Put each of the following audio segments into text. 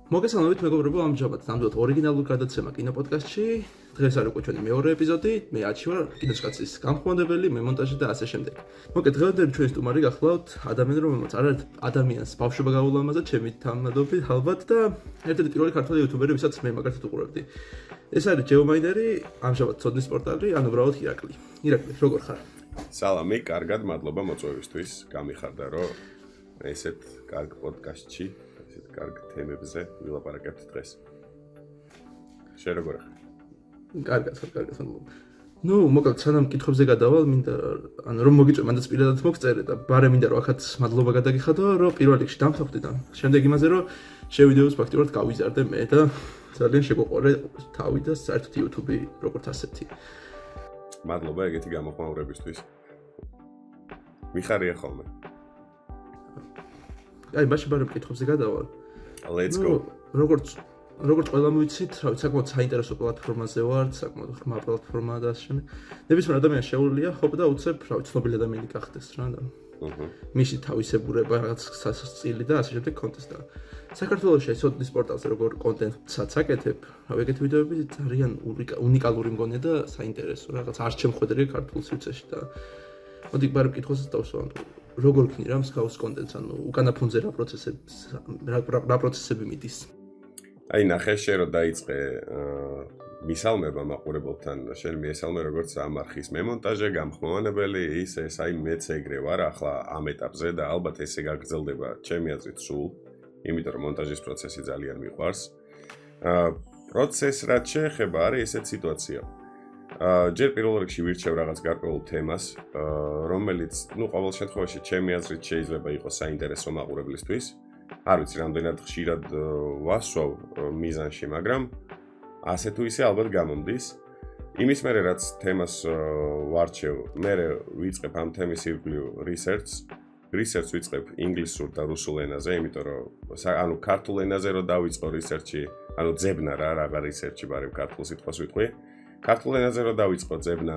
მოგესალმებით მეგობრებო, ამჟამად ნამდვილად ორიგინალურ გადაცემა კინოპოდკასტში. დღეს არის უკვე ჩვენი მეორე ეპიზოდი. მე აჩი ვარ, კინოშკაცის გამხმოვანებელი, მე მონტაჟი და ასე შემდეგ. მოკეთ დღევანდელი ჩვენი სტუმარი გახლავთ ადამიანი, რომელმაც არაერთ ადამიანს ბავშვობა გაულამაზა ჩემი თანადობებით ალბათ და ერთ-ერთი პირველი ქართველი იუთუბერი, ვისაც მე მაგათად უყურებდი. ეს არის ჯეომაინერი, ამჟამად ცოდნის პორტალი, ანუ უბრალოდ ირაკლი. ირაკლი, როგორ ხარ? სალამი, კარგად, მადლობა მოწვევისთვის. გამიხარდა, რომ ესეთ კარგ პოდკასტში, ესეთ კარგ თემებზე ვილაპარაკებთ დღეს. შენ როგორ ხარ? კარგად. ნუ, მოკლედ, სანამ კითხვებზე გადავალ, მინდა, ანუ რომ მოგიწვე, მანდაც პირადად მოგწერე და ბარე მინდა რომ აქაც მადლობა გადაგიხადო, რომ პირველ რიგში დამთავრდი და შემდეგ იმაზე, რომ შევიდეოს ფაქტიურად გავიზარდე მე და ძალიან შეგვიყვარა თავი და საერთოდ YouTube როგორც ასეთი. მადლობა ეგეთი გამოხმაურებისთვის. მიხარია ხოლმე. აი, მაშინ ბარე კითხვებზე გადავალ. Let's go. როგორც ყველა მოვიცით, რა ვიცი, საკმაოდ საინტერესო პლატფორმაზე ვარ, საკმაოდ ღრმა პლატფორმაა და ასე. ნებისმიერ ადამიანს შეუძლია ხობ და უცებ, რა ვიცი, ცნობილი ადამიანი გახდეს რა და. მისი თავისებურება, რაღაც სასწილი და ასე შემდეგ კონტესტ და. საქართველოში ეს ოდნის პორტალზე როგორ კონტენტსაც აკეთებ, რავი, ეგეთი ვიდეოები ძალიან უნიკალური მგონია და საინტერესო, რაღაც არ შემხვედრია ქართულ სივრცეში და მოდი ბარე კითხვას დავსვამ. როგორ ქნი რა მსგავს კონტენტს, ანუ უკანა ფონზე რა პროცესები მიდის? აი, ნახე შენ რომ დაიწყე მისალმება მაყურებელთან, შენ მიესალმე როგორც ამ არხის მემონტაჟე, გამხმოვანებელი, ეს აი მეც ეგრე ვარ, ახლა ამ ეტაპზე და ალბათ ესე გაგრძელდება ჩემი აზრით სულ, იმიტომ რომ მონტაჟის პროცესი ძალიან მიყვარს. პროცესს რაც შეეხება, არის ესეთ სიტუაცია. ჯერ პირველ რიგში ვირჩევ რაღაც გარკვეულ თემას, რომელიც, ყოველ შემთხვევაში ჩემი აზრით შეიძლება იყოს საინტერესო მაყურებლისთვის. არ ვიცი, რამდენად ხშირად ვასვავ მიზანში, მაგრამ ასე თუ ისე ალბათ გამომდის. იმის მერე რაც თემას ვარჩევ, მე ვიწყებ ამ თემის ირგვლივ research ვიწყებ ინგლისურ და რუსულ ენაზე, იმიტომ რომ ქართულ ენაზე რომ დავიწყო research-ი, ძებნა რა research-ი ბარემ ქართულ სიტყვას ვიტყვი. ქართულ ენაზე რომ დავიწყო ძებნა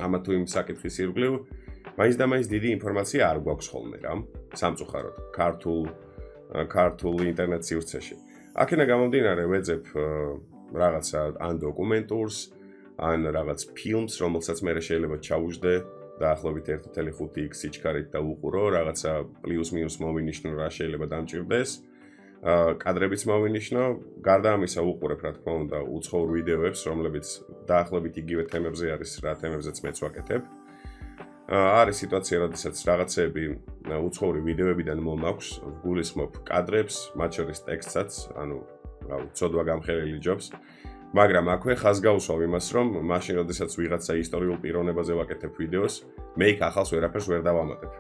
ამა თუ იმ საკითხის ირგვლივ, მაინც და მაინც დიდი ინფორმაცია არ გვაქვს ხოლმე რა, სამწუხაროდ, ქართულ ინტერნეტ სივრცეში. აქედან გამომდინარე ვეძებ რაღაცა ან დოკუმენტურს, ან რაღაც ფილმს, რომელსაც მე შეიძლება ჩავუждე დაახლოებით 1.5x სიჩქარით და უყურო, რაღაცა პლუს-მინუს მოვინიშნო რა შეიძლება დამჭირდეს. კადრებიც მოვინიშნო, გარდა ამისა უყურებ რა თქმა უნდა უცხოურ ვიდეოებს, რომლებიც დაახლოებით იგივე თემებზე არის, რა თემებზეც მეც ვაკეთებ. არის სიტუაცია, როდესაც რაღაცები უცხოური ვიდეოებიდან მომაქვს, ვგულისხმობ კადრებს, მათ შორის ტექსტსაც, ცოდვა გამხერელი ჯობს. მაგრამ აქვე ხაზს გაუსვავ იმას, რომ მაშინ, როდესაც ვიღაცა ისტორიულ პიროვნებაზე ვაკეთებ ვიდეოს, მე იქ ახალს ვერაფერს ვერ დავამატებ.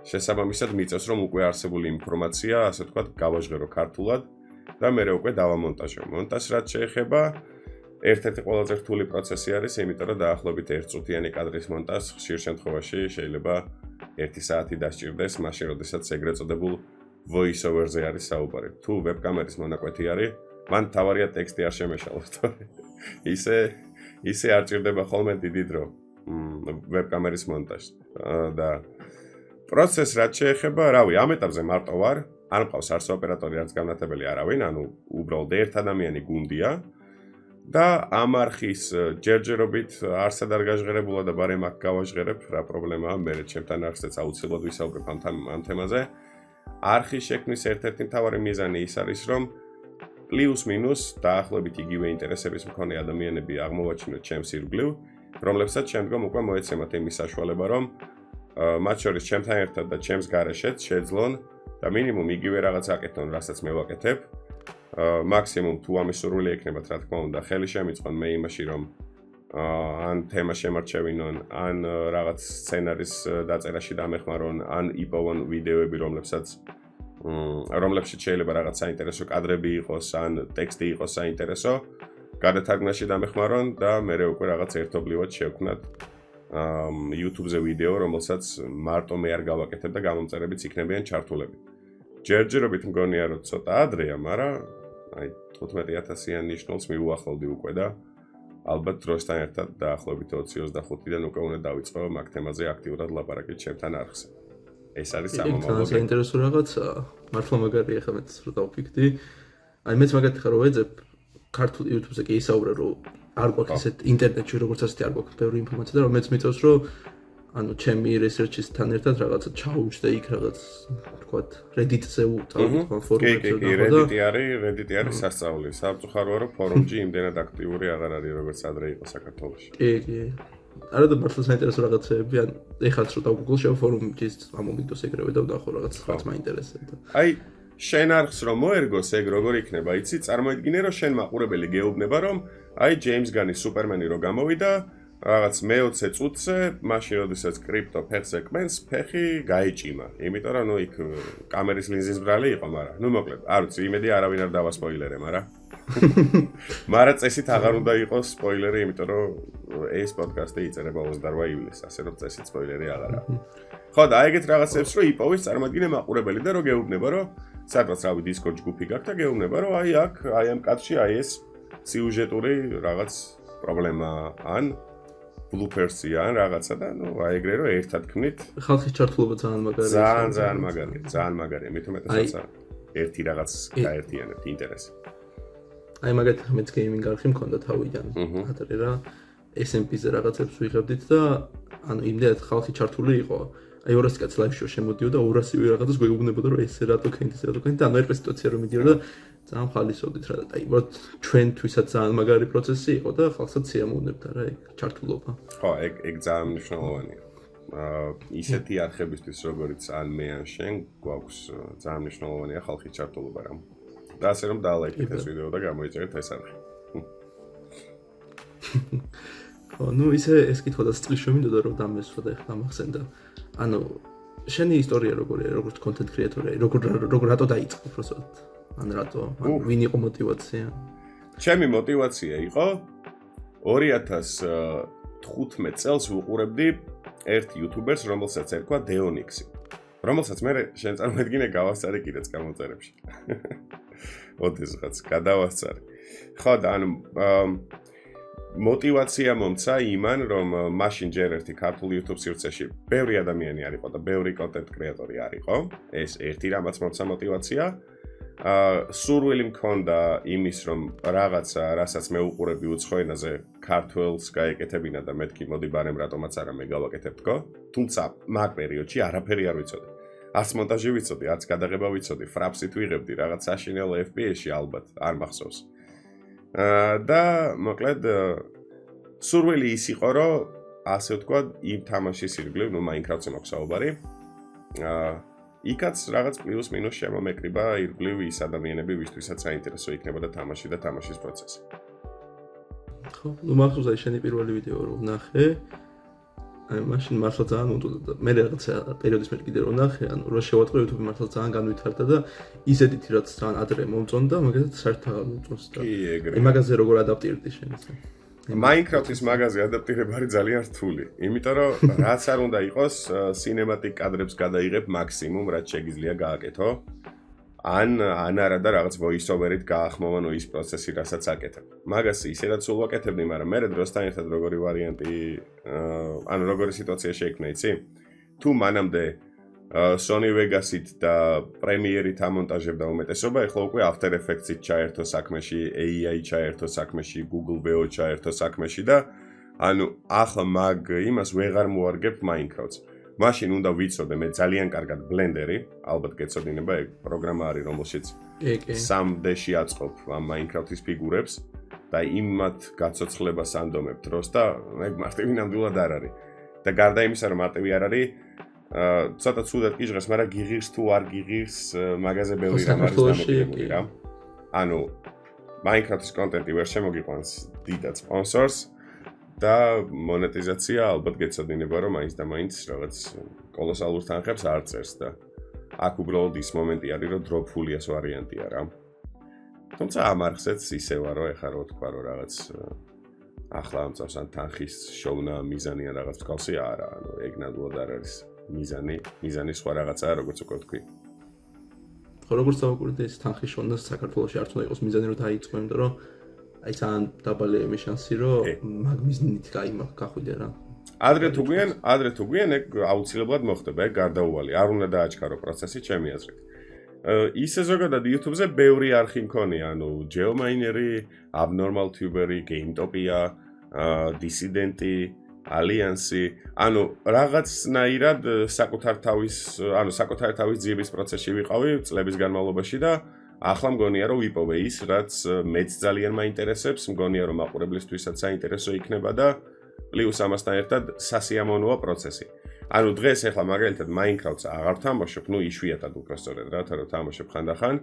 შესაბამისად მიწევს, რომ უკვე არსებული ინფორმაცია, ასე ვთქვათ, გავაჟღერო ქართულად და მე უკვე დავამონტაჟო. მონტაჟს რაც შეეხება, ერთ-ერთი ყველაზე რთული პროცესი არის, იმიტომ რომ დაახლოებით 1 წუთიანი კადრის მონტაჟს ხშირ შემთხვევაში შეიძლება 1 საათი დასჭირდეს, მაშინ, როდესაც ეგრეთ წოდებულ voice over-ზე არის საუბარი. თუ ვებკამერის მონაკვეთი არის, მან თავარია ტექსტი არ შემეშალოს. ისე არ ჭირდება ხოლმე დიდი დრო ვებკამერის მონტაჟს. და პროცესს რაც შეეხება, რავი, ამ ეტაპზე მარტო ვარ, არ მყავს არც ოპერატორი, არც განმარტებელი არავინ, უბრალოდ ერთ ადამიანი გუნდია. და ამ არხის ჯერჯერობით არსად არ გაჟღერებულა და ბარემ აქ გავაჟღერებ, რა პრობლემაა, მე ჩემთან არხსაც აუცილებლად ვისაუბრებ ამ თემაზე. არხის შექმნის ერთ-ერთი მთავარი მიზანი ის არის, რომ პლუს-მინუს დაახლოებით იგივე ინტერესების მქონე ადამიანები აღმოვაჩინოთ ჩემს ირგვლივ, რომლებსაც შემდგომ უკვე მოეცემათ იმის საშუალება, რომ მათ შორის ჩემთან ერთად და ჩემს გარეშეც შეძლონ და მინიმუმ იგივე რაღაც აკეთონ, რასაც მე ვაკეთებ. მაქსიმუმ თუ ამის სურვილი ექნებათ, რა თქმა უნდა, ხელი შემიწყონ მე იმაში, რომ ან თემა შემარჩევინონ, ან რაღაც სცენარის დაწერაში დამეხმარონ, ან იპოვონ ვიდეოები, რომლებშიც შეიძლება რაღაც საინტერესო კადრები იყოს, ან ტექსტი იყოს საინტერესო, გადათარგმნაში დამეხმარონ და მე უკვე რაღაც ერთობლივად შევქმნათ YouTube-ზე ვიდეო, რომელსაც მარტო მე არ გავაკეთებ და გამომწერებიც იქნებიან ჩართულები. ჯერჯერობით მგონია, რომ ცოტა ადრეა, მაგრამ 15,000-იან ნიშნულს მივუახლოვდი უკვე და ალბათ დროსთან ერთად დაახლოებით 20-25-დან უკვე უნდა დავიწყო მაგ თემაზე აქტიურად ლაპარაკი ჩემთან არხზე. ეს არის სამომავლო. საინტერესო რაღაცაა. მართლა მაგარია ხა მეც რო დავფიქრდი. აი მეც მაგათი ხარ რო ვეძებ ქართულ YouTube-ზე კი ისაუბრე რომ არ გვაქვს ესეთ ინტერნეტში როგორც ასეთი არ გვაქვს ბევრი ინფორმაცია და რომ მეც მიწევს რომ ანუ ჩემი research-ისთან ერთად რაღაცა ჩაუჯდა იქ რაღაც თქვათ Reddit-ზე უთავით ფორუმებზე და Reddit-ი არის სასწაული. სამწუხაროა რომ ფორუმში იმდენად აქტიური აღარ არის როგორც ადრე იყო საქართველოში. კი. არა და მართლა საინტერესო რაღაცეები ან ეხლაც რო დავგუგლშევ ფორუმის ამომიგდოს ეგრევე და ვნახო რაღაც მაინტერესებდა. აი შენ არხს რომ მოერგოს ეგ როგორ იქნება, იცი? წარმოიდგინე რომ შენ მაყურებელი გეუბნება რომ აი ჯეიმს განის სუპერმენი რო გამოვიდა რაღაც მე-20 წუთზე, მაშინ როდესაც კრიპტო ფეხს ეკმენს, ფეხი გაიჭიმა. იმიტომ რომ ნუ იქ კამერის ლინზის ბრალი იყო, მაგრამ ნუ მოკლედ, არ ვიცი, იმედი არავინ არ დავასპოილერე, მაგრამ მაგრამ წესით აღარ უნდა იყოს სპოილერი, იმიტომ რომ ეს პოდკასტი იწერება 28 ივლისს, ასე რომ წესით სპოილერი აღარ აქვს. ხო და აი ეგეთ რაღაცებს რო იპოვის, წარმოიდგინე მაყურებელი და რო გეუბნება რომ სადღაც რავი Discord ჯგუფი გაქვს და გეუბნება რომ აი აქ, აი ამ კადრში აი ეს სიუჟეტური რაღაც პრობლემა ან bloopers-ი ან რაღაცა და ნუ აი ეგრე რომ ერთად ქმნით. ხალხის ჩართულობა ძალიან მაგარია. ძალიან მაგარია. მით უმეტესაც ერთი რაღაც გაერთიანებთ ინტერესი. აი მაგათი მეც გეიმინგ არხი მქონდა თავიდან. ადრე რა SMP-ზე რაღაცებს ვიღებდით და ანუ იმდენად ხალხი ჩართული იყო. აი 200 კაცი live-ში შემოდიოდა 200-ივე რაღაცას გვეუბნებოდა რომ ეს რატო ქენით და ანუ ერთ სიტუაცია რომ მიდიოდა ძალიან ხალისოდით რა და აი უბრალოდ ჩვენთვისაც ძალიან მაგარი პროცესი იყო და ხალხსაც სიამოვნებდა რა ეგ ჩართულობა. ხო, ეგ ძალიან მნიშვნელოვანია. ისეთი არხებისთვის როგორც ან მე ან შენ გვაქვს ძალიან მნიშვნელოვანია ხალხის ჩართულობა რა. და ასე რომ დალაიქეთ ეს ვიდეო და გამოიწერეთ ეს არხი. ხო, ნუ ისე ეს კითხვა და წყლის შემინდოდა რომ დამესვა და ეხლა მახსენდა. ანუ შენი ისტორია როგორია, როგორც content creator-ი, როგორ რატო დაიწყო უბრალოდ? ან რატო? ვინ იყო мотиваცია? ჩემი мотиваცია იყო 2015 წელს ვუყურებდი ერთ YouTuber-ს, რომელსაც ერქვა Deonix-ი. რომელსაც მე შენ წარმოედგინე გავასწარე კიდეც გამოწერებში. ოდესღაც გადავასწარე. ხო და ანუ мотиваცია მომცა იმან რომ მაშინ ჯერ ერთი ქართული YouTube სივრცეში ბევრი ადამიანი არისო და ბევრი content creator-ი არისო. ეს ერთი რამაც მომცა мотиваცია. სურვილი მქონდა იმის რომ რაღაცა რასაც მე უყურები უცხო ენაზე ქართველს გაეკეთებინა და მეთქი მოდი ბარემ რატომაც არა მე გავაკეთებთქო. თუმცა მაგ პერიოდში არაფერი არ ვიცოდი. არც მონტაჟი ვიცოდი, არც გადაღება ვიცოდი, ფრაპსით ვიღებდი რაღაც საშინელ FPS-ში ალბათ, არ მახსოვს. და მოკლედ სურვილი ის იყო რომ ასე ვთქვათ იმ თამაშის ირგვლივ, ნუ Minecraft-ზე მაქვს საუბარი. იქაც რაღაც პლუს მინუს შემომეკრიბა ირგვლივ ის ადამიანები, ვისთვისაც საინტერესო იქნებოდა თამაში და თამაშის პროცესი. ხო, ნუ მახსოვს აი შენი პირველი ვიდეო რომ ვნახე. აი მაშინ მართლა ძალიან უდოდა. მე რაღაცა პერიოდის მე კიდე რომ ვნახე, ანუ რა შევატყო YouTube-ი მართლა ძალიან განვითარდა და ისედით რაც ძალიან ადრე მომწონდა, მაგალითად საერთოდ აღარ მომწონს და. კი, ეგრე. აი მაგაზე როგორ ადაპტირდი შენ ეს? Minecraft-ის მაგაზე ადაპტირება არის ძალიან რთული. იმიტომ რომ რაც არ უნდა იყოს, cinematic კადრებს გადაიღებ მაქსიმუმ, რაც შეგიძლია გააკეთო. ან არა და რაღაც voice-over-ით გაახმოვანო ის პროცესი, რასაც აკეთებ. მაგას ისედაც სულ ვაკეთებდი, მაგრამ მე დროსთან ერთად როგორი ვარიანტი, ანუ როგორი სიტუაცია შეიქმნა, იცი? თუ მანამდე Sony Vegas-ით და Premiere-ით ამონტაჟებდა უმეტესობა, ეხლა უკვე After Effects-ით ჩაერთო საქმეში, AI ჩაერთო საქმეში, Google VO ჩაერთო საქმეში და ანუ ახლა მაგ იმას ვეღარ მოარგებ Minecraft-ს. მაშინ უნდა ვიცოდე მე ძალიან კარგად Blender-ი, ალბათ გეცოდინება ეგ პროგრამა არის, რომელშიც 3D-ში აწყობ ამ Minecraft-ის ფიგურებს და იმათ გაცოცხლებას ანდომებ დროს და ეგ მარტივი ნამდვილად არ არის. და გარდა იმისა, რომ მარტივი არ არის, ცოტა ცუდად გიჟღერს, მაგრამ გიღირს თუ არ გიღირს, მაგაზე ბევრი რამ არის დამოკიდებული რა. ანუ Minecraft-ის კონტენტი ვერ შემოგიყვანს დიდად სპონსორს და მონეტიზაცია ალბათ გეცოდინება, რომ მაინც და მაინც რაღაც კოლოსალურ თანხებს არ წერს და აქ უბრალოდ ის მომენტი არის, რომ დროპფულიას ვარიანტია რა. თუმცა ამ არხზეც ისევა, რომ ეხლა რო თქვა, რომ რაღაც ახლა ამ წავს ან თანხის შოვნა მიზანი ან რაღაც მსგავსი არა, ანუ ეგ ნამდვილად არ არის მიზანი სხვა რაღაცაა, როგორც უკვე თქვი. ხო, როგორც დავუკვირდი, ეს თანხის შოვნა საქართველოში არ უნდა იყოს მიზანი, რომ დაიწყო, იმიტომ რომ აი ძალიან დაბალი იმის შანსი, რომ მაგ მიზნით გახვიდე რა. ადრე თუ გვიან ეგ აუცილებლად მოხდება, ეგ გარდაუვალი. არ უნდა დააჩქარო პროცესი ჩემი აზრით. ისე ზოგადად YouTube-ზე ბევრი არხი მქონია, ანუ Geomineri, Abnormal-Tuberi, GameTopia, Dissidenti, Alliance, ანუ რაღაცნაირად საკუთარ თავის ძიების პროცესში ვიყავი წლების განმავლობაში და ახლა მგონია რომ ვიპოვე ის, რაც მეც ძალიან მაინტერესებს, მგონია რომ მაყურებლისთვისაც საინტერესო იქნება და პლუს ამასთან ერთად სასიამოვნოა პროცესი. ანუ დღეს ახლა მაგალითად Minecraft-ს აღარ თამაშობ, იშვიათად უფრო სწორედ რათა რომ თამაშობ ხანდახან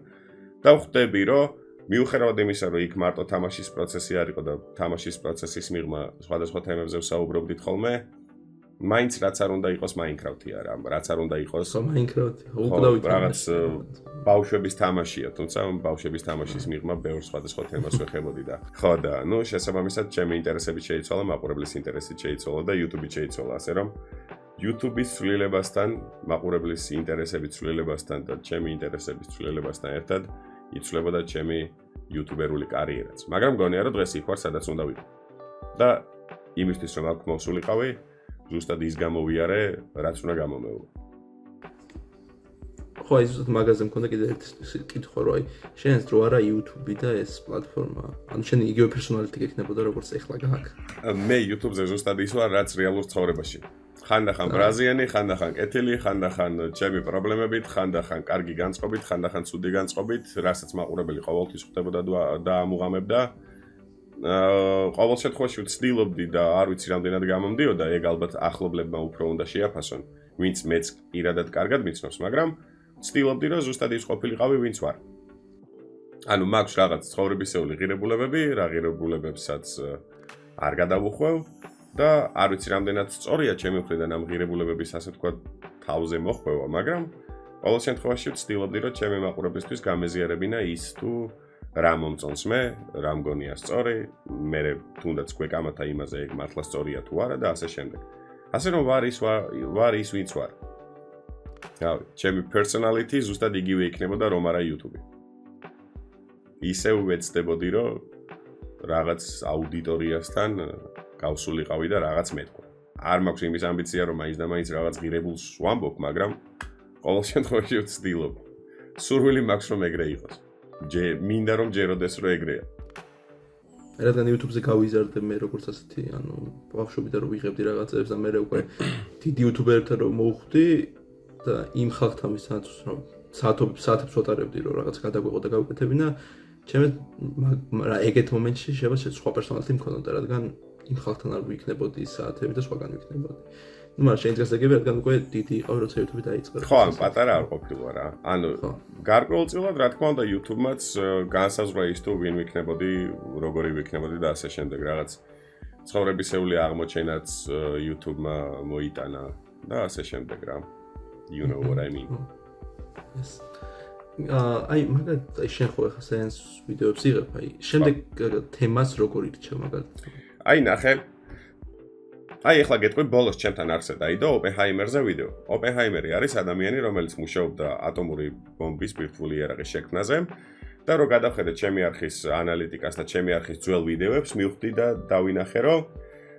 და ვხვდები რომ მიუხედავად იმისა რომ იქ მარტო თამაშის პროცესი არ იყო და თამაშის პროცესის მიღმა სხვადასხვა თემებზე ვსაუბრობდით ხოლმე, მაინც რაც არ უნდა იყოს Minecraft-ი არა, რაც არ უნდა იყოს Minecraft-ი, უბრალოდ რაღაც ბავშვების თამაშია, თუმცა ბავშვების თამაშის მიღმა ბევრ სხვადასხვა თემას ვეხებოდი და ხო და შესაბამისად ჩემი ინტერესები შეიცვალა, მაყურებლის ინტერესით შეიცვალა და YouTube-ით შეიცვალა, ასე რომ YouTube-ის ცვლილებასთან, მაყურებლის ინტერესების ცვლილებასთან და ჩემი ინტერესების ცვლილებასთან ერთად იცვლებოდა ჩემი YouTuber-ული კარიერაც. მაგრამ მგონია რომ დღეს იქ ვარ, სადაც უნდა ვიყო. და იმისთვის რომ აქ მოსულიყავი, ზუსტად ის გამოვიარე, რაც უნდა გამომეულო. ხო, ის ზუსტად მაგაზე მქონდა კიდე ერთი კითხვა, რომ შენს დრო არა YouTube და ეს პლატფორმა. ანუ შენ იგივე პერსონალიტი გექნებოდა როგორც ეხლა გაქვს. მე YouTube-ზე ზუსტად ის ვარ, რაც რეალურ ცხოვრებაში. ხანდახან ბრაზიანი, ხანდახან კეთილი, ხანდახან ჩემი პრობლემებით, ხანდახან კარგი განწყობით, ხანდახან ცუდი განწყობით, რასაც მაყურებელი ყოველთვის ხვდებოდა და ამუღამებდა. ყოველ შემთხვევაში ვცდილობდი და არ ვიცი რამდენად გამომდიოდა, ეგ ალბათ ახლობლებმა უფრო უნდა შეაფასონ, ვინც მეც პირადად კარგად მიცნობს, მაგრამ ვცდილობდი რომ ზუსტად ის ყოფილიყავი, ვინც ვარ. ანუ მაქვს რაღაც ცხოვრებისეული ღირებულებები, რა ღირებულებებსაც არ გადავუხვევ და არ ვიცი რამდენად სწორია ჩემი მხრიდან ამ ღირებულებების ასე თქვა თავზე მოხვევა, მაგრამ ყოველ შემთხვევაში ვცდილობდი რომ ჩემი მაყურებლისთვის გამეზიარებინა ის თუ რა მომწონს მე, რა მგონია სწორი, მე თუნდაც გვეკამათა იმაზე ეგ მართლა სწორია თუ არა და ასე შემდეგ. ასე რომ ვარ ის ვინც ვარ. რავი, ჩემი personality ზუსტად იგივე იქნებოდა რომ არა YouTube-ი. ისევ ვეცდებოდი რომ რაღაც აუდიტორიასთან გავსულიყავი და რაღაც მეთქვა. არ მაქვს იმის ამბიცია რომ მაინც და მაინც რაღაც ღირებულს ვამბობ, მაგრამ ყოველ შემთხვევაში ვცდილობ. სურვილი მაქვს რომ ეგრე იყოს. მინდა რომ ჯეროდეს რომ ეგრეა. რადგან YouTube-ზე გავიზარდე მე როგორც ასეთი, ანუ ბავშვობიდან რომ ვიღებდი რაღაცებს და მე უკვე დიდი YouTuber-თან რომ მოვხვდი და იმ ხალხთან ვისაც რომ საათებს ვატარებდი რომ რაღაც გადაგვეყო და გავუკეთებინა, ჩემს ეგეთ მომენტში შეიძლება სხვა პერსონალიტი მქონოდა, რადგან იმ ხალხთან არ ვიქნებოდი საათები და სხვაგან ვიქნებოდი. მაგრამ შეიძლება ეგრე რადგან უკვე დიდი იყავი, როცა YouTube-ი დაიწყო. ხო, ან პატარა არ ყოფილა რა. ანუ გარკვეულწილად რა თქმა უნდა YouTube-მაც განსაზღვრა ის თუ ვინ ვიქნებოდი, როგორი ვიქნებოდი და ასე შემდეგ რაღაც ცხოვრებისეული აღმოჩენაც YouTube-მა მოიტანა და ასე შემდეგ რა. You know what I mean. Yes. მაგალითად შენ ხო ახლა science ვიდეოებს იღებ, შემდეგ თემას როგორ ირჩევ მაგალითად? ნახე. ახლა გეტყვი ბოლოს ჩემთან არსე დაიდო ოპენჰაიმერზე ვიდეო. ოპენჰაიმერი არის ადამიანი, რომელიც მუშაობდა ატომური ბომბის ბირთვული იარაღის შექმნაზე და რო გადავხედე ჩემი არხის ანალიტიკას და ჩემი არხის ძველ ვიდეოებს, მივხვდი და დავინახე, რომ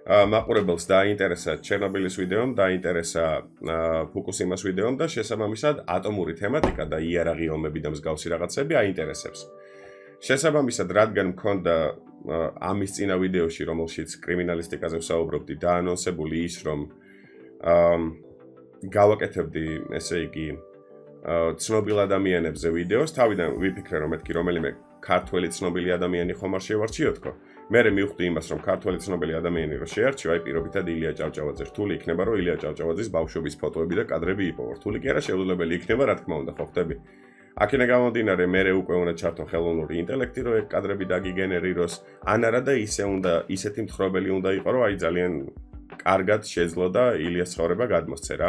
მაყურებელს დაინტერესა ჩერნობილის ვიდეომ, დაინტერესა ფუკუსიმას ვიდეომ და შესაბამისად ატომური თემატიკა და იარაღი ომები და მსგავსი რაღაცები აინტერესებს. შესაბამისად, რადგან მქონდა ამის წინა ვიდეოში, რომელშიც კრიმინალისტიკაზე ვსაუბრობდი, დაანონსებული ის, რომ გავაკეთებდი, ესე იგი, ცნობილ ადამიანებზე ვიდეოს, თავიდან ვიფიქრე, რომ მეთქი რომელიმე ქართველი ცნობილი ადამიანი ხომ არ შევარჩიოთქო. მე მივხვდი იმას, რომ ქართველი ცნობილი ადამიანი რო შეარჩიო, პირობითად ილია ჭავჭავაძე. რთული იქნება, რომ ილია ჭავჭავაძის ბავშვობის ფოტოები და კადრები იპოვო. რთული კი არა, შეუძლებელი იქნება, რა თქმა უნდა, ხო ხტები. აქედან გამომდინარე, მე უკვე უნდა ჩართო ხელოვნური ინტელექტი, რომ ეგ კადრები დაგიგენერიროს, ან არა და ისეთი მთხრობელი უნდა იყო, რომ ძალიან კარგად შეძლო და ილიას ცხოვრება გადმოსცე რა.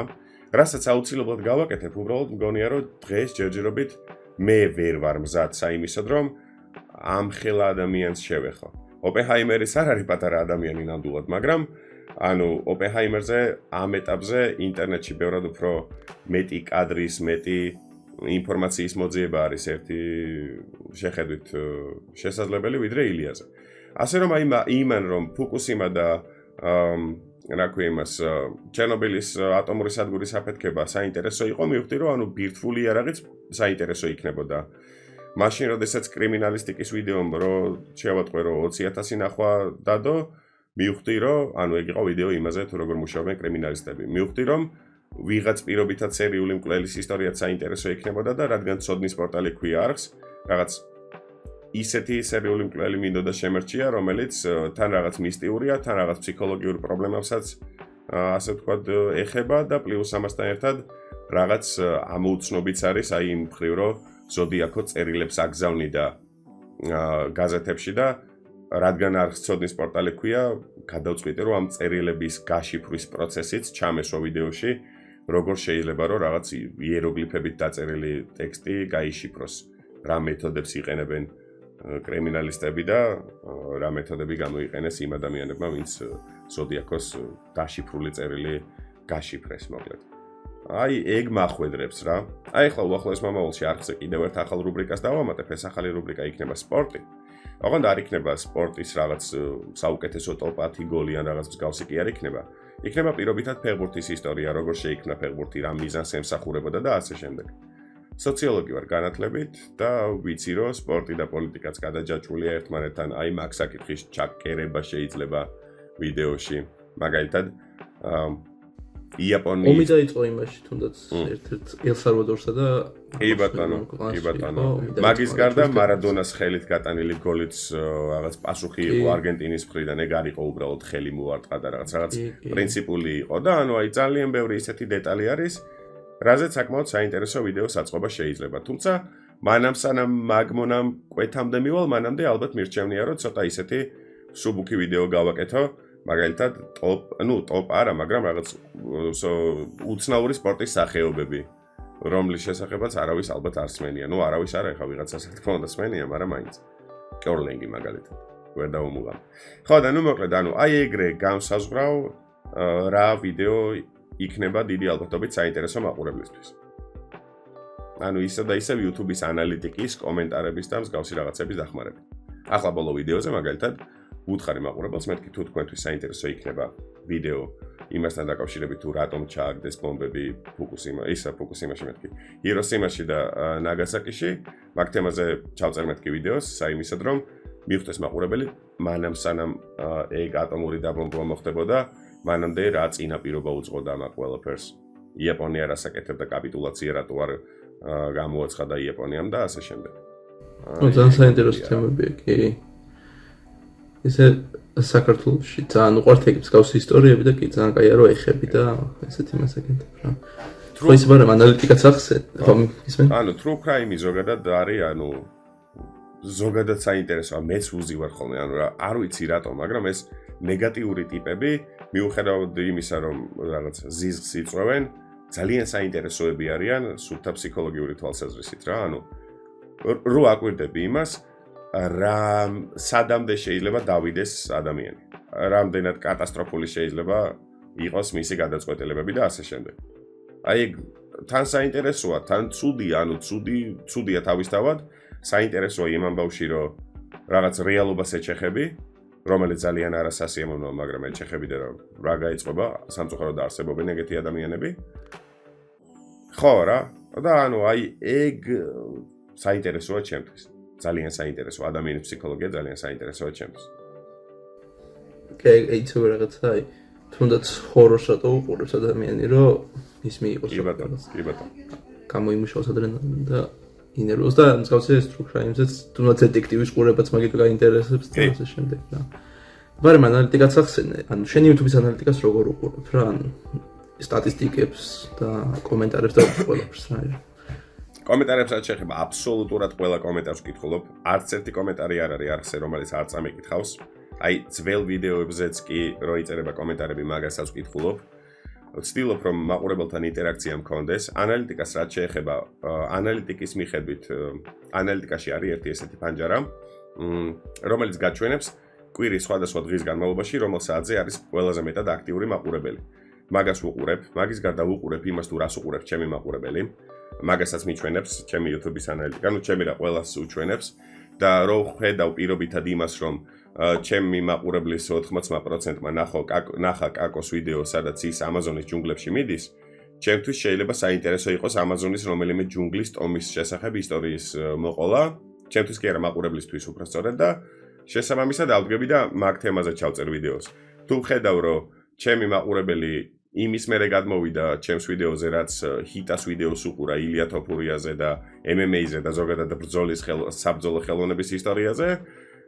რასაც აუცილებლად გავაკეთებ, უბრალოდ მგონია, რომ დღეს ჯერჯერობით მე ვერ ვარ მზად საიმისოდ, რომ ამ ხელა ადამიანს შევეხო. ოპენჰაიმერის არ არის პატარა ადამიანი ნამდვილად, მაგრამ ანუ ოპენჰაიმერზე ამ ეტაპზე ინტერნეტში ბევრად უფრო მეტი კადრის, მეტი ინფორმაციის მოძიება არის ერთი შეხედვით შესაძლებელი ვიდრე ილიაზე. ასე რომ იმან რომ ფუკუსიმა და რა ქვია იმას ჩერნობილის ატომური სადგურის აფეთქება საინტერესო იყო, მივხვდი რომ ანუ ბირთვული იარაღიც საინტერესო იქნებოდა. მაშინ, როდესაც კრიმინალისტიკის ვიდეომ შევატყვე, რომ 20,000 ნახვა დადო, მივხვდი, რომ ანუ ეგ იყო ვიდეო იმაზე, თუ როგორ მუშაობენ კრიმინალისტები. მივხვდი, რომ ვიღაც პირობითად სერიული მკვლელის ისტორიაც საინტერესო იქნებოდა და რადგან ცოდნის პორტალი ქვია არხს, რაღაც ისეთი სერიული მკვლელი მინდოდა შემერჩია, რომელიც თან რაღაც მისტიურია, თან რაღაც ფსიქოლოგიურ პრობლემებსაც ასე ვთქვათ ეხება და პლუს ამასთან ერთად რაღაც ამოუცნობიც არის აი იმ მხრივ, რომ ზოდიაქო წერილებს აგზავნიდა გაზეთებში და რადგან არხს ცოდნის პორტალი ქვია, გადავწყვიტე, რომ ამ წერილების გაშიფრვის პროცესიც ჩამესვა ვიდეოში, როგორ შეიძლება რომ რაღაც იეროგლიფებით დაწერილი ტექსტი გაიშიფროს, რა მეთოდებს იყენებენ კრიმინალისტები და რა მეთოდები გამოიყენეს იმ ადამიანებმა, ვინც ზოდიაქოს დაშიფრული წერილი გაშიფრეს, მოკლედ. აი, ეგ მახვედრებს რა. აი, ახლა უახლოეს მომავალში არხზე კიდევ ერთ ახალ რუბრიკას დავამატებ, ეს ახალი რუბრიკა იქნება სპორტი. ოღონდ არ იქნება სპორტის რაღაც საუკეთესო ტოპ 10 გოლი ან რაღაც მსგავსი კი არ იქნება. იქნება პირობითად ფეხბურთის ისტორია, როგორ შეიქმნა ფეხბურთი, რა მიზანს ემსახურებოდა და ასე შემდეგ. სოციოლოგი ვარ განათლებით და ვიცი, რომ სპორტი და პოლიტიკაც გადაჯაჭვულია ერთმანეთთან, აი მაგ საკითხის ჩაკერება შეიძლება ვიდეოში. მაგალითად, იაპონიის ომი დაიწყო იმაში, თუნდაც ერთ-ერთ ელ-სალვადორსა და კი ბატონო. მაგის გარდა მარადონას ხელით გატანილი გოლიც რაღაც პასუხი იყო არგენტინის მხრიდან, ეგ არ იყო უბრალოდ ხელი მოარტყა და რაღაც პრინციპული იყო და ანუ აი ძალიან ბევრი ისეთი დეტალი არის, რაზეც საკმაოდ საინტერესო ვიდეო საწყობა შეიძლება. თუმცა მანამ სანამ მაგმონამ კვეთამდე მივალ, მანამდე ალბათ მირჩევნია, რომ ცოტა ისეთი სუბუქი ვიდეო გავაკეთო. მაგალითად, ტოპ არა, მაგრამ რაღაც უცნაური სპორტის სახეობები, რომლის შესახებაც არავის ალბათ არ სმენია. ნუ არავის არა, ეხა ვიღაცას რა თქმა უნდა სმენია, მაგრამ მაინც. კორლინგი მაგალითად. ვერ დავუმუღამ. ხო და ნუ მოკლედ, ანუ აი ეგრე განსაზღვრავ რა ვიდეო იქნება დიდი ალბათობით საინტერესო მაყურებლისთვის. ანუ ისე და ისე YouTube-ის ანალიტიკის, კომენტარების და მსგავსი რაღაცების დახმარებით. ახლა ბოლო ვიდეოზე მაგალითად უთხარი მაყურებელს მეთქი თუ თქვენთვის საინტერესო იქნება ვიდეო იმასთან დაკავშირებით თუ რატომ ჩააგდეს ბომბები ფუკუსიმაში მეთქი ჰიროსიმაში და ნაგასაკიში მაგ თემაზე ჩავწერ მეთქი ვიდეოს საიმისად რომ მივხვდეს მაყურებელი მანამ სანამ ეგ ატომური დაბომბვა მოხდებოდა მანამდე რა წინაპირობა უძღოდა ამ ყველაფერს იაპონია რასაკეთებდა კაპიტულაცია რატო არ გამოაცხადა იაპონიამ და ასე შემდეგ. ძალიან საინტერესო თემებია კი. ისე საქართველოში ძალიან უყვართ ეგ მსგავსი ისტორიები და კი ძალიან კაია რომ ეხები და ესეთი მასაკეთებ რა. ხო ის მაგრამ ანალიტიკაც ახსე, ხო ისმენ? ანუ true crime ზოგადად არის, ანუ ზოგადად საინტერესოა, მეც ვუზივარ ხოლმე, ანუ რა არ ვიცი რატომ, მაგრამ ეს ნეგატიური ტიპები მიუხედავად იმისა, რომ რაღაც ზიზღს იწვევენ, ძალიან საინტერესოები არიან სულთა ფსიქოლოგიური თვალსაზრისით რა, ანუ რო აკვირდები იმას რა სადამდე შეიძლება დავიდეს ადამიანი. რამდენად კატასტროფული შეიძლება იყოს მისი გადაწყვეტილებები და ასე შემდეგ. აი თან საინტერესოა, თან ცუდია, ანუ ცუდია თავისთავად, საინტერესოა იმ ამბავში, რომ რაღაც რეალობას ეჩეხები, რომელიც ძალიან არასასიამოვნოა, მაგრამ ეჩეხები და რა გაიწყება, სამწუხაროდ არსებობენ ეგეთი ადამიანები. ხო რა, და ანუ აი ეგ საინტერესოა ჩემთვის. ძალიან საინტერესო ადამიანის ფსიქოლოგია ძალიან საინტერესოა ჩემთვის. კი, იცი რაღაცა, აი, თუნდაც ჰორორს რატო უყურებს ადამიანი, რომ ის მიიღოს. კი ბატონო. გამოიმუშაოს ადრენალინი და ინერვოს და მსგავსი true crime-ზეც თუნდაც დეტექტივის ყურებაც მაგით გაინტერესებს და ასე შემდეგ და. მაგრამ ანალიტიკაც ახსენე, ანუ შენი YouTube-ის ანალიტიკას როგორ უყურებ რა, ანუ სტატისტიკებს და კომენტარებს და ყველაფერს რა. კომენტარებსაც შეხება აბსოლუტურად ყველა კომენტარს ვკითხულობ. არც ერთი კომენტარი არ არის არხზე, რომელიც არ წამიკითხავს. აი, ძველ ვიდეოებზეც კი რო იწერება კომენტარები, მაგასაც ვკითხულობ. ვცდილობ, რომ მაყურებელთან ინტერაქცია მქონდეს. ანალიტიკას რაც შეეხება, ანალიტიკის მიხედვით, ანალიტიკაში არის ერთი ესეთი ფანჯარა, რომელიც გაჩვენებს კვირის სხვადასხვა დღის განმავლობაში, რომელ საათზე არის ყველაზე მეტად აქტიური მაყურებელი. მაგას ვუყურებ, მაგის გარდა ვუყურებ იმას, თუ რას უყურებს ჩემი მაყურებელი. მაგასაც მიჩვენებს ჩემი YouTube-ის ანალიტიკა, ну ჩემი რა ყველას უჩვენებს და რო ხედავ პირობითად იმას, რომ ჩემი მაყურებლის 80%-მა ნახა კაკოს ვიდეო, სადაც ის ამაზონის ჯუნგლებში მიდის ჩემთვის შეიძლება საინტერესო იყოს Amazon-ის რომელიმე ჯუნგლის ტომის შესახებ ისტორიის მოყოლა. ჩემთვის კი არა მაყურებლისთვის უბრალოდ და შესაბამისად ავდგები და მაგ თემაზე ჩავწერ ვიდეოს. თუ ხედავ რომ ჩემი მაყურებელი იმის მერე გადმოვიდა ჩემს ვიდეოზე რაც ჰიტას ვიდეოს უყურა ილია თოფურიაზე და MMA-ზე და ზოგადად ბრძოლის საბრძოლო ხელოვნების ისტორიაზე,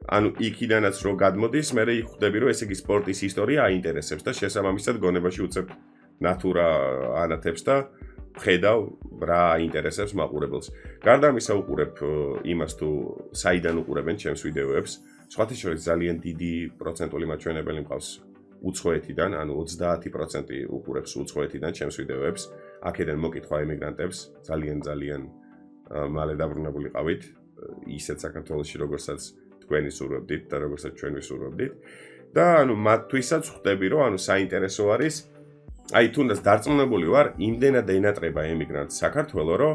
ანუ იქიდანაც რო გადმოდის, მე ხვდები რომ ესე იგი სპორტის ისტორია აინტერესებს და შესაბამისად გონებაში უწევ ნატურა ანათებს და ხედავ რა აინტერესებს მაყურებელს. გარდა ამისა უყურებ იმას თუ საიდან უყურებენ ჩემს ვიდეოებს. სხვათა შორის ძალიან დიდი პროცენტული მაჩვენებელი მყავს უცხოეთიდან, ანუ 30% უყურებს უცხოეთიდან ჩემს ვიდეოებს. აქედან მოკითხვა ემიგრანტებს, ძალიან მალე დაბრუნებულიყავით, ისეთ საქართველოში როგორცაც თქვენი სურვებდით და როგორცაც ჩვენ ვისურვებდით. და ანუ მათთვისაც ხვდები რომ ანუ საინტერესო არის აი თუნდაც დარწმუნებული ვარ, იმდენად ენატრება ემიგრანტს საქართველოს, რომ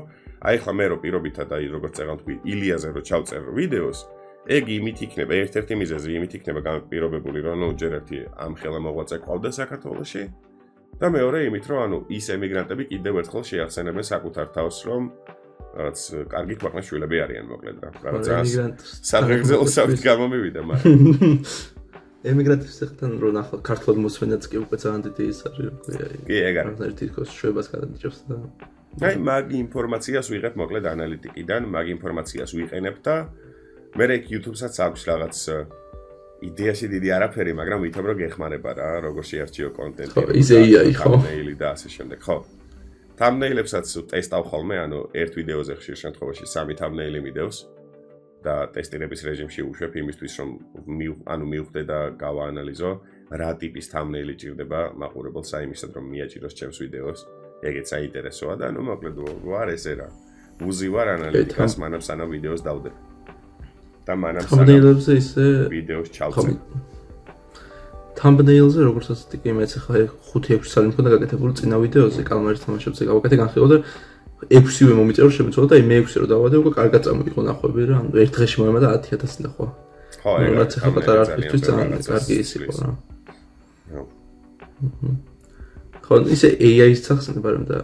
აი ხლა მე რო პირობითად აი როგორც წეგან თქვი, ილიაზე რო ჩავწერ ვიდეოს, ეგ იმით იქნება, ერთ-ერთი მიზეზი იმით იქნება განპირობებული, რომ ნუ ჯერ ერთი ამ ხელა მოღვაწე ყავდა საქართველოში და მეორე იმით, რომ ანუ ის ემიგრანტები კიდევ ერთხელ შეახსენებენ საკუთარ თავს, რომ რაც კარგი ქვეყნის შვილები არიან მოკლედ რა. რაღაც სადღეგრძელო საქმე გამომივიდა მაგრამ ემიგრანტების ხთან რო ნახო ქართულად მოსვენაც კი უკვე ძალიან დიდი ის არის რომ კი ეგ არის ერთ თითქოს შვებას გადაჭებს და აი მაგ ინფორმაციას ვიღებ მოკლედ ანალიტიკიდან, მაგ ინფორმაციას ვიყენებ და მე YouTube-საც აქვს რაღაც იდეაში დიდი არაფერი, მაგრამ ვითომ რომ გეხმარება რა, როგორ შეარჩიო კონტენტი. ხო, ის AI ხო. thumbnail და ასე შემდეგ, ხო. thumbnail-ებსაც ტესტავ ხოლმე, ანუ ერთ ვიდეოზე ხშირ შემთხვევაში 3 thumbnail-ი მიდევს და ტესტირების რეჟიმში უშვებ იმისთვის, რომ მივხვდე და გავაანალიზო, რა ტიპის thumbnail-ი ჭირდება მაყურებელს აიმისად, რომ მიაჭიროს ჩემს ვიდეოს. ეგეც საინტერესოა და ნუ მოკლედ ვარ ესე რა. უზი ვარ ანალიტიკას, მანამ სანამ ვიდეოს დავდებ. და მანამ thumbnail-ებზე ისე ვიდეოს ჩავწერ. thumbnail-ზე როგორც კი მეც ხა 5-6 წელი მქონდა გაკეთებული წინა ვიდეოზე კალმარის თამაშებზე გავაკეთე განხილვა და 6-ვე მომიწერო შემეცვალა და მე-6-ე რო დავადე უკვე კარგად წამოიღო ნახვები რა, ანუ ერთ დღეში მომემა და 10,000 ნახვა. ხო, ეგ რაც ხა პატარა არქივისთვის ძალიან კარგი ის იყო რა. ხო, ისე AI-ს ახსენებ არამედ და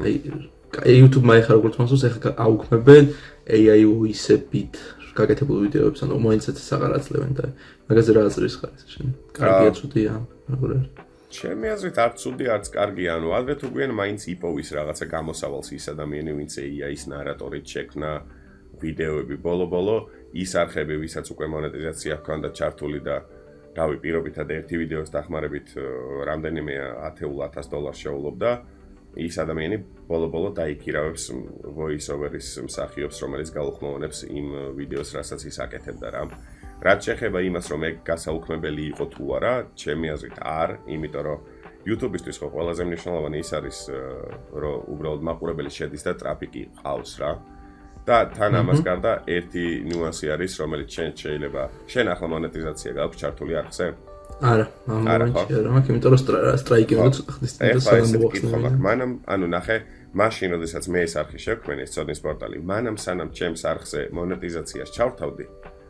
აი YouTube-მა ეხა როგორც მოსულს ეხა აუქმებენ AI voice-ებით გაკეთებულ ვიდეოებს, ანუ მოინცეთ აღარ აძლევენ და მაგაზე რა აზრის ხარ ეს შენ? კარგია, ცუდია, როგორ არის? ჩემი აზრით არც ცუდი, არც კარგია, ანუ ადრე თუ გვიან მაინც იპოვის რაღაცა გამოსავალს ის ადამიანი, ვინც AI-ის ნარატორით შექმნა ვიდეოები ბოლო-ბოლო, ის არხები, ვისაც უკვე მონეტიზაცია ჰქონდა ჩართული და რავი, პირობითად ერთი ვიდეოს დახმარებით რამდენიმე $10,000 შეულობდა, ის ადამიანი ბოლო-ბოლო დაიქირავებს voice over-ის მსახიობს, რომელიც გაუხმოვანებს იმ ვიდეოს, რასაც ის აკეთებდა რა. რაც შეეხება იმას, რომ ეგ გასაუქმებელი იყო თუ არა, ჩემი აზრით არ, იმიტომ რომ YouTube-ისთვის ხო ყველაზე მნიშვნელოვანი ის არის, რომ უბრალოდ მაყურებელი შედის და ტრაფიკი ყავს რა. და თან ამას გარდა ერთი ნიუანსი არის, რომელიც შეიძლება შენ ახლა მონეტიზაცია გაქვს ჩართული არხზე? არა, ამაში არა, მაგრამ იმიტომ რომ სტრაიკი უნდა ხდეს და სანამ მოხსნა. მანამ, ანუ ნახე, მაშინ როდესაც მე ეს არხი შევქმნე, ეს ცოდნის პორტალი, მანამ სანამ ჩემს არხზე მონეტიზაციას ჩავთავდი,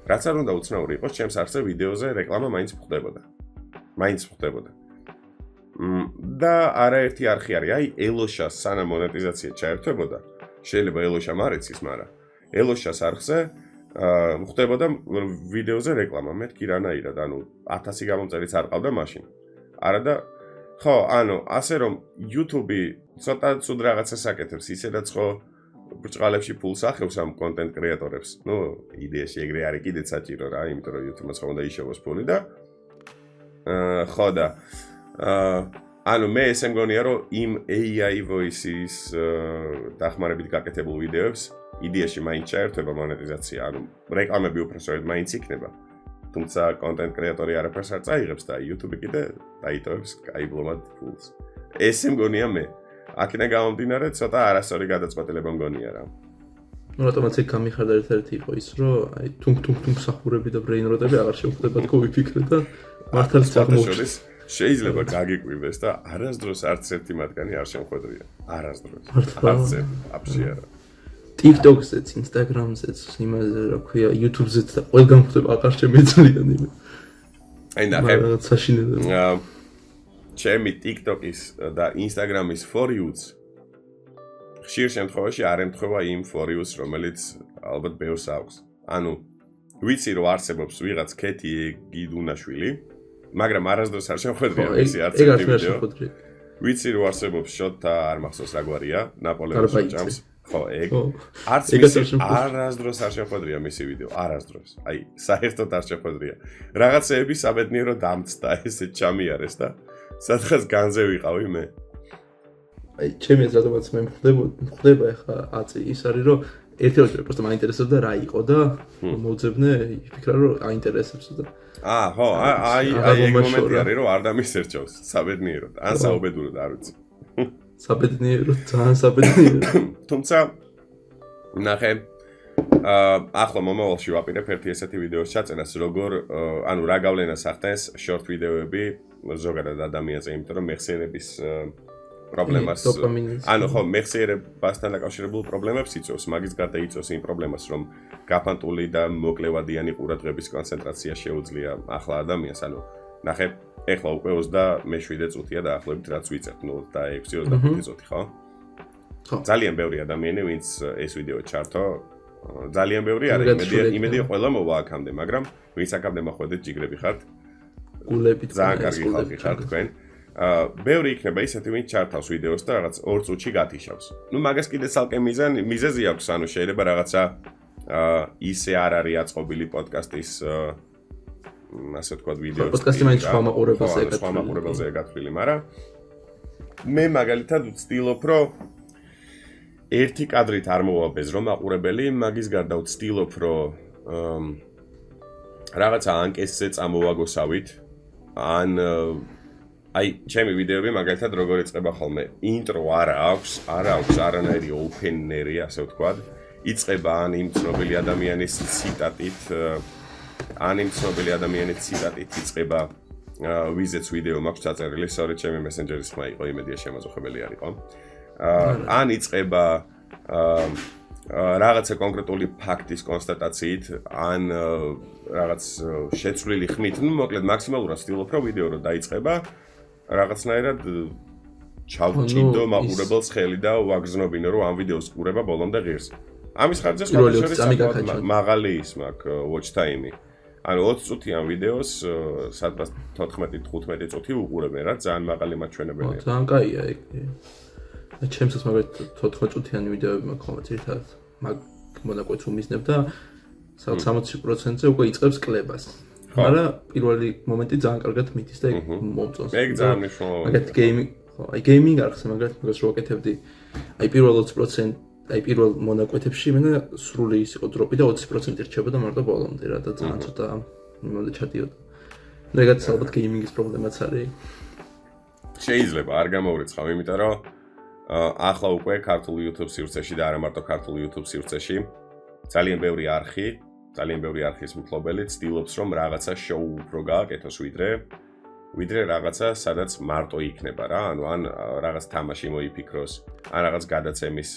რაც არ უნდა უცნაური იყოს, ჩემს არხზე ვიდეოზე რეკლამა მაინც ხდებოდა. და არაერთი არხი არის, აი ელოშას სანამ მონეტიზაცია ჩაერთვებოდა, შეიძლება ელოშა მარიცის, მაგრამ ელოშას არხზე ხდებოდა ვიდეოზე რეკლამა, მეთქი რანაირად, ანუ 1000 გამომწერიც არ ყავდა მაშინ. არა და ხო, ანუ ასე რომ YouTube-ი ცოტა ცუდ რაღაცას აკეთებს, ისედაც ხო ბრჭყალებში ფულს ახევს ამ კონტენტ კრეატორებს. ნუ იდეაში ეგრე არის კიდეც საჭირო რა, იმიტომ რომ YouTube-ს ხო უნდა იშოვოს ფული და ხო და ანუ მე ესე მგონია რომ იმ AI voice-ის დახმარებით გაკეთებულ ვიდეოებს იდეაში მაინც ჩაერთვება მონეტიზაცია, ანუ რეკლამები უბრალოდ მაინც იქნება. თუმცა კონტენტ კრეატორი არაფერს არ წაიღებს და YouTube კიდე დაიტოვებს კაიბლომად ფულს. ესე მგონია მე. აქედან გამომდინარე ცოტა არასწორი გადაწყვეტილება მგონია რა. ნუ რატომაც ეგ გამიხარდა ერთ-ერთი იყო ის, რომ აი თუნგ სახურები და ბრეინროტები აღარ შევხვდება თქო ვიფიქრე და მართალაც აღმოჩნდა. შეიძლება გაგიკვირდეს და არასდროს არც ერთი მათგანი არ შემხვედრია. არასდროს. არც ერთი, აბსოლუტურად არა. TikTok-ზეც, Instagram-ზეც, იმაზე რა ქვია, YouTube-ზეც და ყველგან ხდება აღარ შემეძლიან იმე. აი ნახე. საშინელია. ჩემი TikTok-ის და Instagram-ის For You-ს ხშირ შემთხვევაში არ ემთხვევა იმ for-ს, რომელიც ალბათ ბევრს აქვს. ანუ ვიცი რომ არსებობს ვიღაც ქეთი გიდუნაშვილი, მაგრამ არასდროს არ შეხვედრია მისი არც ერთი ვიდეო. ვიცი რომ არსებობს შოთა არ მახსოვს რა გვარია, ნაპოლეონის ოჯახს. ხო, ეგ არც მისი არასდროს არ შეხვედრია მისი ვიდეო, არასდროს. აი, საერთოდ არ შეხვედრია. რაღაცეები საბედნიერო დამწდა, ესე ჩამიარეს და სადღაც განზე ვიყავი მე. აი, ჩემი რადგანაც მე მხდება ახლა აწი ის არის რომ ერთ-ერთი პროსტა მაინტერესებდა რა იყო და მოძებნე იფიქრა რომ აინტერესებს და ხო, აი ეგ მომენტი არის რომ არ დამისერჩავს საბედნიეროდ, ან საუბედუროდ არ ვიცი. საბედნიეროდ, ძალიან საბედნიეროდ. თუმცა ნახე ახლა მომავალში ვაპირებ ერთი ესეთი ვიდეოს ჩაწერას, როგორ ანუ რა გავლენას ახდენს short ვიდეოები ზოგადად ადამიანზე, იმიტომ რომ მეხსიერების პრობლემას ანუ ხო მეხსიერებასთან დაკავშირებულ პრობლემებს იწვევს, მაგის გარდა იწვევს იმ პრობლემას, რომ გაფანტული და მოკლევადიანი ყურადღების კონცენტრაცია შეუძლია ახლა ადამიანს, ანუ ნახე ეხლა უკვე 27 წუთია დაახლოებით რაც ვიწერთ, 26-25 წუთი, ხო? ხო. ძალიან ბევრი ადამიანი, ვინც ეს ვიდეო ჩართო, ძალიან ბევრი არის, იმედია ყველა მოვა აქამდე, მაგრამ ვინც აქამდე მოხვედეთ, ჯიგრები ხართ. გულებით ძალიან კარგი ხალხი ხართ თქვენ. ბევრი იქნება ისეთი, ვინც ჩართავს ვიდეოს და რაღაც 2 წუთში გათიშავს. ნუ მაგას კიდე ცალკე მიზეზი აქვს, ანუ შეიძლება რაღაცა ისე არ არის აწყობილი პოდკასტის ასე ვთქვათ ვიდეოს. პოდკასტი მაინც სხვა მაყურებელზეა გათვლილი, მაგრამ მე მაგალითად ვცდილობ, რომ ერთი კადრით არ მოვაბეზ რომ მაყურებელი, მაგის გარდა ვცდილობ, რომ რაღაცა ანკესზე წამოვაგოსავით, ან აი, ჩემი ვიდეოები მაგალითად როგორ იწყება ხოლმე, ინტრო არ აქვს არანაირი ოპენერი, ასე ვთქვათ. იწყება ან იმ ცნობილი ადამიანის ციტატით, იწყება ვიზეც ვიდეო მაქვს ჩაწერილი, სწორედ ჩემი მესენჯერის ხმა იყო, იმედია შემოწუხებელი არ იყო. ან იწყება რაღაცა კონკრეტული ფაქტის კონსტატაციით, ან რაღაც შეცვლილი ხმით, ნუ მოკლედ მაქსიმალურად ვცდილობ, რომ ვიდეო რო დაიწყება, რაღაცნაირად ჩავჭიდო მაყურებელს ხელი და ვაგზნობინო, რომ ამ ვიდეოს ყურება ბოლომდე ღირს. ამის ხარჯზე სხვა მაღალი ის მაქვს watch time-ი. ანუ 20 წუთიან ვიდეოს სადღაც 14-15 წუთი უყურებენ რა, ძალიან მაღალი მაჩვენებელია. ძალიან კაია ეგ. ჩემსაც მაგალითად 14 წუთიანი ვიდეოები მაქვს ხოლმე ერთად მაგ მონაკვეთს უმიზნებ და 60%-ზე უკვე იწყებს კლებას. მაგრამ პირველი მომენტი ძალიან კარგად მიდის და ეგ მომწონს. ეგ ძალიან მნიშვნელოვანია. მაგათ გეიმინგ, ხო, აი გეიმინგ არხს მაგათ მაგას რო ვაკეთებდი. აი პირველ 20%, აი პირველ მონაკვეთებში მე სრული ის იყო დროპი და 20% რჩებოდა მარტო ბოლომდე რა და ძალიან ცოტა იმამდე ჩადიოდა. ეგაც ალბათ გეიმინგის პრობლემაც არის. შეიძლება არ გამოვრიცხავ, იმიტომ რომ ახლა უკვე ქართულ YouTube სივრცეში და არა მარტო ქართულ YouTube სივრცეში ძალიან ბევრი არხის მფლობელი ცდილობს რომ რაღაცა შოუ უფრო გააკეთოს ვიდრე რაღაცა სადაც მარტო იქნება რა, ანუ ან რაღაც თამაში მოიფიქროს, ან რაღაც გადაცემის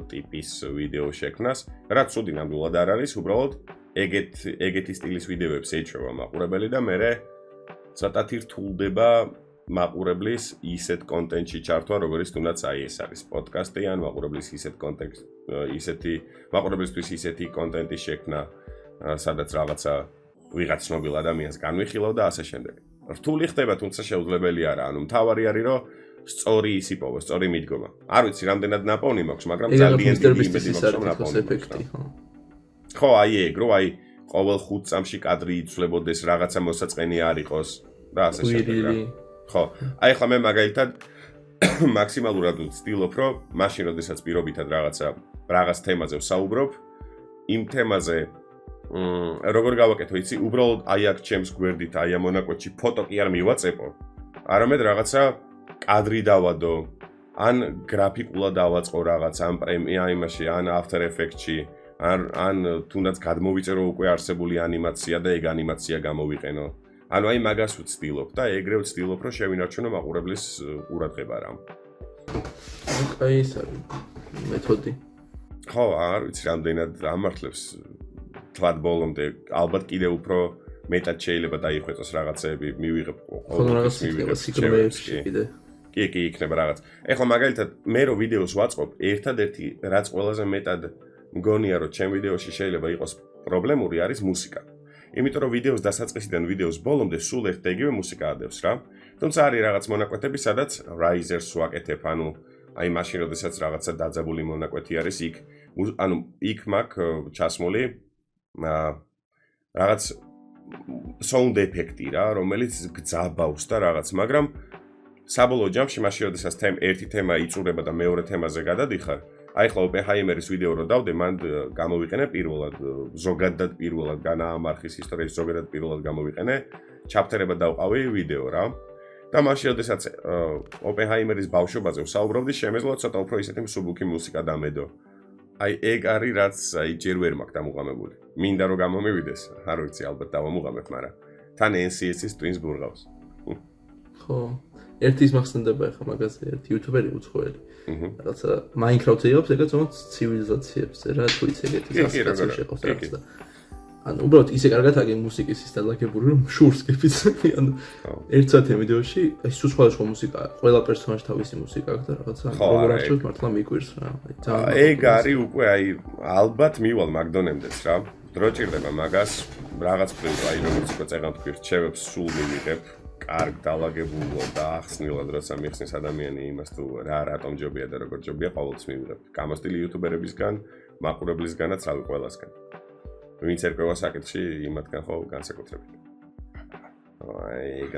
ტიპის ვიდეო შექმნას, რაც ცუდი ნამდვილად არ არის, უბრალოდ ეგეთი სტილის ვიდეოებს ეჩვევა მაყურებელი და მე ცოტათი რთულდება მაყურებლის ისეთ კონტენტში ჩართვა, როგორც თუნდაც აი ეს არის პოდკასტი, ან მაყურებლისთვის ისეთი კონტენტის შექმნა, სადაც რაღაცა ვიღაც ცნობილ ადამიანს განვიხილავ და ასე შემდეგ. რთული ხდება, თუმცა შეუძლებელი არა. ანუ მთავარი არის, რომ სწორი ის იპოვოს, სწორი მიდგომა. არ ვიცი, რამდენად ნაპოვნი მაქვს, მაგრამ ძალიან დიდი იმედი მაქვს, რომ ნაპოვნი ეფექტი, ხო, აი ეგ, რომ აი ყოველ 5 წამში კადრი იცვლებოდეს, რაღაცა მოსაწყენი არ იყოს და ასე შემდეგ. ხო, აი ხა მე მაგალითად მაქსიმალურად ვცდილობ, რომ მაშინ როდესაც პირობითად რაღაც თემაზე ვსაუბრობ, იმ თემაზე როგორ გავაკეთო, იცი, უბრალოდ აი აქ ჩემს გვერდით, აი ამ მონაკვეთში ფოტო კი არ მივაწეპო, არამედ რაღაცა კადრი დავადო, ან გრაფიკულად დავაწყო რაღაც, ან იმაში, ან After Effects-ში, ან თუნდაც გადმოვიწერო უკვე არსებული ანიმაცია და ეგ ანიმაცია გამოვიყენო. ანუ აი მაგას ვცდილობ და ეგრე ვცდილობ, რომ შევინარჩუნო მაყურებლის ყურადღება რა. აი ეს არის მეთოდი. ხო, არ ვიცი, რამდენად ამართლებს თვად ბოლომდე, ალბათ კიდევ უფრო მეტად შეიძლება დაიხვეწოს რაღაცეები, მივიღებ ყოველთვის სიგნალებში კიდე. კი იქნება რაღაც. ეხლა მაგალითად მე რო ვიდეოს ვაწყობ, ერთადერთი რაც ყველაზე მეტად მგონია რომ ჩემ ვიდეოში შეიძლება იყოს პრობლემური არის მუსიკა. იმიტომ რომ ვიდეოს დასაწყისიდან ვიდეოს ბოლომდე სულ ერთ და იგივე მუსიკა ადევს რა. თუმცა არის რაღაც მონაკვეთები, სადაც risers ვაკეთებ, ანუ აი მაშინ როდესაც რაღაცა დაძაბული მონაკვეთი არის იქ, ანუ იქ მაქვს ჩასმული რაღაც sound effect-ი რა, რომელიც გძაბავს და რაღაც, მაგრამ საბოლოო ჯამში მაშინ როდესაც ერთი თემა იწურება და მეორე თემაზე გადადიხარ, აი ხლა ოპენჰაიმერის ვიდეო რო დავდე, მან გამოვიყენე პირველად, ზოგადად პირველად განაამარხის ისტორიის, ზოგადად პირველად გამოვიყენე, ჩაფთერება დავყავი ვიდეო რა. და მაშინ როდესაც ოპენჰაიმერის ბავშვობაზე ვსაუბრობდი, შემეძლო ცოტა უფრო ისეთი მსუბუქი მუსიკა დამედო. აი ეგ არის რაც აი ჯერ ვერ მაქვს დამუღამებული. მინდა რომ გამომივიდეს, არ ვიცი, ალბათ დავამუღამებ, მაგრამ თან NCS-ის twins ბურღავს. ხო. ერთის მახსენდება ახლა მაგაზე, ერთი იუთუბერი უცხოელი. რაღაცა Minecraft-ზე იობს, ეგეც თუმცა ცივილიზაციებს რა თუ იცი ეგეთი გასაცილებელი შეყავს რაღაც და ანუ უბრალოდ ისე კარგად აგენ მუსიკის ის დალაგებული რომ შურს გეფიცები ანუ ერთ საათი ვიდეოში აი სულ სხვადასხვა მუსიკა ყველა პერსონაჟს თავისი მუსიკა აქვს და რაღაცა როგორ არჩევთ მართლა მიკვირს რა ეგ არის უკვე აი ალბათ მივალ მაგდონემდეც რა დრო ჭირდება მაგას რაღაც პრინციპი აი როგორც უკვე წეგან თქვი რჩევებს სულ მივიღებ კარგ დალაგებულო და ახსნილად როცა მიხსნის ადამიანი იმას თუ რა რატომ ჯობია და როგორ ჯობია ყოველთვის მივიღებ გამოსტილი იუთუბერებისგან მაყურებლისგანაც რავი ყველასგან ვინც ერკვევა საკითხში იმათგან ხო განსაკუთრებით. ეგ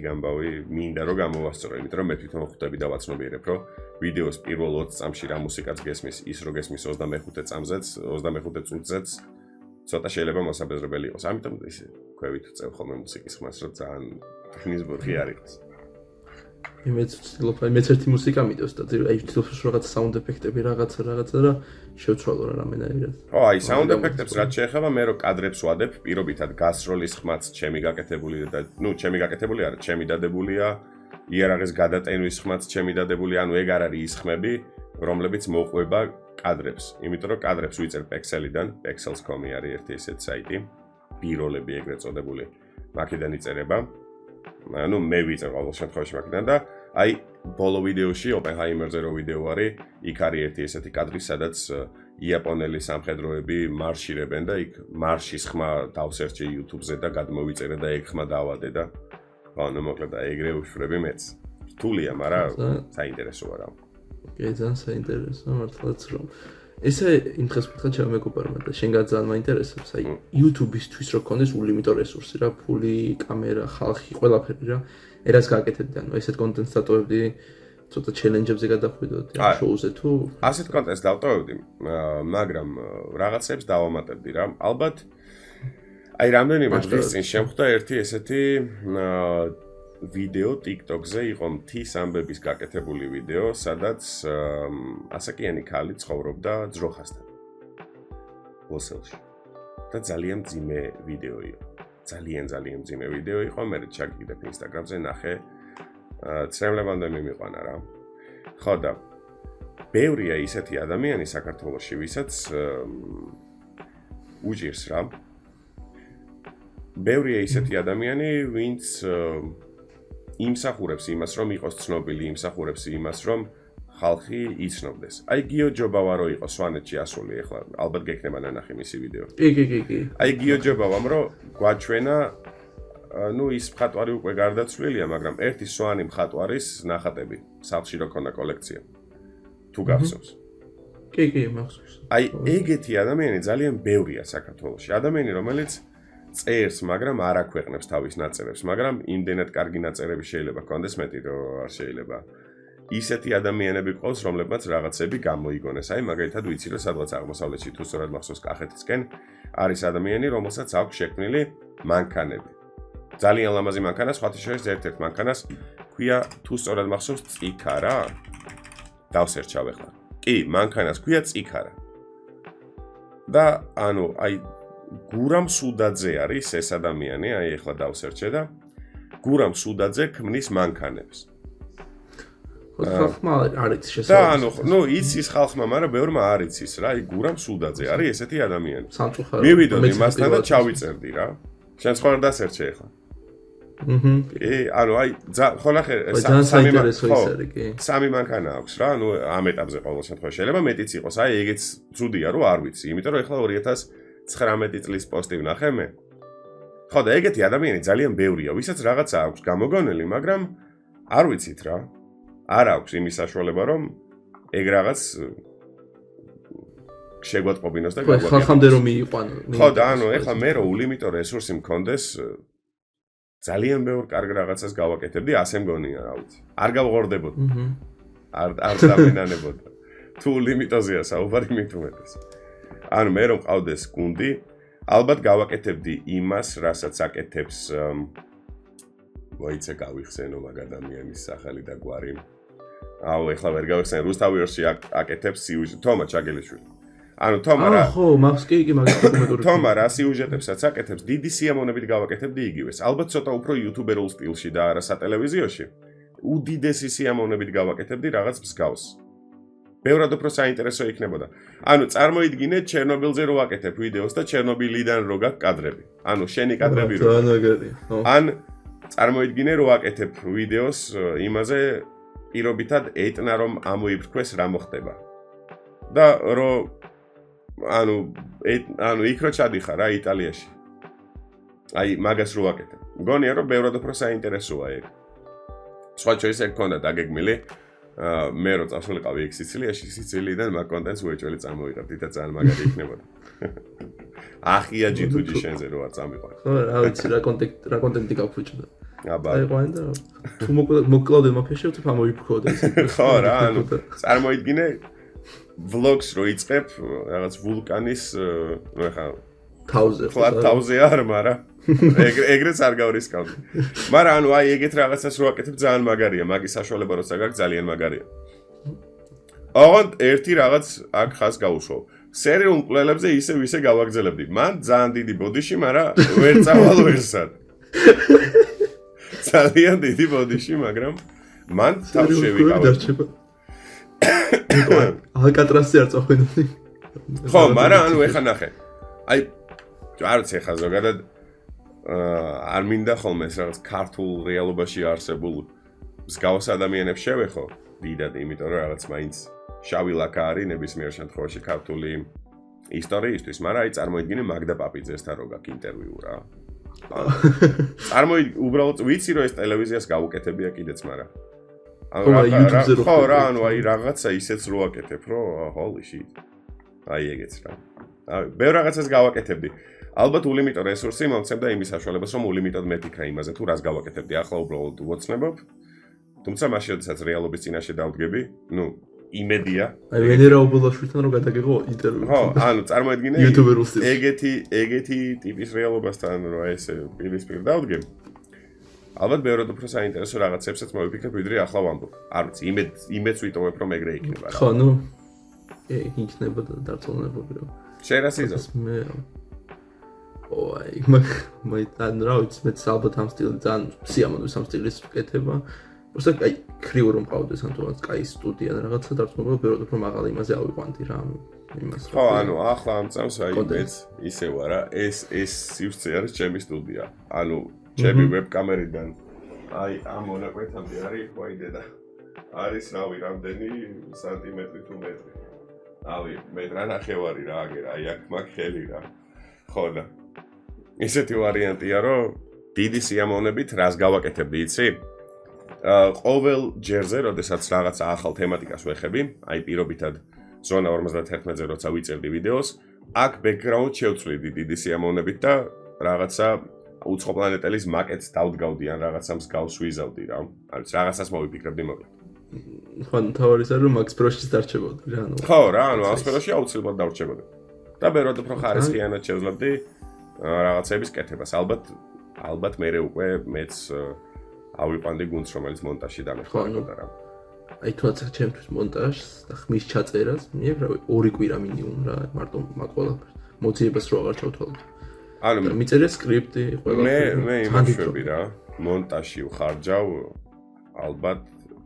ამბავი მინდა რომ გამოვასწორო, იმიტომ რომ მე თვითონ ხვდები და ვაცნობიერებ, რომ ვიდეოს პირველ 20 წამში რა მუსიკაც გესმის, ის რო გესმის 25 წამზეც, 25 წუთზეც ცოტა შეიძლება მოსაბეზრებელი იყოს. ამიტომ ისე ქვევით წევ ხოლმე მუსიკის ხმას, რომ ძალიან ხნის ბურღი არ იყოს. იმეც ვცდილობ, აი მეც ერთი მუსიკა მიდევს და აი ვცდილობ რაღაც საუნდ ეფექტები რაღაცა და შევცვალო რა რამენაირად. ხო, აი საუნდ ეფექტებს რაც შეეხება, მე რო კადრებს ვადებ, პირობითად გასროლის ხმაც ჩემი გაკეთებული და ჩემი გაკეთებული არა, ჩემი დადებულია, იარაღის გადატენვის ხმაც ჩემი დადებული, ანუ ეგ არ არის ის ხმები, რომლებიც მოყვება კადრებს. იმიტომ რომ კადრებს ვიწერ Pexel-დან, Pexels.com არის ერთი ესეთი საიტი, პიროლები ეგრეთ წოდებული, მაქედან იწერება. ანუ მე ვიწერ ყოველ შემთხვევაში მაგიდან და აი ბოლო ვიდეოში ოპენჰაიმერზე რო ვიდეო არის, იქ არის ერთი ესეთი კადრი, სადაც იაპონელი სამხედროები მარშირებენ და იქ მარშის ხმა დავსერჩე YouTube-ზე და გადმოვიწერე და ეგ ხმა დავადე და ანუ მოკლედ ეგრე ვშვები მეც. რთულია, მაგრამ საინტერესოა რა. კი, ძალიან საინტერესო მართლაც რომ ესე იმ დღეს ვთქვა ჩემ მეგობარმა და შენგან ძალიან მაინტერესებს აი YouTube-ისთვის რო ქონდეს ულიმიტო რესურსი რა, ფული, კამერა, ხალხი, ყველაფერი რა. ერას გააკეთებდი, ანუ ესეთ კონტენტს დატოვებდი, ცოტა ჩელენჯებზე გადახვიდოდი, შოუზე თუ ასეთ კონტენტს დავტოვებდი, მაგრამ რაღაცებს დავამატებდი რა. ალბათ აი რამდენიმე დღის წინ შემხვდა ერთი ესეთი ვიდეო TikTok-ზე იყო მთის ამბების გაკეთებული ვიდეო, სადაც ასაკიანი ქალი ცხოვრობდა ძროხასთან. ლოს-ანჯელესში. და ძალიან მძიმე ვიდეო იყო. ძალიან მძიმე ვიდეო იყო, მე ჩაგიგდებ Instagram-ზე ნახე. ცრემლებამდე მიმიყვანა რა. ხო და ბევრია ისეთი ადამიანი საქართველოში, ვისაც უჭირს რა. ბევრია ისეთი ადამიანი, ვინც იმსახურებს იმას, რომ იყოს ცნობილი, იმსახურებს იმას, რომ ხალხი იცნობდეს. აი გიო ჯობავა რო იყო სვანეთში ასული, ეხლა ალბათ გექნება ნანახი მისი ვიდეო. კი. აი გიო ჯობავამ რო გვაჩვენა, ну ის მხატვარი უკვე გარდაცვლილია, მაგრამ ერთი სვანი მხატვარის ნახატები, სახლში რო ქონდა კოლექცია. თუ გახსოვს. კი, მახსოვს. აი ეგეთი ადამიანი ძალიან ბევრია საქართველოში. ადამიანი, რომელიც წერს, მაგრამ არ აქვეყნებს თავის ნაწერებს, მაგრამ იმდენად კარგი ნაწერები შეიძლება ქონდეს, მეტი რო არ შეიძლება. ისეთი ადამიანები ყავს, რომლებმაც რაღაცები გამოიგონეს. აი მაგალითად ვიცი, რომ სადღაც აღმოსავლეთში თუ სწორად მახსოვს კახეთისკენ არის ადამიანი, რომელსაც აქვს შექმნილი მანქანები. ძალიან ლამაზი მანქანა, სხვათა შორის ერთ-ერთ მანქანას ქვია თუ სწორად მახსოვს წიქარა. დავსერჩავ ახლა. კი, მანქანას ქვია წიქარა. და ანუ აი გურამ სუდაძე არის ეს ადამიანი, აი ახლა დავსერჩე და გურამ სუდაძე ქმნის მანქანებს. ხალხმა არ იცის შესაძლოა. და ანუ, იცის ხალხმა, მაგრამ ბევრმა არ იცის რა, აი გურამ სუდაძე არის ესეთი ადამიანი. სამწუხაროდ. მივიდოდი მასთან და ჩავიწერდი რა. შენ სხვა არ დასერჩე ახლა. ანუ აი ხო ნახე სამი მანქანა აქვს რა, ანუ ამ ეტაპზე ყოველ შემთხვევაში შეიძლება მეტიც იყოს, აი ეგეც ცუდია რომ არ ვიცი, იმიტომ რომ ეხლა 2019 წლის პოსტი ვნახე მე. ხო და ეგეთი ადამიანი ძალიან ბევრია, ვისაც რაღაცა აქვს გამოგონილი, მაგრამ არ ვიცით რა. არ აქვს იმის საშუალება რომ ეგ რაღაც შეგვატყობინოს და გაგვაგებინოს. ხალხამდე რომ მიიყვანო. ხო და ანუ ეხლა მე რო ულიმიტო რესურსი მქონდეს ძალიან ბევრ კარგ რაღაცას გავაკეთებდი, ასე მგონია რა ვიცი. არ გავღორდებოდი. არ დამენანებოდა. თუ ლიმიტოზეა საუბარი მით უმეტეს. ანუ მე რომ მყავდეს გუნდი, ალბათ გავაკეთებდი იმას, რასაც აკეთებს მოიცე გავიხსენო მაგ ადამიანის სახელი და გვარი. აუ ეხლა ვერ გავიხსენე, რუსთავიორში აკეთებს სიუჟეტ თომა ჩაგელიშვილი. ანუ თომა რა ხო, მას კი მაგალითად თომა რა სიუჟეტებსაც აკეთებს, დიდი სიამოვნებით გავაკეთებდი იგივეს. ალბათ ცოტა უფრო იუთუბერულ სტილში და არა სატელევიზიოში. უდიდესი სიამოვნებით გავაკეთებდი რაღაც მსგავს. ბევრად უფრო საინტერესო იქნებოდა. ანუ წარმოიდგინე ჩერნობილზე რო ვაკეთებ ვიდეოს და ჩერნობილიდან რო გაქვს კადრები. ანუ შენი კადრები რო. ან წარმოიდგინე რო ვაკეთებ ვიდეოს იმაზე პირობითად ეტნა რომ ამოიფრქვეს რა მოხდება. და რო ანუ იქ რო ჩადიხარ რა იტალიაში. აი მაგას რო ვაკეთებ. მგონია რომ ბევრად უფრო საინტერესოა ეგ. სხვა choice ეგ ქონდა დაგეგმილი. მე რო წავსულიყავი იქ სიცილიაში, სიცილიიდან მაგ კონტენტს უეჭველი წამოვიღებდი და ძალიან მაგარი იქნებოდა. ახია ჯითუჯი შენზე რო არ წამიყვან. ხო, რა ვიცი რა კონტენტი გავფუჭდა. აბა. აი ყანდა. თუ მოკლავდე მაფიაში უცებ ამოიფრქოდა ეს. ხო რა, ანუ წარმოიდგინე vlogs რო იწყებ რაღაც ვულკანის, ნუ ეხა თავზე. ხო, თავზე არ, მაგრამ ეგრეც არ გავრისკავდი. მაგრამ ანუ აი ეგეთ რაღაცას რო აკეთებ ძალიან მაგარია, მაგის საშუალება როცა გაქვს ძალიან მაგარია. ოღონდ ერთი რაღაც აქ ხას გაუშვო. სერიულ მკვლელებზე ისე გავაგზელებდი. მან ძალიან დიდი ბოდიში, მაგრამ ვერ წავალ ვერსად. ძალიან დიდი ბოდიში, მაგრამ მან თავში შევიკავე. ალკატრასზე არ წახვიდოდი. ხო, მაგრამ ანუ ეხა ნახე. აი არ ვიცი ეხა ზოგადად არ მინდა ხოლმე ეს რაღაც ქართულ რეალობაში არსებულ მსგავს ადამიანებს შევეხო დიდად, იმიტომ რომ რაღაც მაინც შავი ლაქა არის ნებისმიერ შემთხვევაში ქართული ისტორიისთვის, მაგრამ აი წარმოიდგინე მაგდა პაპიძესთან რო გაქვს ინტერვიუ რა. უბრალოდ ვიცი რომ ეს ტელევიზიას გავუკეთებია კიდეც, მაგრამ ხო რა, ანუ აი რაღაცა ისეც რო აკეთებ, რომ holy shit. აი ეგეც რა. აი ბევრ რაღაცას გავაკეთებდი. ალბათ ულიმიტო რესურსი მომცემდა იმის საშუალებას, რომ ულიმიტოდ მეთქა იმაზე, თუ რას გავაკეთებდი. ახლა უბრალოდ ვოცნებობ. თუმცა მაშინ, როდესაც რეალობის წინაშე დავდგები, ნუ იმედია. აი ვენერაობულაშვილთან რო გადაგიღო ინტერვიუ. ხო, ანუ წარმოედგინე იუთუბერულ სტილში. ეგეთი ტიპის რეალობასთან რო ესე პირისპირ დავდგები. ალბათ ბევრად უფრო საინტერესო რაღაცებსაც მოვიფიქრებ, ვიდრე ახლა ვამბობ. არ ვიცი, იმედს ვიტოვებ, რომ ეგრე იქნება რა. ხო, ნუ იქნება და დარწმუნებები რომ. შენ რა სიზავს? მე ოაი, მაგ რა ვიცი, მეც ალბათ ამ სტილს ძალიან სიამოვნებს ამ სტილის კეთება. просто აი ქრივ რომ ყავდეს ან თუნდაც კაი სტუდია ან რაღაცა დარწმუნებულად ბევრად უფრო მაღალი იმაზე ავიყვანდი რა იმას. ხო, ანუ ახლა ამ წამს აი მეც ისე ვარ რა, ეს სივრცე არის ჩემი სტუდია. ანუ ჩემი ვებკამერიდან აი ამ მონაკვეთამდე არის ვაიდე და არის რავი რამდენი სანტიმეტრი თუ მეტრი. ავი მეტრანახევარი რა აგერ, აი აქ მაგ ხელი რა. ხო და ისეთი ვარიანტია რომ დიდი სიამოვნებით რას გავაკეთებდი, იცი? ყოველ ჯერზე, როდესაც რაღაცა ახალ თემატიკას ვეხები, აი პირობითად ზონა 51-ზე როცა ვიწერდი ვიდეოს, აქ ბექგრაუნდ შევცვლიდი დიდი სიამოვნებით და რაღაცა უცხო პლანეტელის მაკეტს დავდგავდი ან რაღაცა მსგავს ვიზავდი რა. ანუ რაღაცას მოვიფიქრებდი მოკლედ. ხო, თავარი ის არის რომ მაქს პროშიც დარჩებოდი რა, ანუ. ხო რა, ანუ ამ სფეროში აუცილებლად დარჩებოდი. და ბევრად უფრო ხარისხიანად შევძლებდი რაღაცების კეთებას. ალბათ მე უკვე მეც ავიყვანდი გუნდს, რომელიც მონტაჟში დამეხმარებოდა რა. აი თუნდაც ჩემთვის მონტაჟს და ხმის ჩაწერას, მე რავი 2 კვირა მინიმუმ რა, მარტო მაგ ყველაფერს. მოძიებას რო აღარ ჩავთვალდი. ანუ მიწერე სკრიპტი, ყველაფერი. მე იმაშვები რა, მონტაჟში ვხარჯავ ალბათ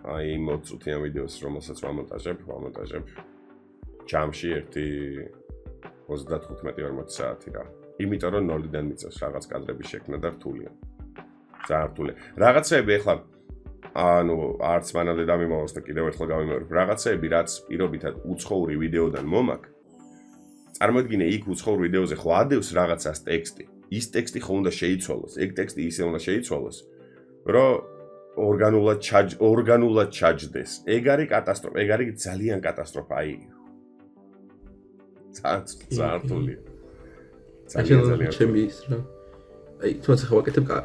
აი 20 წუთიან ვიდეოს, რომელსაც ვამონტაჟებ ჯამში 35-40 საათი რა. იმიტომ რომ 0-დან მიწევს რაღაც კადრების შექმნა და რთულია. ძალიან რთული. რაღაცეები ახლა ანუ არც მანამდე დამიმოვოს და კიდევ ერთხელ გავიმეორებ. რაღაცეები რაც პირობითად უცხოური ვიდეოდან მომაკ. წარმოიდგინე იქ უცხოურ ვიდეოზე ხო ადევს რაღაცას ტექსტი. ის ტექსტი ხო უნდა შეიცვალოს. ეგ ტექსტი ისე უნდა შეიცვალოს, რომ ორგანულად ჩაჯდეს. ეგ არის კატასტროფა, ეგ არის ძალიან კატასტროფა, აი. ძალიან რთულია. ძალიან ჩემი ის რა. აი, თუნდაც ახლა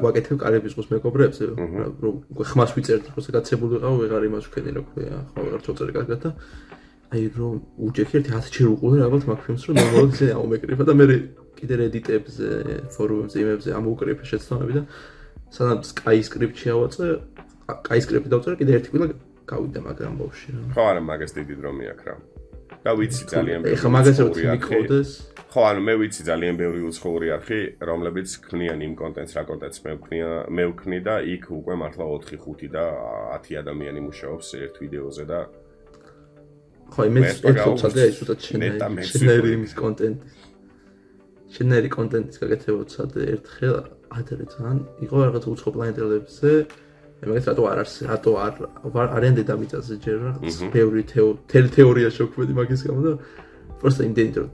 ვაკეთებ კარების ყოს მეგობრებს, რომ ხმას ვიწერთ, როცა გაცებული ვიყავ, ვეღარ იმას ვქენი, რა ქვია, ხო, ვეღარ ჩავწერე კარგად და აი რომ უჯექი 1000 ჯერ უყურე ალბათ მაგ ფილმს, რომ ნორმალურად ისე ამომეკრიფა და მე კიდე Reddit-ებზე, ფორუმებზე, იმებზე ამოუკრიფე შეცდომები და სანამ SkyScript-ში ავაწე, SkyScript-ი დავწერე, კიდე ერთი კვირა გავიდა მაგრამ ბავშვი რა. ხო, არა, მაგას დიდი დრომი აქვს რა. და ვიცი ძალიან ბევრი. ეხლა მაგას რო მიკოდეს. ხო, ანუ მე ვიცი ძალიან ბევრი უცხოური არხი, რომლებიც ქმნიან იმ კონტენტს, რა კონტენტს მე ვქნი და იქ უკვე მართლა 4-5 და 10 ადამიანი მუშაობს ერთ ვიდეოზე და ხო, იმეც ერთოცადე ის უბრალოდ შენერი იმის კონტენტი. შენერი კონტენტის გაკეთებოცადე ერთხელ ადრე ძალიან იყო რაღაც უცხო პლანეტელებზე. მაგას რატო არ არის, რატო არიან დედამიწაზე ჯერ რა. ბევრი თეორია შევქმედი მაგის გამო და просто იმდენი რომ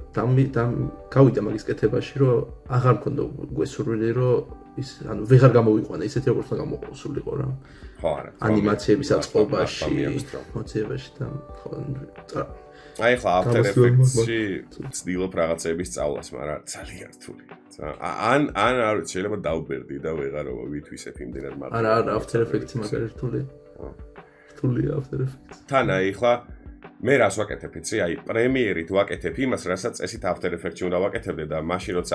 გავიდა მაგის კეთებაში, რომ აღარ მქონდა გვესურვილი, რომ ის ანუ ვეღარ გამოვიყვანა ისეთი როგორც უნდა გამოყოსულიყო რა. ხო არა. ანიმაციების აწყობაში, მოძიებაში და ხო აი ხა After Effects-ში ვცდილობ რაღაცების სწავლას, მაგრამ ძალიან რთულია. ან არ ვიცი, შეიძლება დავბერდი და ვეღარო ვითვისებ იმდენად მაგრამ. არა, After Effects-ი მაგარი რთულია. რთულია After Effects. თან აი ხა მე რას ვაკეთებ, იცი? აი პრემიერით ვაკეთებ იმას, რასაც წესით After Effects-ში უნდა ვაკეთებდე და მაშინ როცა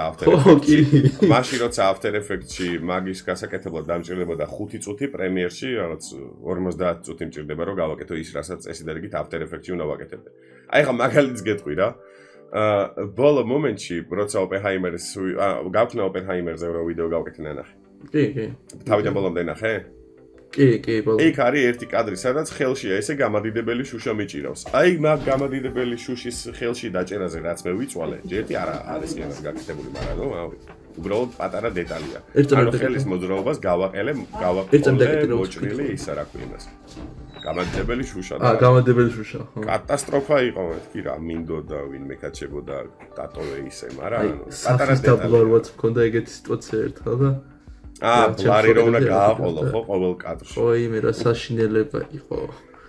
After Effects-ში მაგის გასაკეთებლად დამჭირდებოდა 5 წუთი, პრემიერში რაღაც 50 წუთი მჭირდება რომ გავაკეთო ის, რასაც წესით დარიგით After Effects-ში უნდა ვაკეთებდე. აი ხა მაგალითს გეტყვი რა. ბოლო მომენტში, როცა Oppenheimer-ს გავქნა Oppenheimer-ზე რო ვიდეო გავკეთე ნახე. კი. თავიდან ბოლომდე ნახე? კი, ბოლო. იქ არის ერთი კადრი, სადაც ხელშია ესე გამადიდებელი შუშა მიჭირავს. აი მაგ გამადიდებელი შუშის ხელში დაჭერაზე რაც მე ვიწვალე, ჯერტი არა არის იმას გაკეთებული, მაგრამ ნუ უბრალოდ პატარა დეტალია. ანუ ხელის მოძრაობას გავაყელე მოჭრილი ისა რა ქვია იმას. გამადიდებელი შუშა და გამადიდებელი შუშა, ხო. კატასტროფა იყო მეთქი რა, მინდოდა ვინმე კაჩებოდა დატოვე ისე, მაგრამ პატარა დეტალია მქონდა ეგეთი სიტუაცია ერთხელ და ბლარი რომ უნდა გააყოლო ხო ყოველ კადრში. ხო, იმე რა საშინელება იყო.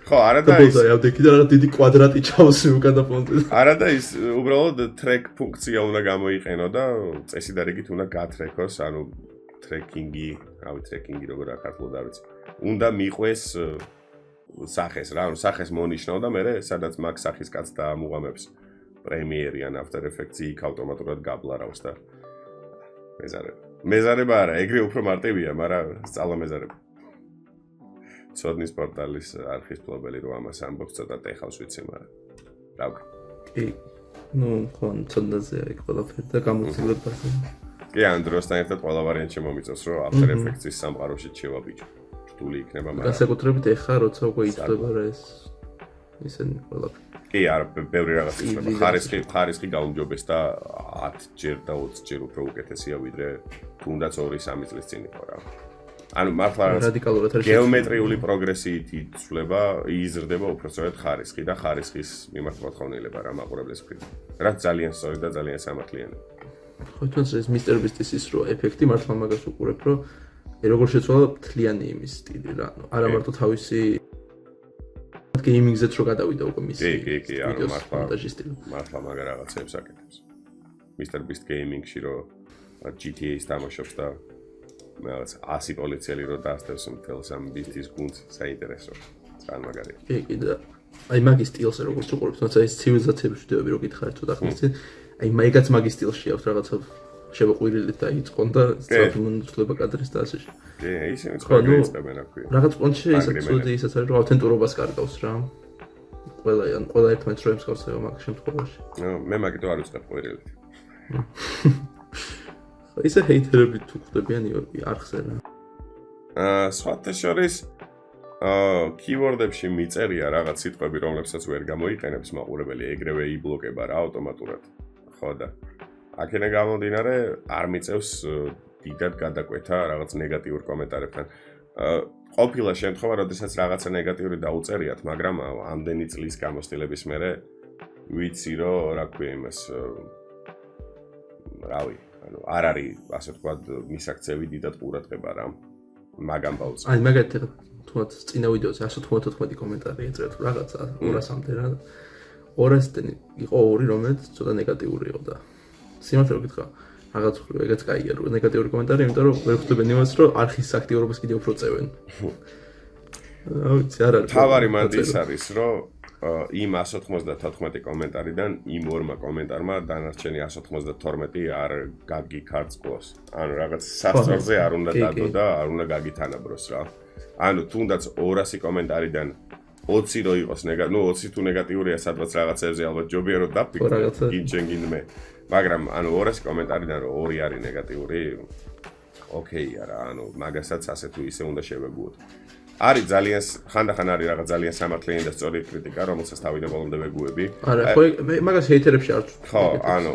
ხო, არა და ის ავდექი და რა დიდი კვადრატი ჩავსვი უკან და ფონტზე. არა და ის უბრალოდ track ფუნქცია უნდა გამოიყენო და წესი დარიგით უნდა გათრეკოს, ანუ ტრეკინგი, რავი ტრეკინგი როგორ აქ ქართულად არ ვიცი. უნდა მიყვეს სახეს რა, ანუ სახეს მონიშნავ და მე სადაც მაგ სახის კაც დაამუღამებს პრემიერი ან After Effects-ი იქ ავტომატურად გაბლარავს და მეზარება არა, ეგრე უფრო მარტივია, მაგრამ სწავლა მეზარება. ცოდნის პორტალის არქის ფლობელი რო ამას ამბობს, ცოტა ტეხავს ვიცი, მაგრამ რა ვქნა. კი. ნუ ხო, ცოდნაზე არის ყველაფერი და გამოცდილებაზე. კი, ანდროსთან ერთად ყველა ვარიანტი მომიწევს, რომ After Effects-ის სამყაროში შევაბიჯო. რთული იქნება, მაგრამ განსაკუთრებით ეხა როცა უკვე იწდება რა ეს ისენი ყველაფერი. კი, არა, ბევრი რაღაც იწდება. ხარისხი გაუმჯობეს და 10 ჯერ და 20 ჯერ უფრო უკეთესია ვიდრე თუნდაც 2-3 წლის წინ იყო რა. ანუ მართლა რადიკალურად არის გეომეტრიული პროგრესიით იცვლება, იზრდება უпростоრად ხარისხი და ხარისხის მიმართულება რა მაყურებლის მხრიდან. რაც ძალიან სწორი და ძალიან სამართლიანი. ხო, თუნდაც ეს Mr. Beast-ის ის რო ეფექტი მართლა მაგას უყურებ, რომ როგორ შეცვალა მთლიანი იმის სტილი რა. არა მარტო თავისი გეიმინგზეც რო გადავიდა უკვე მისი. კი, ანუ მართლა მაგარ რაღაცებს აკეთებს. Mr. Beast Gaming-ში რო GTA-ს თამაშობს და რაღაც 100 პოლიციელი რო დაასწრებს მთელს ამ ბისტის გუნდს, საინტერესო. ძალიან მაგარია. კი და აი მაგის სტილს როგორც უყურებ, თუმცა ეს ცივილიზაციების ვიდეოები რო გითხარ ცოტა ხნის წინ, აი მაიგაც მაგის სტილში აქვს რაღაცა შევაყვირილით დაიწყონ და სწორად მონაცვლება კადრის და ასე. კი, ისინი ცხოვრობენ იწყებენ აქვე. რაღაც პონჩი ისაც ცუდი ისაც არის რომ ავთენტურობას კარგავს რა. ყველა ერთმანეთს რო ემსგავსება მაგ შემთხვევაში. მე მაგითო არ ვიწყებ ყვირილით. ისე ჰეითერები თუ ხდებიან არხზე რა. სხვათა შორის keyword-ებში მიწერია რაღაც სიტყვები, რომლებსაც ვერ გამოიყენებს მაყურებელი, ეგრევე იბლოკება რა ავტომატურად. ხო და აქედან გამომდინარე არ მიწევს დიდად გადაკვეთა რაღაც ნეგატიურ კომენტარებთან. ყოფილა შემთხვევა, როდესაც რაღაცა ნეგატიური დაუწერიათ, მაგრამ ამდენი წლის გამოცდილების მერე ვიცი რომ რა ქვია იმას რავი, არ არის ასე ვთქვათ მისაქცევი დიდად ყურადღება რა. მაგ ამბავს. აი მაგათი თუნდაც წინა ვიდეოზე 114 კომენტარი ეწერეთ რაღაცა 200-მდე რა. 200-დან იყო 2, რომელიც ცოტა ნეგატიური იყო და სიმართლე გითხრა, რაღაც ხრი ეგეც კაია რომ ნეგატიური კომენტარი, იმიტომ რომ ვერ ხვდებენ იმას, რომ არხის აქტიურობას კიდევ უფრო წევენ. აუცი არ არის. თავარი მანდ ის არის, რომ იმ 194 კომენტარიდან იმ 2 კომენტარმა დანარჩენი 192 არ გაგიქარწყლოს. ანუ რაღაც სასწორზე არ უნდა დადო და არ უნდა გაგითანაბროს რა. ანუ თუნდაც 200 კომენტარიდან 20 რო იყოს ნუ 20 თუ ნეგატიურია სადღაც რაღაცებზე ალბათ ჯობია რომ დაფიქრო გინჩენგინმე მაგრამ ანუ 200 კომენტარიდან რო 2 არის ნეგატიური ოკეია რა ანუ მაგასაც ასე თუ ისე უნდა შევეგუოთ არის ძალიან ხანდახან არის რაღაც ძალიან სამართლიანი და სწორი კრიტიკა რომელსაც თავიდან ბოლომდე ვეგუები არა ხო მაგას ჰეითერებში არ ვწვდ ხო ანუ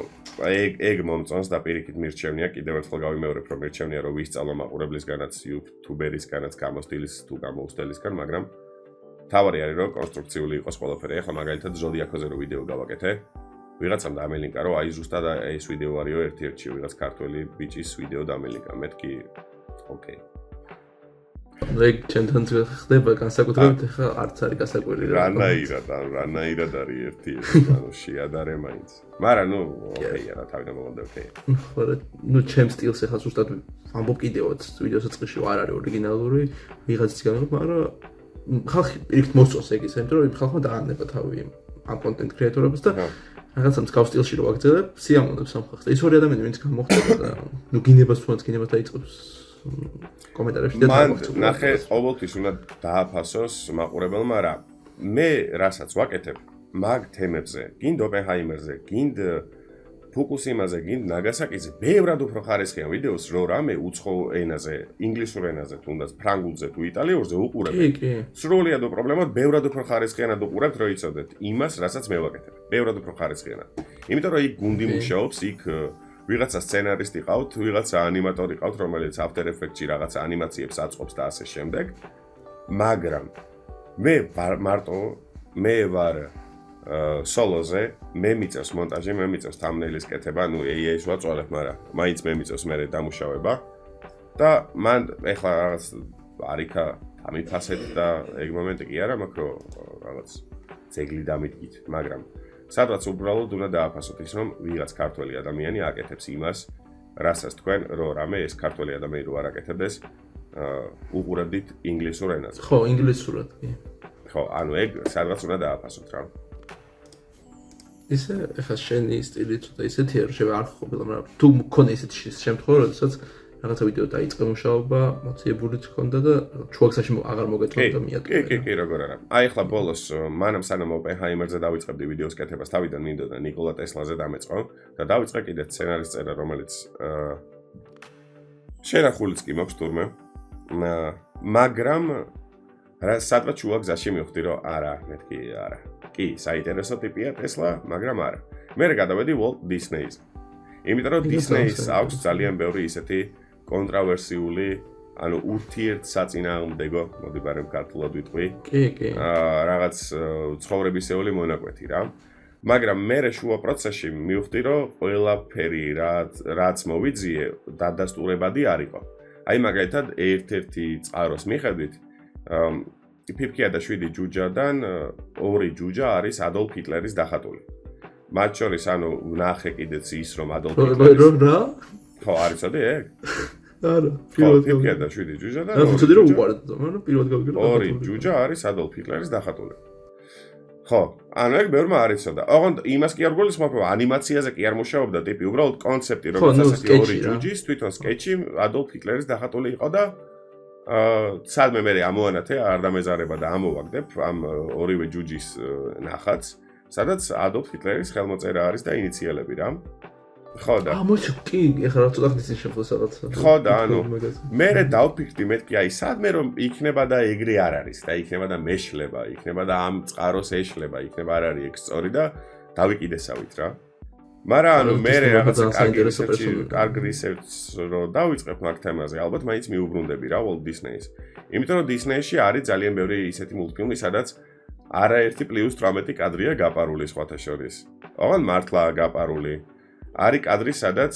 ეგ მომწონს და პირიქით მირჩევნია კიდევ ერთხელ გავიმეორებ რომ მირჩევნია რომ ვისწავლო მაყურებლისგანაც YouTube-ებისგანაც გამოსტილის თუ გამოუსტელისგან მაგრამ თავარი არის რომ კონსტრუქციული იყოს ყველაფერი. ახლა მაგალითად ზოდიაქოზე რო ვიდეო გავაკეთე, ვიღაცამ დამელინკა რომ აი ზუსტად ეს ვიდეო არისო ერთ-ერთი ვიღაც ქართველი ბიჭის ვიდეო დამელინკა. მეთქი ოკეი. ეგ ჩემთან ხდება განსაკუთრებით ახლა არც არის გასაკვირი რა. რანაირად არის ერთი ანუ შეადარე მაინც. მაგრამ ნუ ოკეია რა თავიდან მომდე ოკეია. ხო რა ნუ ჩემ სტილს ახლა ზუსტად ამბობ კიდევაც ვიდეოს საწყისში არ არის ორიგინალური ვიღაცის განაყოფა, მაგრამ ხალხი პირიქით მოსწონს ეგ ის, იმიტომ რომ ხალხმა დაანება თავი ამ კონტენტ კრეატორებს და რაღაცა მსგავს სტილში რო ვაგრძელებ, სიამოვნებს ამ ხალხს. ის ორი ადამიანი ვინც გამოხდება და ნუ გინებას თუნდაც გინებას დაიწყებს კომენტარებში და დააწყებს. ნახე, ყოველთვის უნდა დააფასოს მაყურებელმა რა. მე რასაც ვაკეთებ, მაგ თემებზე, გინდ ოპენჰაიმერზე, გინდ ფუკუსიმაზე, გინდ ნაგასაკიზე, ბევრად უფრო ხარისხიან ვიდეოს რო რამე უცხო ენაზე, ინგლისურ ენაზე, თუნდაც ფრანგულზე თუ იტალიურზე უყურებ. კი. სრულიად უპრობლემოდ ბევრად უფრო ხარისხიანად უყურებთ, რომ იცოდეთ იმას, რასაც მე ვაკეთებ. ბევრად უფრო ხარისხიანად. იმიტომ რომ იქ გუნდი მუშაობს, იქ ვიღაცა სცენარისტი ყავთ, ვიღაცა ანიმატორი ყავთ, რომელიც After Effects-ში რაღაცა ანიმაციებს აწყობს და ასე შემდეგ. მაგრამ მე მე ვარ სოლოზე, მე მიწევს მონტაჟი, მე მიწევს thumbnail-ის კეთება, ნუ AI-ს ვაწვალებ, მაგრამ მაინც მე მიწევს მე დამუშავება. და მან ეხლა რაღაც არიქა ამიფასეთ და ეგ მომენტი კი არა, მაგრამ რაღაც ძეგლი დამიდგით, მაგრამ სადღაც უბრალოდ უნდა დააფასოთ ის, რომ ვიღაც ქართველი ადამიანი აკეთებს იმას, რასაც თქვენ, რომ რამე ეს ქართველი ადამიანი რო არ აკეთებდეს, უყურებდით ინგლისურ ენაზე. ხო, ინგლისურად, კი. ხო, ანუ ეგ სადღაც უნდა დააფასოთ რა. ისე ახლა შენი სტილი ცოტა ისეთია რომ შევარ ყოფილა, მაგრამ თუ მქონე ისეთი შემთხვევა, როდესაც რაღაცა ვიდეო დაიწყე მუშაობა, მოციებულიც ჰქონდა და ჩუაქსაში აღარ მოგეწონდა მიატკე. კი, როგორ არა. აი ახლა ბოლოს მანამ სანამ ოპენჰაიმერზე დავიწყებდი ვიდეოს კეთებას, თავიდან მინდოდა ნიკოლა ტესლაზე დამეწყო და დავიწყე კიდე სცენარის წერა, რომელიც შენახულიც კი მაქვს თურმე. მაგრამ სადღაც ჩუაგზაში მივხვდი რომ არა, მეთქი არა. კი, საინტერესო ტიპია ტესლა, მაგრამ არა. მე გადავედი Walt Disney-ს. იმიტომ რომ Disney-ს აქვს ძალიან ბევრი ისეთი კონტრავერსიული, ანუ ურთიერთსაწინააღმდეგო, მოდი ბარემ ქართულად ვიტყვი. კი. რაღაც ცხოვრებისეული მონაკვეთი რა. მაგრამ მე შუა პროცესში მივხვდი რომ ყველაფერი რაც მოვიძიე, დადასტურებადი არ იყო. აი მაგალითად ერთ-ერთი წყაროს მიხედვით ფიფქია და 7 ჯუჯადან 2 ჯუჯა არის ადოლფ ჰიტლერის დახატული. მათ შორის ანუ ვნახე კიდეც ის რომ ადოლფ ჰიტლერის რა? ხო, არიცოდი ეგ? არა, ფიფქია და 7 ჯუჯა და ვიცოდი რომ უყარეთ, მაგრამ პირველად გავიგე. 2 ჯუჯა არის ადოლფ ჰიტლერის დახატული. ხო, ანუ ეგ ბევრმა არ იცოდა. ოღონდ იმას კი არ გულისხმობ, რომ ანიმაციაზე კი არ მუშაობდა ტიპი, უბრალოდ კონცეპტი, როგორც ასეთი 2 ჯუჯის, თვითონ სკეჩი ადოლფ ჰიტლერის დახატული იყო და სადმე მე ამოანათე არ დამეზარება და ამოვაგდებ ამ ორივე ჯუჯის ნახატს, სადაც ადოლფ ჰიტლერის ხელმოწერა არის და ინიციალები რა. ხო და მოიცა კი, ეხლა რა ცოტა ხნის შეფოს რაღაცა. ხო და ანუ მე დავფიქრდი მეთქი აი სადმე რომ იქნება და ეგრე არ არის და იქნება და მეშლება, იქნება და ამ წყაროს ეშლება, იქნება არ არის ეგ სწორი და დავიკიდესავით რა. მაგრამ ანუ მე რაღაცა საინტერესო კარგ რისერჩს რო დავიწყებ მაგ თემაზე, ალბათ მაინც მიუბრუნდები რა Walt Disney-ს. იმიტომ რომ Disney-ში არის ძალიან ბევრი ისეთი მულტფილმი, სადაც არაერთი +18 კადრია გაპარული სხვათა შორის. ოღონდ მართლაა გაპარული. არის კადრი, სადაც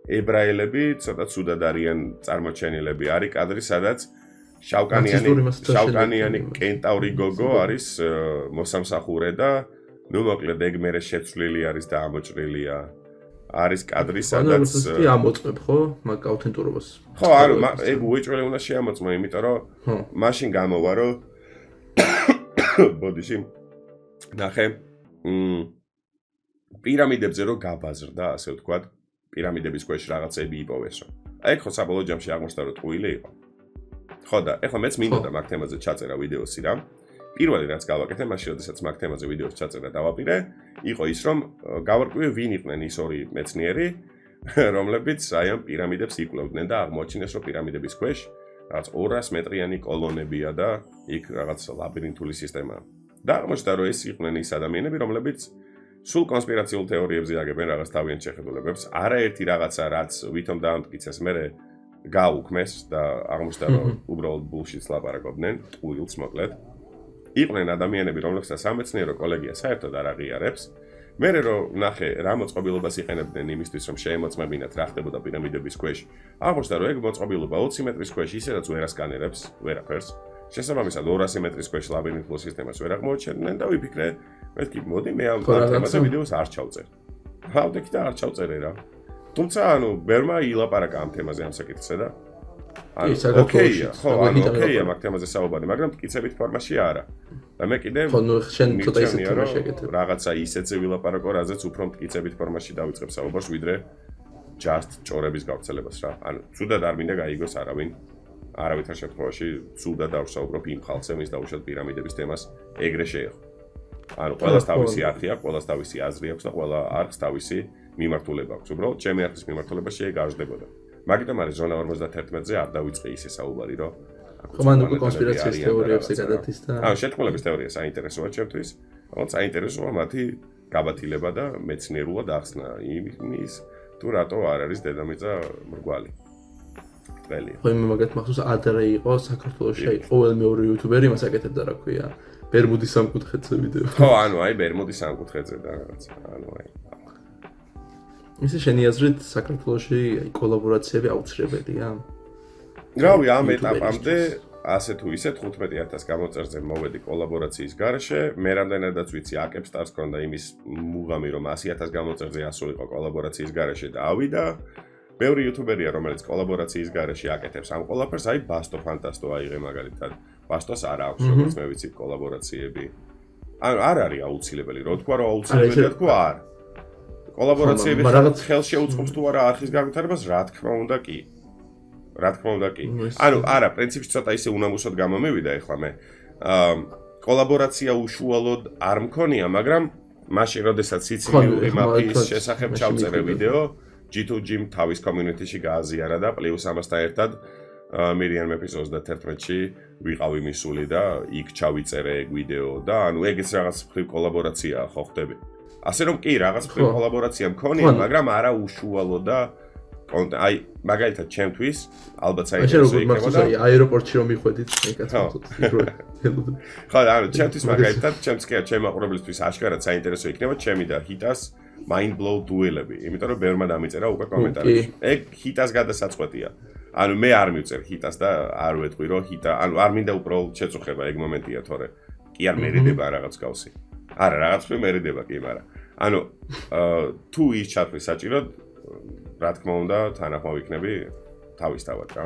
ებრაელები ცოტა ცუდად არიან წარმოჩენილები. არის კადრი, სადაც შავკანიანი კენტავრი გოგო არის მოსამსახურე და ნუ მოკლედ ეგ მერე შეცვლილი არის და ამოჭრილია. არის კადრი, სადაც ამოწმებ ხო მაგ აუთენტურობას. ხო, არა, ეგ უეჭველი უნდა შეამოწმო, იმიტომ რომ მაშინ გამოვა რომ ბოდიში ნახე პირამიდებზე რო გაბაზრდა, ასე ვთქვათ, პირამიდების ქვეშ რაღაცები იპოვეს რომ. აი ხო საბოლოო ჯამში აღმოჩნდა რომ ტყუილი იყო. ხო და ეხლა მეც მინდოდა მაგ თემაზე ჩაწერა ვიდეოსი რა. პირველი რაც გავაკეთე, მაშინ როდესაც მაგ თემაზე ვიდეოს ჩაწერა დავაპირე, იყო ის რომ გავარკვიე ვინ იყვნენ ის ორი მეცნიერი, რომლებიც აი ამ პირამიდებს იკვლევდნენ და აღმოაჩინეს რომ პირამიდების ქვეშ რაღაც 200 მეტრიანი კოლონებია და იქ რაღაც ლაბირინთული სისტემაა. და აღმოჩნდა რომ ეს იყვნენ ის ადამიანები, რომლებიც სულ კონსპირაციულ თეორიებზე აგებენ რაღაც თავიანთ შეხედულებებს. არაერთი რაღაცა რაც ვითომ დაამტკიცეს მე გაუქმეს და აღმოჩნდა რომ უბრალოდ ბულშიტს ლაპარაკობდნენ, ტყუილს მოკლედ. იყვნენ ადამიანები, რომლებსაც სამეცნიერო კოლეგია საერთოდ არ აღიარებს. მე რომ ნახე რა მოწყობილობას იყენებდნენ იმისთვის რომ შეემოწმებინათ რა ხდებოდა პირამიდების ქვეშ. აღმოჩნდა რომ ეგ მოწყობილობა 20 მეტრის ქვეშ ისედაც ვერ ასკანერებს ვერაფერს. შესაბამისად 200 მეტრის ქვეშ ლაბირინთულ სისტემას ვერ აღმოაჩენდნენ და ვიფიქრე მეთქი მოდი მე ამ თემაზე ვიდეოს არ ჩავწერ. ავდექი და არ ჩავწერე რა. თუმცა ანუ ბერმა ილაპარაკა ამ თემაზე ამ საკითხზე და ოკეია, ხო, ოკეია მაგ თემაზე საუბარი, მაგრამ მტკიცებით ფორმაში არა. და მე კიდე ხო, ნუ შენ ცოტა ისეთ თემაში შეგეთებ. რაღაცა ისეთზე ვილაპარაკო, რაზეც უფრო მტკიცებით ფორმაში დავიწყებ საუბარს, ვიდრე just ჭორების გავრცელებას რა. ანუ ცუდად არ მინდა გაიგოს არავითარ შემთხვევაში ცუდად დავსაუბრობ იმ ხალხზე, ვინც დაუშვათ პირამიდების თემას ეგრე შეეხო. ანუ ყველას თავისი არხი აქვს, ყველას თავისი აზრი აქვს და ყველა არხს თავისი მიმართულება აქვს. უბრალოდ ჩემი არხის მიმართულებაში ეგ არ ჟდებოდა. მაგიტომ არის ზონა 51-ზე არ დავიწყე ისე საუბარი, რომ ხო, მან უკვე კონსპირაციის თეორიებზე გადადის და შეთქმულების თეორია საინტერესოა ჩემთვის, თუმცა საინტერესოა მათი გაბათილება და მეცნიერულად ახსნა იმის თუ რატო არ არის დედამიწა მრგვალი. ტყელია. ხო, მე მაგათ მახსოვს ადრე იყო საქართველოში ყოველ მეორე იუთუბერი მას აკეთებდა რა ქვია, ბერმუდის სამკუთხედზე ვიდეო. ხო, ანუ აი ბერმუდის სამკუთხედზე და რაღაცა, ანუ აი ისე შენი აზრით საქართველოში კოლაბორაციები აუცილებელია? რავი, ამ ეტაპამდე ასე თუ ისე 15000 გამოწერზე მოვედი კოლაბორაციის გარეშე, მე რამდენადაც ვიცი აკებსტარს ქონდა იმის მუღამი რომ 100000 გამოწერზე ასულიყო კოლაბორაციის გარეშე და ავიდა. ბევრი იუთუბერია რომელიც კოლაბორაციის გარეშე აკეთებს ამ ყველაფერს, აი ბასტო ფანტასტო აიღე მაგალითად. ბასტოს არ აქვს როგორც მე ვიცი კოლაბორაციები. ანუ არ არის აუცილებელი, რო თქვა რომ აუცილებელია თქვა არ. კოლაბორაციები ხელს შეუწყობს თუ არა არხის განვითარებას, რა თქმა უნდა კი. რა თქმა უნდა კი. ანუ არა, პრინციპში ცოტა ისე უნამუსოდ გამომივიდა ეხლა მე. კოლაბორაცია უშუალოდ არ მქონია, მაგრამ მაშინ როდესაც სიცილიური მაფიის შესახებ ჩავწერე ვიდეო, G2G თავის community-ში გააზიარა და პლუს ამასთან ერთად მირიან მეფის 31-ში ვიყავი მისული და იქ ჩავიწერე ეგ ვიდეო და ანუ ეგეც რაღაც მხრივ კოლაბორაციაა ხო ხდები. ასე რომ კი რაღაც მხრივ კოლაბორაცია მქონია, მაგრამ არა უშუალო და აი მაგალითად ჩემთვის ალბათ საინტერესო იქნებოდა აეროპორტში რომ მიხვედით კაცო. ხო, ანუ ჩემთვის მაგალითად ჩემს კი ჩემ მაყურებლისთვის აშკარად საინტერესო იქნება ჩემი და ჰიტას mind blow დუელები, იმიტომ რომ ბერმა დამიწერა უკვე კომენტარებში. ეგ ჰიტას გადასაწყვეტია. ანუ მე არ მივწერ ჰიტას და არ ვეტყვი რომ ჰიტა, ანუ არ მინდა უბრალოდ შეწუხება ეგ მომენტია, თორე კი არ მერიდება რაღაც გავსი. არა, რაღაც ხრი მერიდება კი, მაგრამ ანუ თუ ის ჩათვლის საჭიროდ რა თქმა უნდა თანახმოვ იქნები თავისთავად რა.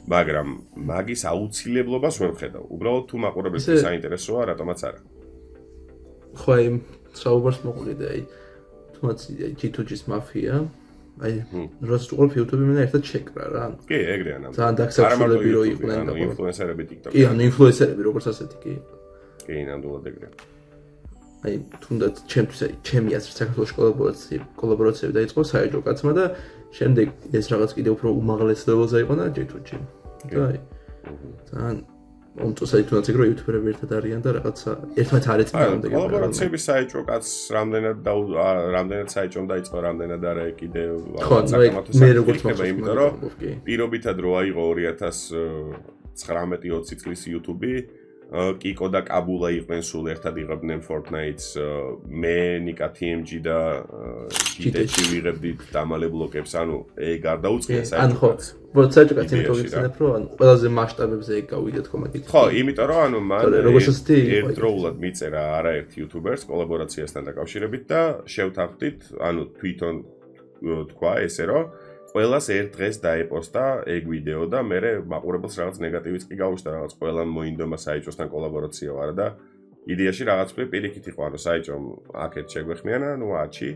მაგრამ მაგის აუცილებლობას ვერ ვხედავ. უბრალოდ თუ მაყურებლისთვის საინტერესოა, რატომაც არა. ხო, აი საუბარს მოყოლიდე, აი თუმცა G2G-ის მაფია, აი როცა უყურებ YouTube-ი მე ერთად შეკრა რა. კი, ეგრეა ნამდვილად. ძალიან დაგსახსოვრები რო იყვნენ და ინფლუენსერები TikTok-ში. კი, ანუ ინფლუენსერები როგორც ასეთი კი. კი, ნამდვილად ეგრეა. აი თუნდაც ჩემთვის აი ჩემი აზრით საქართველოს კოლაბორაციები დაიწყო საერთო კაცმა და შემდეგ ეს რაღაც კიდე უფრო უმაღლეს ლეველზე იყო და G2G. და აი ძალიან მომწონს თუნდაც ეგ რომ იუთუბერები ერთად არიან და რაღაცა ერთმანეთს არ ეწმიან უნდა კოლაბორაციების საეჭვო კაც რამდენად საეჭვომ დაიწყო რამდენად არა კიდე მე როგორც მოხდება იმიტომ რომ პირობითად რო აიღო 2019-20 წლის YouTube-ი კიკო და კაბულა იყვნენ სულ ერთად იღებდნენ Fortnite-ს მე ნიკა TMG და GT-ში ვიღებდით დამალე ბლოკებს ანუ ეგ არ დაუწყია საერთოდ საერთოდ იმიტომ ვიცით რომ ანუ ყველაზე მასშტაბებზე ეგ გავიდეთ ხომ მაგით ხო იმიტომ რომ ანუ მან ერთდროულად მიწერა არაერთ YouTuber-ს კოლაბორაციასთან დაკავშირებით და შევთანხმდით ანუ თვითონ თქვა ესე რომ ყველას ერთ დღეს დაეპოსტა ეგ ვიდეო და მე მაყურებელს რაღაც ნეგატივიც კი გაუჩნდა რაღაც ყველამ მოინდომა საეჭვოსთან კოლაბორაცია ვარ და იდეაში რაღაც პირიქით იყო ანუ საეჭვომ აქეთ შეგვეხმიანა ნუ აჩი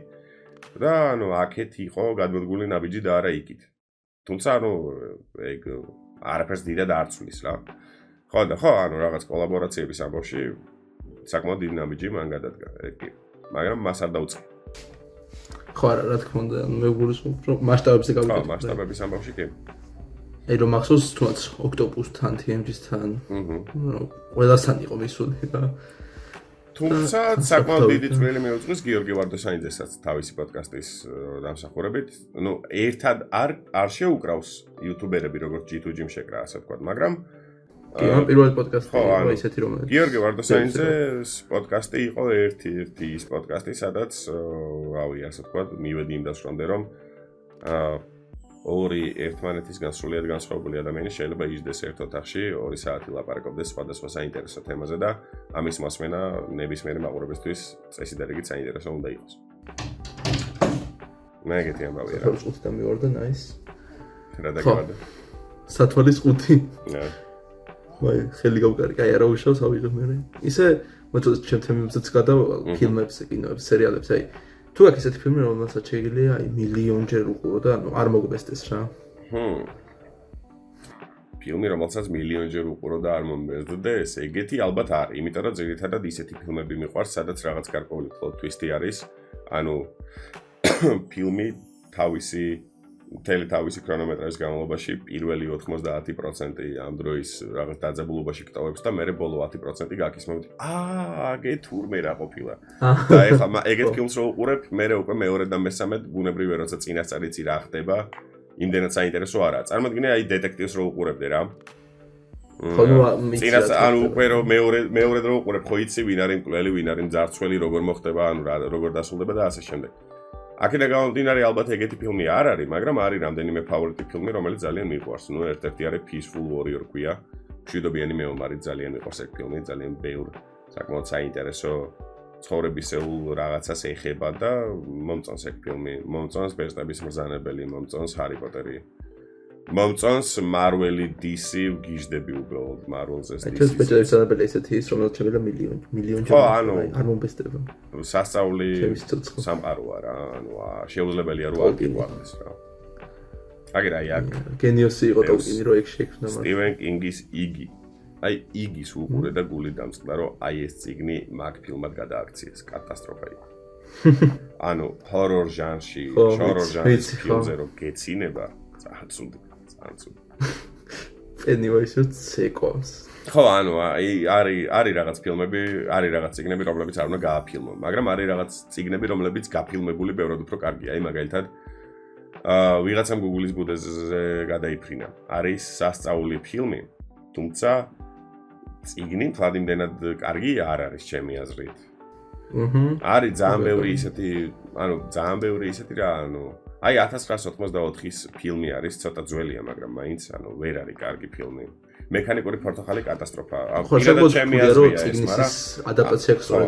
და ანუ აქეთ იყო გადმოდგული ნაბიჯი და არა იქით თუმცა ანუ ეგ არაფერს დიდად არ ცვლის რა ხო ანუ რაღაც კოლაბორაციების ამბავში საკმაოდ დიდი ნაბიჯი მან გადადგა ეგ მაგრამ მას არ დაუწყია ხო რა თქმა უნდა მე გულისხმობ რომ მასშტაბებზე გავიდეთ ხო მასშტაბების ამბავში კი აი რომ მახსოვს თუნდაც ოქტოპუსთან TMG-სთან ყველასთან იყო მისული და თუმცა საკმაოდ დიდი წვლილი მიუძღვის გიორგი ვარდოსანიძესაც თავისი პოდკასტის დამსახურებით ნუ ერთად არ შეუკრავს იუთუბერები როგორც G2G-მ შეკრა ასე ვთქვათ მაგრამ კი ამ პირველი პოდკასტი იყო ისეთი რომელიც გიორგი ვარდოსანიძეს პოდკასტი იყო ერთი ის პოდკასტი სადაც რავი ასე ვთქვათ მივედი იმ დასკვნამდე რომ ორი ერთმანეთისგან სრულიად განსხვავებული ადამიანი შეიძლება იჯდეს ერთ ოთახში 2 საათი ლაპარაკობდეს სხვადასხვა საინტერესო თემაზე და ამის მოსმენა ნებისმიერი მაყურებელისთვის წესიდარიგით საინტერესო უნდა იყოს. მე ეგეთი ამბავია რა. 5 და მივარდა nice. რა დაგევარდა? სათვალის 5. ნე. ვაი, ხელი გავკარგი, აი არა უშავს ავიღებ მე. ისე მოწოდეთ ჩემ თემებზეც გადავალ ფილმებზე, კინოებზე, სერიალებზე, აი თუ აქ ესეთი ფილმი რომელსაც შეიძლება აი მილიონჯერ უყურო და ანუ არ მოგბესდეს რა. ფილმი რომელსაც მილიონჯერ უყურო და არ მომბესდეს, ეგეთი ალბათ არის, იმიტომ რომ ძირითადად ისეთი ფილმები მიყვარს, სადაც რაღაც გარკვეული plot twist-ი არის. ანუ ფილმი თავისი ქრონომეტრაჟის განმავლობაში პირველი 90% ამ დროის რაღაც დაძაბულობაში გტოვებს და მერე ბოლო 10% გაქისმევთ. აგე თურმე რა ყოფილა. და ეხლა ეგეთ ფილმს რო უყურებ, მერე უკვე მეორე და მესამედ ბუნებრივია როცა წინასწარი იცი რა ხდება, იმდენად საინტერესო არაა. წარმოიდგინე აი დეტექტივს რო უყურებდე რა. ხო ნუ წინას ანუ უკვე რო მეორე დრო უყურებ, ხო იცი ვინ არის მკვლელი, ვინ არის მძარცველი, როგორ მოხდება, ანუ როგორ დასრულდება და ასე შემდეგ. აქედან გამომდინარე ალბათ ეგეთი ფილმი არ არის, მაგრამ არის რამდენიმე ფავორიტი ფილმი, რომელიც ძალიან მიყვარს. ნუ ერთ-ერთი არის Peaceful Warrior ქვია. მშვიდობიანი მეომარი ძალიან მიყვარს ეგ ფილმი, ძალიან ბევრ საკმაოდ საინტერესო ცხოვრებისეულ რაღაცას ეხება და მომწონს ეგ ფილმი. მომწონს ბერძნების მბრძანებელი, მომწონს Harry Potter-ი. მომწონს Marvel-ი, DC, გიჟდები უბრალოდ Marvel-ზე DC. ეს ბეჭდების მბრძანებელი ესეთი ის რომელიც შეიძლება მილიონჯერ არ მომბესდება. სასწაული სამყაროა რა, ანუ შეუძლებელია რომ აღიყვანოს რა. აგერა იქ გენიოსი იყო ტოლკინი რო ეგ შექმნა მაგრამ სტივენ კინგის იგი. აი იგის უყურე და გული დამწყდა რომ აი ეს წიგნი მაგ ფილმად გადააქციეს, კატასტროფა იყო. ანუ ჰორორ ჟანრში, შორორ ჟანრის ფილმზე რო გეცინება, წაცუდი. Anyway-ს ცეკობს. ხო, ანუ არის რაღაც ფილმები, არის რაღაც წიგნები, რომლებიც არ უნდა გააფილმო, მაგრამ არის რაღაც წიგნები, რომლებიც გაფილმებული ბევრად უფრო კარგია. აი მაგალითად, ვიღაცამ Google-ის ბუდეზე გადაიფრინა. არის სასწაული ფილმი, თუმცა წიგნი თლად იმდენად კარგი არ არის ჩემი აზრით. არის ძალიან ბევრი ისეთი რა, ანუ აი 1984-ის ფილმი არის, ცოტა ძველია, მაგრამ მაინც ანუ ვერ არის კარგი ფილმი. მექანიკური პორტოხალი კატასტროფაა. პირადად ჩემი აზრია ეს, მაგრამ ადაპტაცია ხო,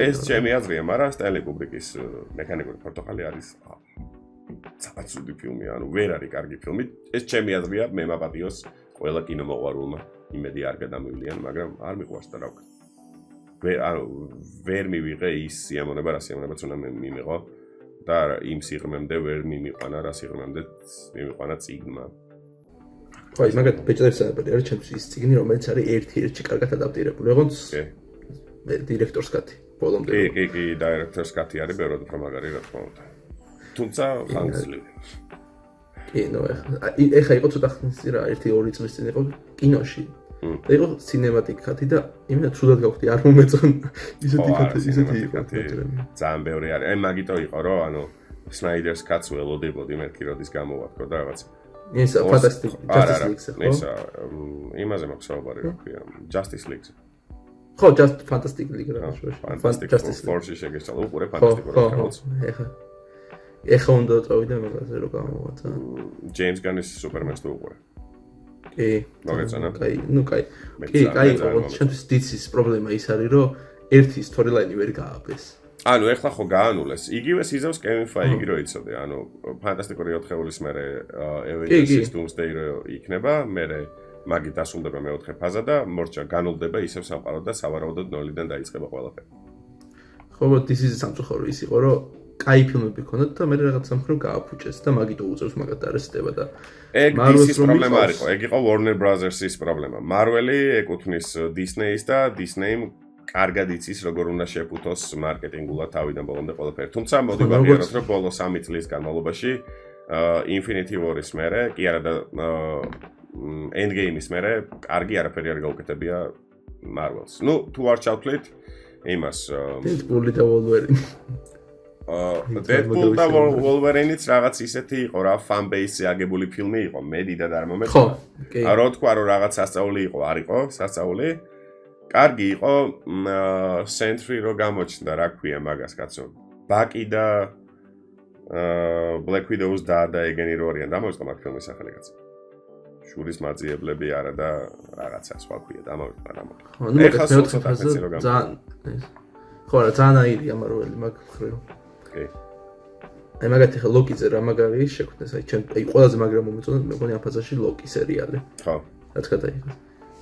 ეს ჩემი აზრია, მაგრამ სტენლი კუბრიკის მექანიკური პორტოხალი არის ცუდი ფილმი, ანუ ვერ არის კარგი ფილმი. ეს ჩემი აზრია, მე მაპატიოს ყველა კინომოყვარულმა. იმედი არ გადამივლიან, მაგრამ არ მიყვარს და რა ვქნა. ვერ მივიღე ის სიამონება, რა სიამონებაც უნდა მიმიღო. და იმ სიღრმემდე ვერ მიმიყვანა რა სიღრმემდე მიმიყვანა წიგნმა. ხო, მაგათ ბეჭდების მბრძანებელი არის ჩემთვის ის წიგნი, რომელიც არის ერთ-ერთი კარგად ადაპტირებული, როგორც დირექტორს კათი, ბოლომდე. კი, დირექტორს კათი არის ბევრად უფრო მაგარი რა თქმა უნდა. თუმცა ხანგრძლივი. კი, ეხა იყო ცოტა ხნის რა, 1-2 წლის წინ იყო კინოში. და იყო cinematic cut-ი და იმენა ცუდად გავხდი არ მომეწონა ისეთი იყო. ძალიან ბევრი არის. აი მაგიტო იყო რომ ანუ Snyder's Cut-ს ველოდებოდი მეთქი როდის გამოვათხო და რაღაც ის fantastic Justice League-ზე ხო? ის იმაზე მაქვს საუბარი რა ქვია Justice League-ზე. ხო, just fantastic league რა Fantastic Four-ში შეგესწავლა უყურე Fantastic Four-ს. ეხა უნდა წავიდე მაგაზე რომ გამოვაცა. James Gunn-ის Superman-ს თუ უყურე. კი. მოგეწონა? კაი, კაი. კი, კაი, ჩემთვის DC-ის პრობლემა ის არის რომ ერთი storyline-ი ვერ გააბეს. ანუ ეხლა ხო გაანულეს. იგივე სიზავს Kevin Feige რო იცოდე. ანუ ფანტასტიკური 4-ეულის მერე Avengers Doomsday რო იქნება, მერე მაგი დასრულდება მეოთხე ფაზა და მორჩა განულდება ისევ სამყარო და სავარაუდოდ ნოლიდან დაიწყება ყველაფერი. ხო, DC-ის სამწუხარო ის იყო, რომ კაი ფილმები ქონდათ და მე რაღაც სამხრივ გააფუჭეს და მაგიტო უწევს მაგათ არესტება და ეგ DC-ის პრობლემა არ იყო, ეგ იყო Warner Brothers-ის პრობლემა. Marvel-ი ეკუთვნის Disney-ს და Disney-მ კარგად იცის როგორ უნდა შეფუთოს მარკეტინგულად თავიდან ბოლომდე ყველაფერი. თუმცა მოდი ვაღიაროთ რომ ბოლო 3 წლის განმავლობაში Infinity War-ის მერე, კი არა და Endgame-ის მერე კარგი არაფერი არ გაუკეთებია Marvel-ს. ნუ თუ არ ჩავთვლით იმას Deadpool და Wolverine Deadpool და Wolverine-იც რაღაც ისეთი იყო რა fan base-ზე აგებული ფილმი იყო, მედიდად არ მომეწონა. ხო, კი. რო თქვა რომ რაღაც სასწაული იყო, არ იყო სასწაული. კარგი იყო Sentry რო გამოჩნდა, რა ქვია მაგას კაცო. Bucky და Black Widow-ს და ეგენი რო არიან, დამოიწყო მაგ ფილმის სახელი კაცო. შურის მაძიებლები არა და რაღაცა სხვა ქვია, დამოიწყო რამო. ეხლა ცოტა ხაცი რო გამოჩნდა. ხო, რა ძალიან აირია Marvel-ი მაგ ხრივ. კი. აი მაგათი ხა ლოკიზე რა მაგარი შექმნეს, აი ჩემ აი ყველაზე მაგრა მომეწონა მე მგონი ამ ფაზაში ლოკი სერიალი. ხო. რაც გადაიღო.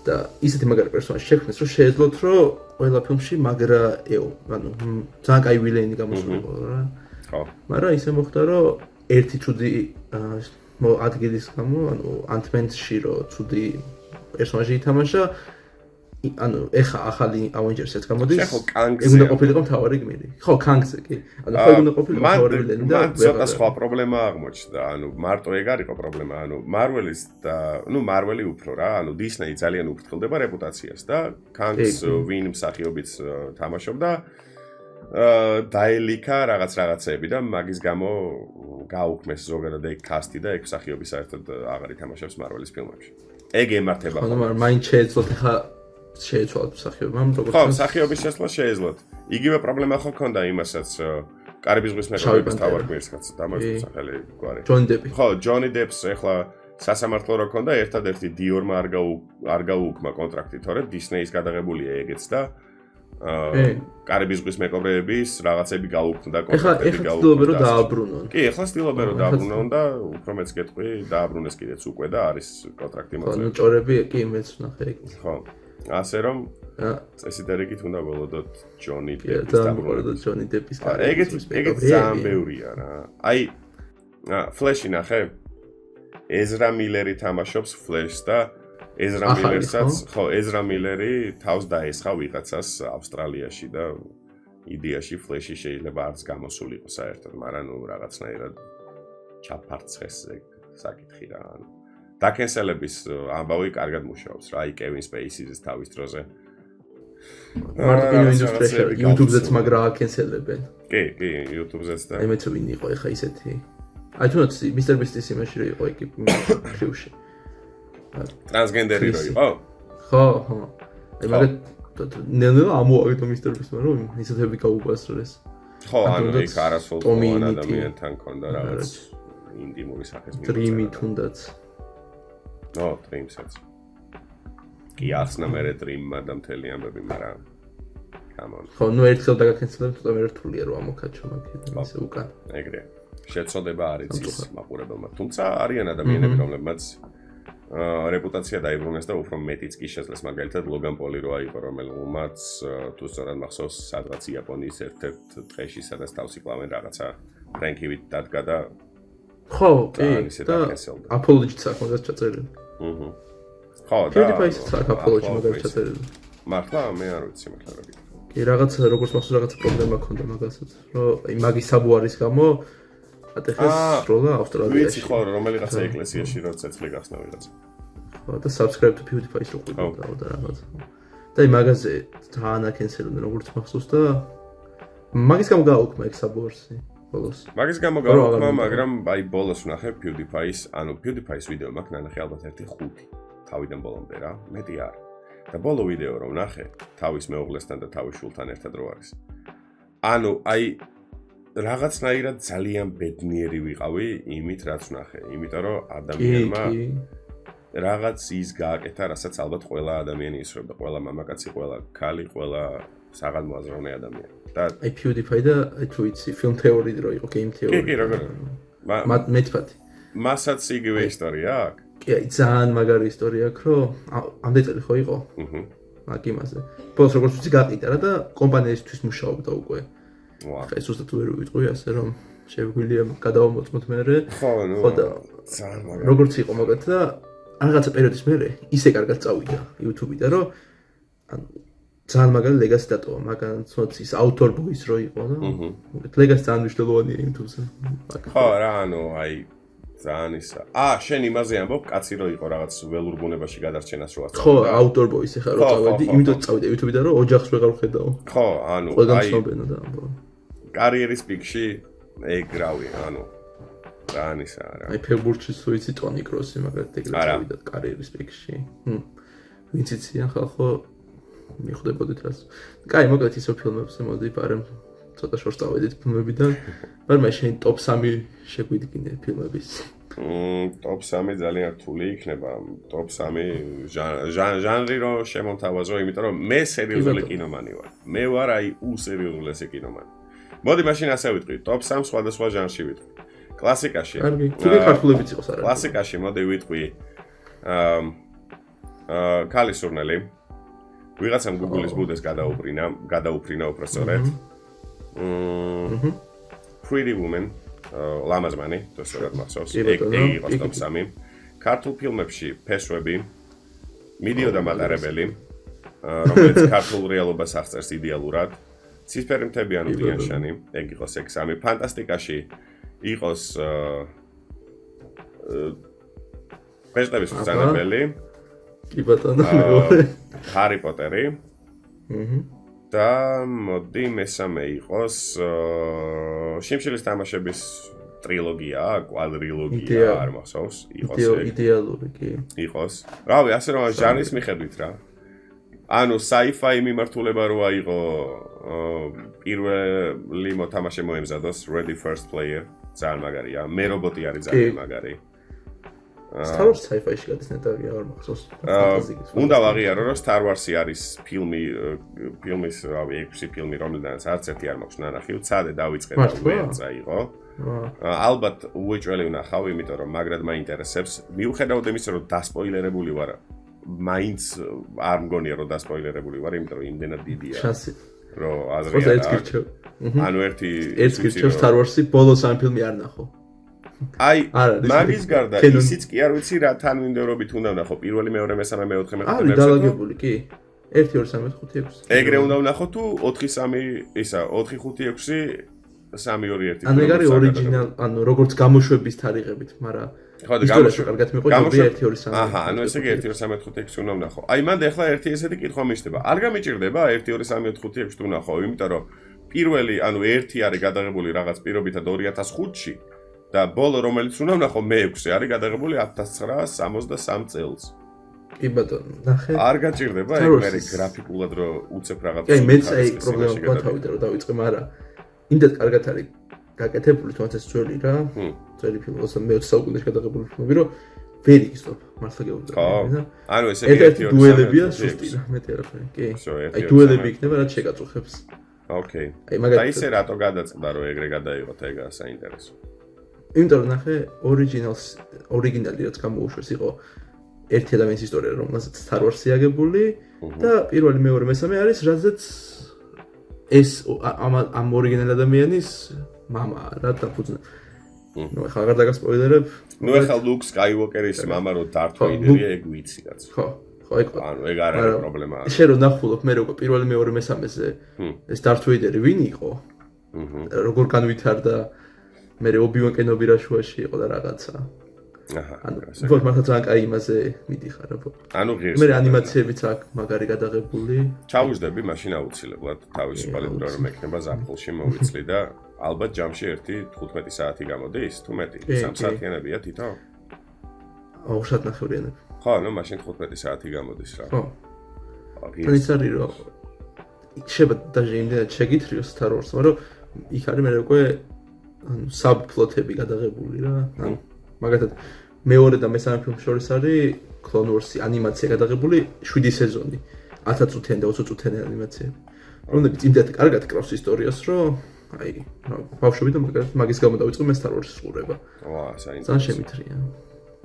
და ისეთი მაგარი პერსონაჟი შექმნეს, რომ შეეძლოთ, რომ ყველა ფილმში მაგრა ეო, ანუ ძალიან კაი ვილენი გამოსულიყო რა. ხო. მაგრამ ისე მოხდა, რომ ერთი ცუდი ადგილის გამო, ანუ Ant-Man-ში რო ცუდი პერსონაჟი ითამაშა, ანუ ეხა ახალი Avengers-იც გამოდის. ეგ უნდა ყოფილიყო მთავარი გმირი. ხო, Kang-ზე კი. ანუ ხო უნდა ყოფილიყო მთავარი ვილენი და ცოტა სხვა პრობლემა აღმოჩნდა. ანუ მარტო ეგ არ იყო პრობლემა. ანუ Marvel-ის და Marvel-ი უფრო რა, ანუ Disney ძალიან უფრთხილდება რეპუტაციას და Kang-ს ვინ მსახიობიც თამაშობდა დაელიქა რაღაცეები და მაგის გამო გაუქმეს ზოგადად ეგ კასტი და ეგ მსახიობი საერთოდ აღარ ითამაშებს Marvel-ის ფილმებში. ეგ ემართება. ხო, მაგრამ მაინც შეეძლოთ ახლა შეეცვალათ მსახიობამ როგორც ხო, მსახიობის შესვლა შეეძლოთ. იგივე პრობლემა ხო ქონდა იმასაც კარიბის ზღვის მეკობრეების თავარ გმირს კაცს დამოიწყო სახელი გვარი. Johnny Depp. ხო, Johnny Depp-ს ეხლა სასამართლო რო ქონდა, ერთადერთი Dior-მა არ გაუუქმა კონტრაქტი, თორე Disney-ის გადაღებულია ეგეც და კარიბის ზღვის მეკობრეების რაღაცები გაუქმდა კონტრაქტები გაუქმდა. ეხლა ცდილობენ რომ დააბრუნონ. კი, ეხლა ცდილობენ რომ დააბრუნონ და უფრო მეც გეტყვი, დააბრუნეს კიდეც უკვე და არის კონტრაქტი მოწეული. ხო, ნუ ჭორები კი მეც ვნახე ეგ. ხო. ასე რომ წესი დერეკით უნდა ველოდოთ Johnny Depp-ის დაბრუნება. Johnny Depp-ის ეგეც ძალიან ბევრია რა. აი Flash-ი ნახე? Ezra Miller-ი თამაშობს Flash-ს და Ezra Miller-საც, ხო, Ezra Miller-ი თავს დაესხა ვიღაცას ავსტრალიაში და იდეაში Flash-ი შეიძლება არც გამოსულიყო საერთოდ, მაგრამ ნუ რაღაცნაირად ჩაფარცხეს ეგ საკითხი რა. დაკენსელების ამბავი კარგად მუშაობს რა, აი Kevin Spacey-ს თავის დროზე. მარტო ინდუსტრიაში YouTube-ზეც მაგრა აკენსელებენ. კი, YouTube-ზეც და აი მეც ვინ იყო ეხა ისეთი. აი თუნდაც Mr. Beast-ის იმაში რო იყო იგი ფილმში. ტრანსგენდერი რო იყო? ხო. აი მაგრამ ნელ-ნელა ამოაგდო Mr. Beast-მა რომ ისეთები გაუპასრეს. ხო, ანუ იქ არასოლიო ადამიანთან ქონდა რაღაც ინტიმური სახის მიწერა. დრიმი თუნდაც. ო, დრიმსაც. კი ახსნა მე დრიმმა და მთელი ამბები, მაგრამ come on. ხო, ნუ ერთხელ დაგაკენსელებ, თუმცა მე რთულია რომ ამოქაჩო მაგით, ისე უკან. ეგრეა. შეცოდება არ იცის მაყურებელმა. თუმცა არიან ადამიანები, რომლებმაც რეპუტაცია დაიბრუნეს და უფრო მეტიც კი შეძლეს, მაგალითად Logan Paul-ი რო აიყო, რომელმაც თუ სწორად მახსოვს, სადღაც იაპონიის ერთ-ერთ დღეში, სადაც თავს იკლავენ რაღაცა ფრენკივით დადგა და ხო, კი, და apology-ც აქვს მაგას ჩაწერილი. ხო, და PewDiePie-ს აქვს apology მაგას ჩაწერილი. მართლა მე არ ვიცი მართლა რა გიქნა. კი, რაღაც როგორც მახსოვს, რაღაც პრობლემა ქონდა მაგასაც, რომ აი მაგის საბუარის გამო ატეხეს სროლა ავსტრალიაში. ვიცი ხო, რომელიღაცა ეკლესიაში რო ცეცხლი გახსნა ვიღაცა. ხო და subscribe to PewDiePie-ს რო ყვებოდაო და რაღაც. და იმ მაგაზე თან აკენსელდნენ როგორც მახსოვს და მაგის გამო გააუქმა ეგ საბორსი ბოლოს. მაგის გამო გააუქმა, მაგრამ აი ბოლოს ვნახე PewDiePie-ს, ანუ PewDiePie-ს ვიდეო მაქვს ნანახი ალბათ 1-5 თავიდან ბოლომდე რა, მეტი არ. და ბოლო ვიდეო რომ ვნახე თავის მეუღლესთან და თავის შვილთან ერთად რო არის. ანუ აი რაღაცნაირად ძალიან ბედნიერი ვიყავი იმით რაც ვნახე, იმიტომ რომ ადამიანმა რაღაც ის გააკეთა, რასაც ალბათ ყველა ადამიანი ისროდა, ყველა მამაკაცი, ყველა ქალი, ყველა საღამოაზროვნე ადამიანი. და აი PewDiePie და თუ იცი film theory რო იყო, game theory. კი, როგორ. მეთფათი. მასაც იგივე ისტორია აქვს. კი, აი ძალიან მაგარი ისტორია აქვს, რომ ამდენი წელი ხო იყო? მაგ იმაზე. ბოლოს როგორც ვიცი გაყიდა რა და კომპანიისთვის მუშაობდა უკვე. ხა ეს უბრალოდ ვერ ვიტყვი ასე რომ შეგვიძლია გადავამოწმოთ მერე. ხო და ძალიან მაგარი. როგორც იყო მაგათ და რაღაცა პერიოდის მერე ისე კარგად წავიდა YouTube-იდან რომ ანუ ძალიან მაგარი ლეგასი დატოვა, მაგან ცოტა ის author voice რო იყო და ლეგასი ძალიან მნიშვნელოვანია YouTube-ზე. ხო რა, ანუ აი ძალიან ისა. შენ იმაზე ამბობ, კაცი რო იყო რაღაც ველურ ბუნებაში გადარჩენას რო აწევდა. ხო, author voice ხა რო წავედი, იმიტომ წავიდა YouTube-იდან რომ ოჯახს ვეღარ ვხედავ. ხო, ანუ ყველგან ცნობენა და ამბობ. კარიერის პიკში ეგ რავი, ანუ ძალიან ისა რა. აი ფეგბურთში სუიცი ტონი კროსი მაგალითად ეგრე წავიდა კარიერის პიკში. ვინც იციან ხალხო მიხვდებოდით რას. კაი, მოკლედ ისო ფილმებზე მოდი პარემ ცოტა შორს წავედით ფილმებიდან. მაგრამ შენ ტოპ 3 შეგვიდგინე ფილმების. ტოპ 3 ძალიან რთული იქნება. ტოპ 3 ჟანრი რო შემომთავაზო, იმიტომ რომ მე სერიოზული კინომანი ვარ. მე ვარ აი უსერიოზულესი კინომანი. მოდი მაშინ ასე ვიტყვი, ტოპ 3 სხვადასხვა ჟანრში ვიტყვი. კლასიკაში. კარგი, თუნდაც ქართულებიც იყოს არა. კლასიკაში მოდი ვიტყვი ქალის სურნელი. ვიღაცამ Google-ის ბუდეს გადაუფრინა უფრო სწორედ. Pretty Woman, ლამაზმანი, თუ სწორად მახსოვს. ეგ იყო ტოპ 3. ქართულ ფილმებში ფესვები, მიდიოდა მატარებელი, რომელიც ქართულ რეალობას აღწერს იდეალურად. ცისფერი მთები ანუ ტიან-შანი, ეგ იყოს ეგ 3. ფანტასტიკაში იყოს ბეჭდების ბრძანებელი. კი ბატონო, მეორე. ჰარი პოტერი. და მოდი მესამე იყოს შიმშილის თამაშების ტრილოგია, კვადრილოგია, არ მახსოვს, იყოს იდეალური კი. იყოს. რავი, ასე რომ ჟანრის მიხედვით რა. ანუ sci-fi მიმართულება როა იყო პირველი მოთამაშე მოემზადოს Ready First Player, ძალიან მაგარია. მე რობოტი არის ძალიან მაგარი. Star Wars sci-fi-ში გადის ნეტარი არ მახსოვს. უნდა ვაღიარო რომ Star Wars-ი არის ფილმის, რავი, 6 ფილმი, რომელთაც არც ერთი არ მაქვს ნანახი, უცადე დავიწყე და უეცა იყო. ალბათ უეჭველი ვნახავ, იმიტომ რომ მაგრად მაინტერესებს. მიუხედავად იმისა, რომ დასპოილერებული ვარ, მაინც არ მგონია რომ დასპოილერებული ვარ, იმიტომ რომ იმდენად დიდია. შანსი რომ აზრი არ. ანუ ერთი გირჩევ Star Wars-ი ბოლოს ამ ფილმი არ ნახო. აი, მაგის გარდა ისიც კი არ ვიცი რა თანმიმდევრობით უნდა ვნახო. პირველი, მეორე, მესამე, მეოთხე, მეხუთე, მეხუთე. დალაგებული, კი. 1 2 3 4 5 6. ეგრე უნდა ვნახო თუ 4 3 ისა 4 5 6 3 2 1. ანუ ეგ არის ორიგინალ, ანუ როგორც გამოშვების თარიღებით, მაგრამ ხო და გამოშვება კარგად მიყვება 1 2 3. აჰა, ანუ ესე იგი 1 2 3 4 5 უნდა ვნახო. აი, მანდ ახლა ერთი ესეთი კითხვა მიჩნდება. არ გამიჭირდება 1 2 3 4 5 6 თუ ვნახო, იმიტომ რომ პირველი, ანუ ერთი არის გადაღებული რაღაც პირობითად 2005-ში. და ბოლო რომელიც უნდა ვნახო მე-6 არის გადაღებული 1963 წელს. კი ბატონო, ნახე. არ გაჭირდება ეგ მე გრაფიკულად რომ უცებ რაღაც. კი, მეც აი პრობლემა მქონდა თავიდან რომ დავიწყე, მაგრამ იმდეთ კარგად არის გაკეთებული თუნდაც ეს ძველი რა. ძველი ფილმი 20 საუკუნეში გადაღებული ფილმი, რომ ვერ იგზნობ მართლა გეუბნები. ხო. ანუ ესე იგი ერთი დუელებია სუსტი რა, მეტი არაფერი. კი. აი დუელები იქნება რაც შეგაწუხებს. ოკეი. და ისე რატო გადაწყდა რომ ეგრე გადაიღოთ ეგ საინტერესო. იმიტომ რომ ნახე ორიგინალი რაც გამოუშვეს იყო ერთი ადამიანის ისტორია რომელსაც Star Wars-ი აგებული და პირველი მეორე მესამე არის რაზეც ეს ამ ორიგინალ ადამიანის мама რა დაფუძნა. ნუ ახლა აღარ დაგასპოილერებ. ნუ ახლა Luke Skywalker-ის мама რო Darth Vader-ია ეგ ვიცი რაც. ხო, ეგ ანუ ეგ არ არის პრობლემა. შენ რო ნახულობ მე როგორ პირველი მეორე მესამეზე ეს Darth Vader-ი ვინ იყო? როგორ განვითარდა მე Obi-Wan Kenobi რა შუაში იყო და რაღაცა. ანუ ვარ მართლა ძალიან კაი იმაზე მიდიხარ აბა. ანუ ღირს. მე ანიმაციებიც აქვს მაგარი გადაღებული. ჩავუждები მაშინ აუცილებლად თავისუფალი დრო რომ ექნება ზაფხულში მოვიცლი და ალბათ ჯამში 1-15 საათი გამოდის თუ მეტი 3 საათიანებია თითო? აუ საათნახევრიანები. ხო, ნუ მაშინ 15 საათი გამოდის რა. ხო. ან ის არის რომ შეიძლება даже იმდენად შეგითრიოს Star Wars, მაგრამ იქ არის მე უკვე ანუ საბფლოტები გადაღებული რა. ანუ მაგათად მეორე და მესამე ფილმს შორის არის Clone Wars-ი ანიმაცია გადაღებული 7 სეზონი. 10 წუთიანი და 20 წუთიანი ანიმაციები. რომლებიც იმდენად კარგად კრავს ისტორიას, რომ აი, ბავშვები და მაგის გამო დავიწყე მე Star Wars-ის ყურება. ვა, საინტერესო. ძალიან შემithრია.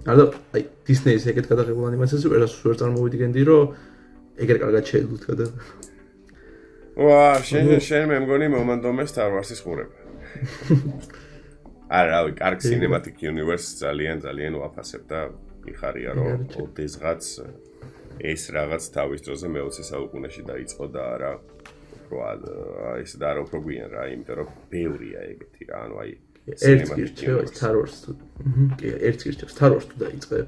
არა აი Disney-ის ეგეთ გადაღებულ ანიმაციაზე ვერ წარმოვიდგენდი, რომ ეგრე კარგად შეიძლება გადაღება. ვა, შენ მე მგონი მომანდომე Star Wars-ის ყურება. არა, კარგ cinematic universe ძალიან ვაფასებ და მიხარია რომ ოდესღაც ეს რაღაც თავის დროზე მე-20 საუკუნეში დაიწყო და არა უფრო ის და არა უფრო გვიან რა, იმიტომ რომ ბევრია ეგეთი რა, ანუ აი ერთ გირჩევა Star Wars-თუ. კი, ერთ გირჩევა Star Wars-თუ დაიწყებ.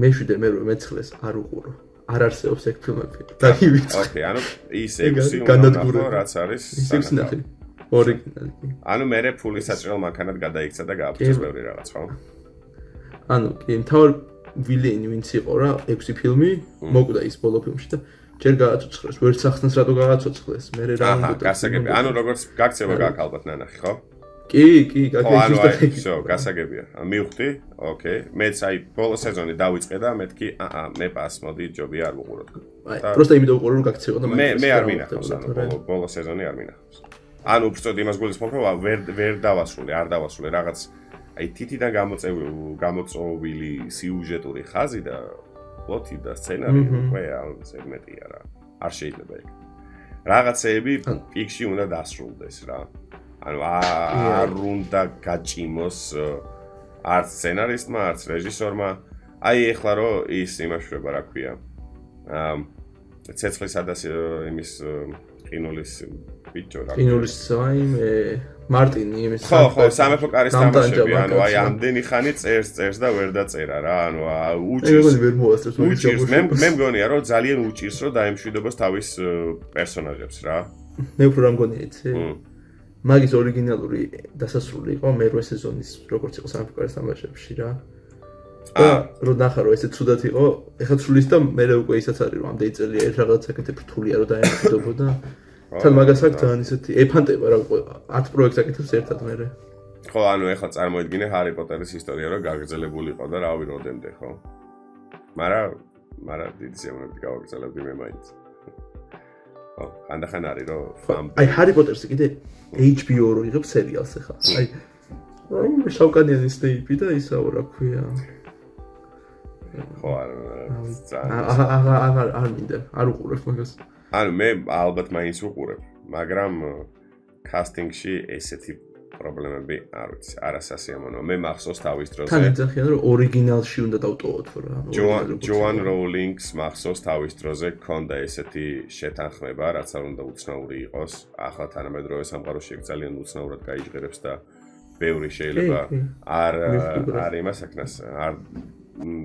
მე-7 მე 9-ს არ უყურო. არ არსებობს ეგ ფილმები. და ივიწყე. ოკეი, ანუ ის 6 უნდა რაც არის სანახი. ორიგინალი. ანუ მე ფული საჭირო მანქანად გადაიქცა და გააფრთხეს ბევრი რაღაც, ხო? ანუ კი, თავი ვილენი ვინც იყო რა, 6 ფილმი, მოკვდა ის ბოლო ფილმში და ჯერ გააცოცხლეს, ვერც ახსნას რატო გააცოცხლეს, მე რა უნდა. აჰა, გასაგებია. ანუ როგორც გაქცევა გაქვს ალბათ ნანახი, ხო? კი, გაგეჭირდა. ხო, გასაგებია. მივხვდი, ოკეი. მეც აი ბოლო სეზონი დავიწყე და მეთქი, მე პას მოდი ჯობია არ ვუყურო თქო. აი, просто იმით ვუყურო რომ გაქცევა და მე არ მინახავს, ანუ ბოლო სეზონი არ მინახავს. ანუ უბრალოდ იმას გულისხმობ, რომ ვერ დავასრულე, არ დავასრულე რაღაც აი თითიდან გამოწვეული სიუჟეტური ხაზი და პლოტი და სცენარი უკვე სეგმენტია რა. არ შეიძლება ეგ. რაღაცეები პიკში უნდა დასრულდეს რა. ანუ არ უნდა გაჭიმოს არც სცენარისტმა, არც რეჟისორმა. აი ეხლა რომ ის იმაშვრება, რა ქვია. ცეცხლისა და იმის ყინულის ბიჭო რა. ყინულის საიმ მარტინი იმის ხო, სამეფო კარის თამაშები, ანუ აი ამდენი ხანი წერს და ვერ დაწერა რა, ანუ უჭირს. ვერ მოასწრებს უჭირს. მე მგონია რომ ძალიან უჭირს რომ დაემშვიდობას თავის პერსონაჟებს რა. მე უფრო რა მგონია იცი? მაგის ორიგინალური დასასრული იყო მე-8 სეზონის, როგორც იყო სამეფო კარის თამაშებში რა. რო ნახა რომ ესე ცუდად იყო, ეხლა ცulis და მე უკვე ისაც არის რომ ამდენი წელია ერთ რაღაც საკეთე ფრთულია რომ დაემშვიდობოდა. თან მაგას აქვს ძალიან ისეთი ეფანტება რა 10 პროექტს აკეთებს ერთად მერე. ხო, ანუ ეხლა წარმოიდგინე ჰარი პოტერის ისტორია რომ გაგრძელებული იყო და რავი როდემდე, ხო? მაგრამ დიდი ზემოები გავაგრძელებდი მე მაინც. ხო, ხანდახან არის რომ აი ჰარი პოტერს კიდე HBO რო იღებს სერიალს ეხლა. აი შავკანიანი სნეიპი და ისაო რა ქვია. ხო, არ მინდა, არ უყურებ მაგას. ანუ მე ალბათ მაინც ვუყურებ, მაგრამ კასტინგში ესეთი პრობლემები არ ვიცი, არასასიამოვნოა. მე მახსოვს თავის დროზე. თან ეძახიან რომ ორიგინალში უნდა დავტოვოთ რა. ჯოან როულინგს მახსოვს თავის დროზე ქონდა ესეთი შეთანხმება, რაც არ უნდა უცნაური იყოს. ახლა თანამედროვე სამყაროში ძალიან უცნაურად გაიჟღერებს და ბევრი შეიძლება არ იმას აკნას, არ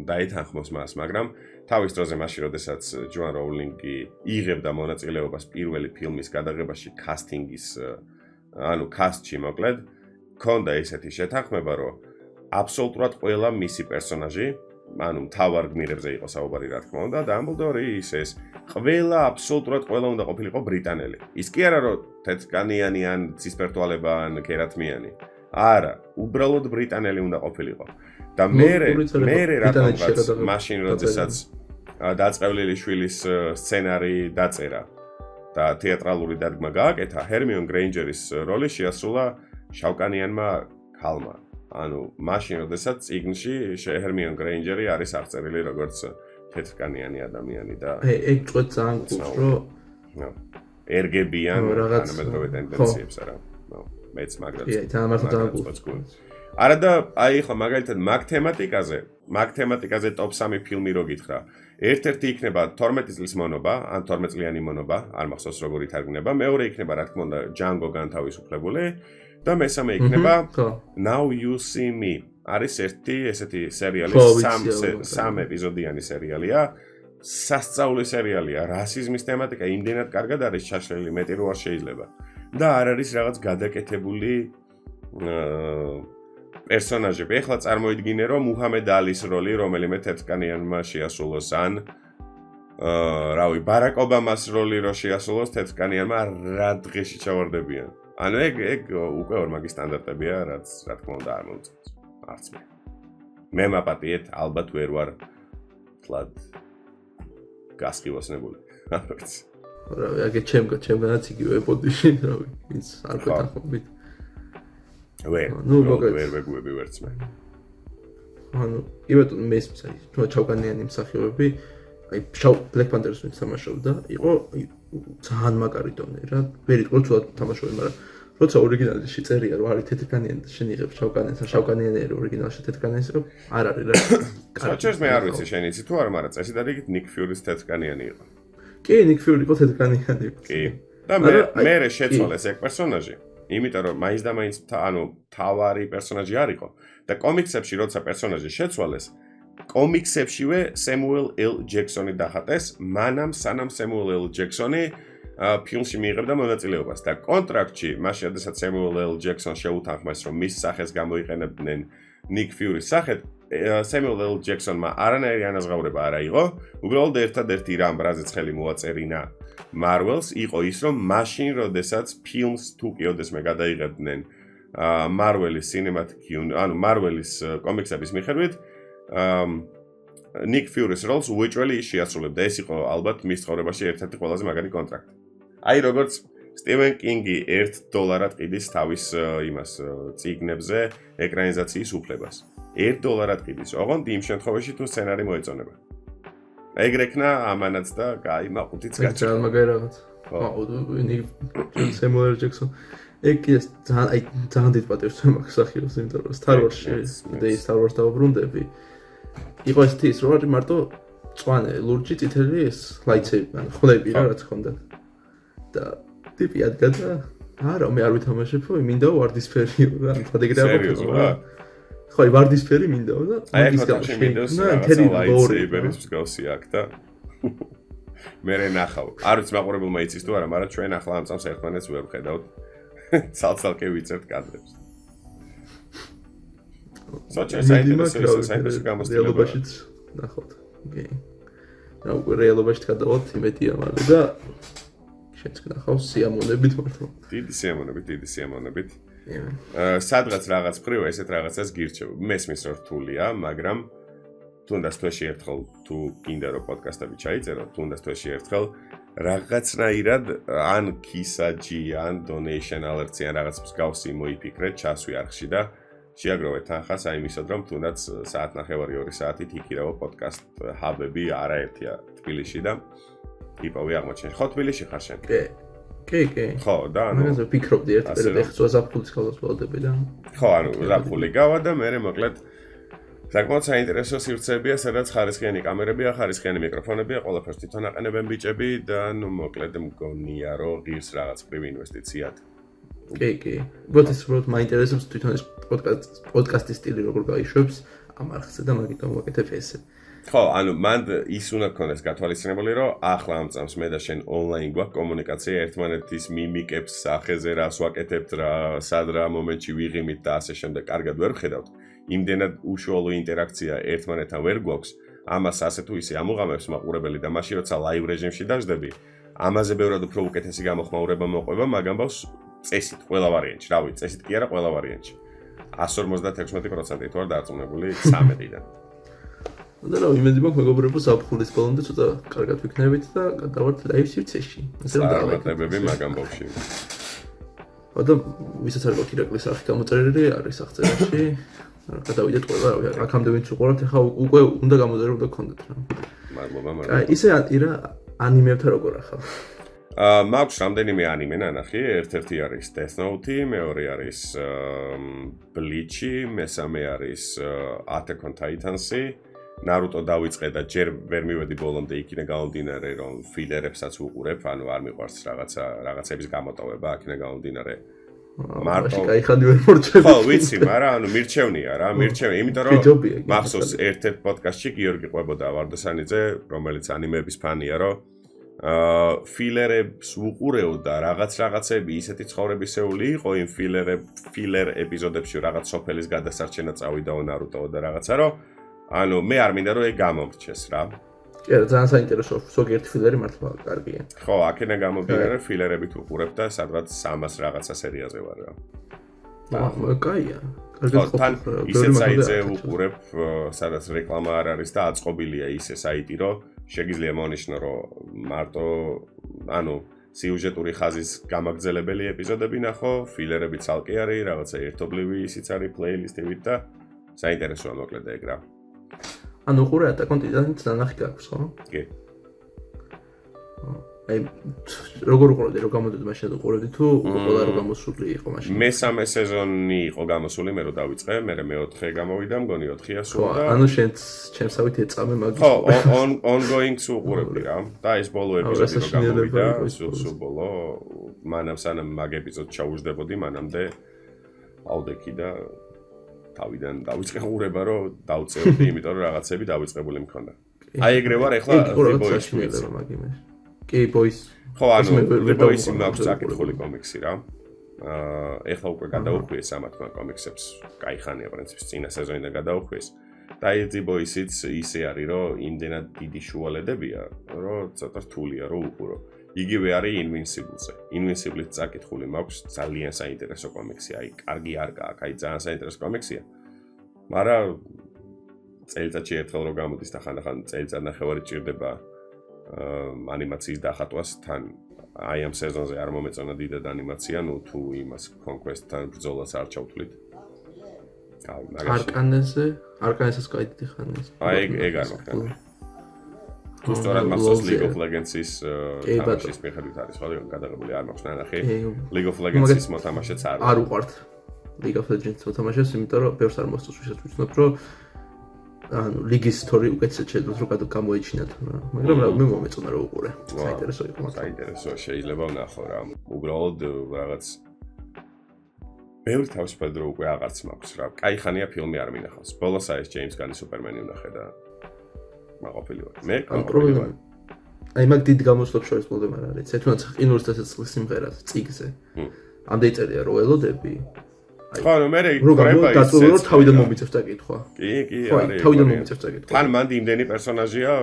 დაითანხმოს მას, მაგრამ თავის დროზე მაშინ, როდესაც ჯოან როულინგი იღებდა მონაწილეობას პირველი ფილმის გადაღებაში კასტინგის, ანუ კასტში მოკლედ, ქონდა ესეთი შეთანხმება, რომ აბსოლუტურად ყველა მისი პერსონაჟი, ანუ მთავარ გმირებზე იყო საუბარი, რა თქმა უნდა, დამბლდორის ეს ყველა აბსოლუტურად ყველა უნდა ყოფილიყო ბრიტანელი. ის კი არა, რომ თეთრკანიანი ან ცისფერთვალება ან კერათმიანი. არა, უბრალოდ ბრიტანელი უნდა ყოფილიყო. და მე რატომღაც მაშინ როდესაც დაწყევლილი შვილის სცენარი დაწერა და თეატრალური დადგმა გააკეთა, ჰერმიონ გრეინჯერის როლი შეასრულა შავკანიანმა ქალმა. ანუ მაშინ როდესაც წიგნში ჰერმიონ გრეინჯერი არის აღწერილი როგორც თეთრკანიანი ადამიანი და ეგ წვეთ ძალიან გულს რომ ერგებიან თანამედროვე ტენდენციებს არა. მეც მაგრამ არა და აი ხო მაგალითად მაგ თემატიკაზე ტოპ 3 ფილმი რო გითხრა. ერთ-ერთი იქნება 12 წლის მონობა, ან 12 წლიანი მონობა, არ მახსოვს როგორი თარგმნება. მეორე იქნება რა თქმა უნდა ჯანგო განთავისუფლებული და მესამე იქნება Now You See Me. არის ერთი ესეთი სერიალი, ხო, ვიცი, სამ ეპიზოდიანი სერიალია. სასწაული სერიალია, რასიზმის თემატიკა იმდენად კარგად არის ჩაშლილი, მეტი რო არ შეიძლება. და არ არის რაღაც გადაკეთებული პერსონაჟები. ეხლა წარმოიდგინე, რომ მუჰამედ ალის როლი, რომელიმე თეთრკანიანმა შეასრულოს, ან რავი, ბარაკ ობამას როლი რო შეასრულოს თეთრკანიანმა, რა დღეში ჩავარდებიან. ანუ ეგ უკვე ორმაგი სტანდარტებია, რაც რა თქმა უნდა არ მომწონს. არც მე. მე მაპატიეთ, ალბათ ვერ ვარ თლად გასყივოსნებული. არ ვიცი. რავი, აგე ჩემგანაც იგივე პოდიში, რავი, ის არ გეთანხმებით. ვერ ვეგუები ვერც მე. ანუ იბეთო მესმის აი, თუ ჩავკანიანი მსახიობები, აი Black Panther-ს ვინც თამაშობდა, იყო ძალიან მაგარი დონე რა. ვერ იყო თუ თამაშობენ, მაგრამ როცა ორიგინალში წერია რომ არის თეთრკანიანი და შენ იღებ შავკანიანს, შავკანიანი რო ორიგინალში თეთრკანიანს იღებ, არ არის რა. საჭირს მე არ ვიცი შენ იცი თუ არ, მაგრამ წესი დაგიგეთ Nick Fury-ს თეთრკანიანი იყო. კი, Nick Fury იყო თეთრკანიანი. კი. და მე შეცვალეს ეგ პერსონაჟი. იმიტომ რომ მაინც და მაინც ანუ თავარი პერსონაჟი არ იყო და კომიქსებში როცა პერსონაჟი შეცვალეს კომიქსებშივე Samuel L. Jackson-ი დახატეს მანამ სანამ Samuel L. Jackson-ი ფილმში მიიღებდა მონაწილეობას და კონტრაქტში მაშინ როდესაც Samuel L. Jackson შეუთანხმეს რომ მის სახეს გამოიყენებდნენ Nick Fury-ის სახით Samuel L. Jackson-მა არანაირი ანაზღაურება არ აიღო უბრალოდ ერთადერთი რამ რაზეც ხელი მოაწერინა Marvels იყო ის რომ მაშინ როდესაც ფილმს თუ კიოდესმე გადაიღებდნენ Marvel-ის ანუ Marvel-ის კომიქსების მიხედვით Nick Fury-ის როლს უეჭველი შეასრულებდა ეს იყო ალბათ მის ცხოვრებაში ერთ-ერთი ყველაზე მაგარი კონტრაქტი. აი როგორც Stephen King-ი $1 ყიდის თავის იმას წიგნებზე ეკრანიზაციის უფლებას. $1 ყიდის. ოღონდ იმ შემთხვევაში თუ სცენარი მოეწონება. ეგრეკნა ამანაც და კაი მაყუთიც გაჩერდა. ძალიან მაგარი რაღაც. Samuel L. Jackson. ეგ ძალიან დიდ პატივს მაქვს სახიოს, იმიტომ რომ Star Wars-ში და Star Wars დაუბრუნდები. იყო ის რო არის მარტო წვანე, ლურჯი, წითელი ეს lightsaber, ანუ ხლები რა რაც ხონდა. და ტიპი ადგა და არა, მე არ ვითამაშებ, მინდა ვარდისფერი რა, თადგა სერიოზულად? ხო, ვარდისფერი მინდა და ის გამში მინდა lightsaber-ის მსგავსი აქ და მე ნახავ. არ ვიცი მაყურებელმა იცის თუ არა, მაგრამ ჩვენ ახლა ამ წამს ერთმანეთს ვერ ვხედავთ. ცალ-ცალკე ვიწერთ კადრებს. საინტერესო გამოსტილებაშიც ნახოთ. კი. რა უკვე რეალობაში გადავალთ იმედია მალე და შენც ნახავ სიამოვნებით მართლა. დიდი სიამოვნებით. სადღაც რაღაც მხრივ ესეთ რაღაცას გირჩევ. მესმის რომ რთულია, მაგრამ თუნდაც თვეში ერთხელ თუ გინდა რომ პოდკასტები ჩაიწერო, თუნდაც თვეში ერთხელ რაღაცნაირად ან KISA-G ან donation alert-ი ან რაღაც მსგავსი მოიფიქრეთ, ჩასვი არხში და შეაგროვეთ თანხას აი მისად რომ თუნდაც საათნახევარი 2 საათით იქირავო პოდკასტ ჰაბები არაერთია თბილისში და იპოვე აღმოჩენილი. ხო თბილისში ხარ შენ? კი. ხო და ანუ მაგაზე ვფიქრობდი ერთ პერიოდში ეხლა ზაფხულის გავასწავლდები და ხო ანუ ზაფხული გავა და მე მოკლედ საკმაოდ საინტერესო სივრცეებია, სადაც ხარისხიანი კამერებია, ხარისხიანი მიკროფონებია, ყველაფერს თვითონ აყენებენ ბიჭები და ნუ მოკლედ მგონია რომ ღირს რაღაც პრივ ინვესტიციად. კი. ბოთის უბრალოდ მაინტერესებს თვითონ ეს პოდკასტის სტილი როგორ გაიშვებს ამ არხზე და მაგიტომ ვაკეთებ ესე. ხო, ანუ მან ის უნდა გქონდეს გათვალისწინებული, რომ ახლა ამ წამს მე და შენ ონლაინ გვაქვს კომუნიკაცია ერთმანეთის მიმიკებს, სახეზე რას ვაკეთებთ, სად რა მომენტში ვიღიმით და ასე შემდეგ კარგად ვერ ვხედავთ. იმდენად უშუალო ინტერაქცია ერთმანეთთან ვერ გვაქვს, ამას ასე თუ ისე ამოღამებს მაყურებელი და მაშინ როცა ლაივ რეჟიმში დაждები, ამაზე ბევრად უფრო უკეთესი გამოხმაურება მოყვება, მაგამ ბავს წესით ყველა ვარიანტში, რა ვიცი, წესით კი არა ყველა ვარიანტში. 156% თუ არ დარწმუნებული 13-დან. და რა იმედი მაქვს მეგობრებო საფხულის ბოლომდე ცოტა კარგად ვიქნებით და გადავართ ლაივ სივრცეში. ასე რომ დაალაგებები მაგამ ბავში. და ვისაც არ გვაქვს ირაკლის არხი გამოწერილი არის აღწერაში. გადავიდეთ ყველა, აქამდე ვინც უყურებთ, ახლა უკვე უნდა გამოწერო გქონდეთ რა. მადლობა. აი, ისე ირა ანიმებთან როგორ ახლა? მაქვს რამდენიმე ანიმე ნანახი, ერთ-ერთი არის Death Note, მეორე არის Bleach, მესამე არის Attack on Titan-ი. Naruto დავიწყე და ჯერ ვერ მივედი ბოლომდე იქიდან გამომდინარე რომ ფილერებსაც უყურებ, ანუ არ მიყვარს რაღაცების გამოტოვება, აქედან გამომდინარე მარტო კაი ხანი ვერ მორჩები. ხო, ვიცი, მაგრამ ანუ მირჩევნია რა, მირჩევნია, იმიტომ რომ მახსოვს ერთ-ერთ პოდკასტში გიორგი ყვებოდა ვარდასანიძე, რომელიც ანიმეების ფანია, რომ ფილერებს უყურეოდა რაღაცები ისეთი ცხოვრებისეული იყო იმ ფილერ ეპიზოდებში რაღაც სოფელის გადასარჩენა წავიდაო ნარუტო და რაღაცა რომ ანუ მე არ მინდა რომ ეგ გამომრჩეს რა. კი არა, ძალიან საინტერესო ზოგიერთი ფილერი მართლა კარგია. ხო, აქედან გამომდინარე ფილერებით უყურებ და სადღაც 300 რაღაცა სერიაზე ვარ რა. კაია. კარგად თან ისეთ საიტზე უყურებ, სადაც რეკლამა არ არის და აწყობილია ისე საიტი, რომ შეგიძლია მონიშნო, რომ მარტო ანუ სიუჟეტური ხაზის გამაგრძელებელი ეპიზოდები ნახო, ფილერები ცალკე არის, რაღაცა ერთობლივი ისიც არის პლეილისტებით და საინტერესოა მოკლედ ეგ რა. ანუ უყურე Attack on Titan-ს ნახი გაქვს, ხო? კი. აი როგორ უყურებდი, რომ გამოდოდა მაშინ უყურებდი თუ ყველა რომ გამოსული იყო მაშინ? მესამე სეზონი იყო გამოსული, მე რო დავიწყე, მე მეოთხე გამოვიდა, მგონი 4-ია სულ და ანუ ჩემსავით ეწამე მაგის. ხო, ongoing-ს უყურებდი რა. და ეს ბოლო ეპიზოდი რო გამოვიდა, სულ ბოლო, მანამ სანამ მაგ ეპიზოდს ჩაუждდებოდი, მანამდე ავდექი და თავიდან დავიწყე ყურება, რომ დავწევდი, იმიტომ რომ რაღაცები დავიწყებული მქონდა. აი ეგრე ვარ ახლა The Boys-ში ვიცი. კი, Boys. ხო, ანუ The Boys-ი მაქვს წაკითხული კომიქსი რა. ეხლა უკვე გადაუხვიეს ამათმა კომიქსებს. კაი ხანია პრინციპში წინა სეზონიდან გადაუხვიეს. და აი The Boys-იც ისე არის, რომ იმდენად დიდი შუალებებია, რომ ცოტა რთულია რომ უყურო. იგივე არის Invincible-ზე. Invincible-ით წაკითხული მაქვს ძალიან საინტერესო კომიქსი. აი, კარგი არკა აქვს, აი ძალიან საინტერესო კომიქსია. მაგრამ წელიწადში ერთხელ რო გამოდის და ხანდახან წელიწად ნახევარი ჭირდება ანიმაციის დახატვას თან აი ამ სეზონზე არ მომეწონა დიდად ანიმაცია, ნუ თუ იმას Conquest-თან ბრძოლას არ ჩავთვლით. აი, მაგაში არკანესს კაიდი ხანი. აი, ეგ არ მოხდა. თუ სწორად მახსოვს League of Legends-ის თამაშის მიხედვით არის ხო, გადაღებული არ მაქვს ნანახი. League of Legends-ის მოთამაშეც არ უყვართ League of Legends მოთამაშეს, იმიტომ რომ ბევრს არ მოსწონს, ვისაც ვიცნობ, რომ ანუ ლიგის ისტორია უკეთესად შეძლოს რომ გამოიჩინათ, მაგრამ მე მომეწონა რომ უყურე. საინტერესო იყო. საინტერესო შეიძლება ვნახო რა. უბრალოდ რაღაც ბევრი თავისუფალი დრო უკვე აღარც მაქვს რა. კაი ხანია ფილმი არ მინახავს. ბოლოს აი ეს James Gunn-ის Superman-ი ვნახე და მაყოფილი ვარ. მე პრობლემა. აი მაგ დიდ გამოსვლებს შორის პრობლემა არ არის. თუნდაც ყინულის დასაწყის სიმღერას წიგზე. ამდე წერია რომ ელოდები. ხო, ნუ მე რეგრება ისე თავიდან მომიწევს დაკითხვა. კი, არის. თავიდან მომიწევს დაკითხვა. თან მანდ იმდენი პერსონაჟია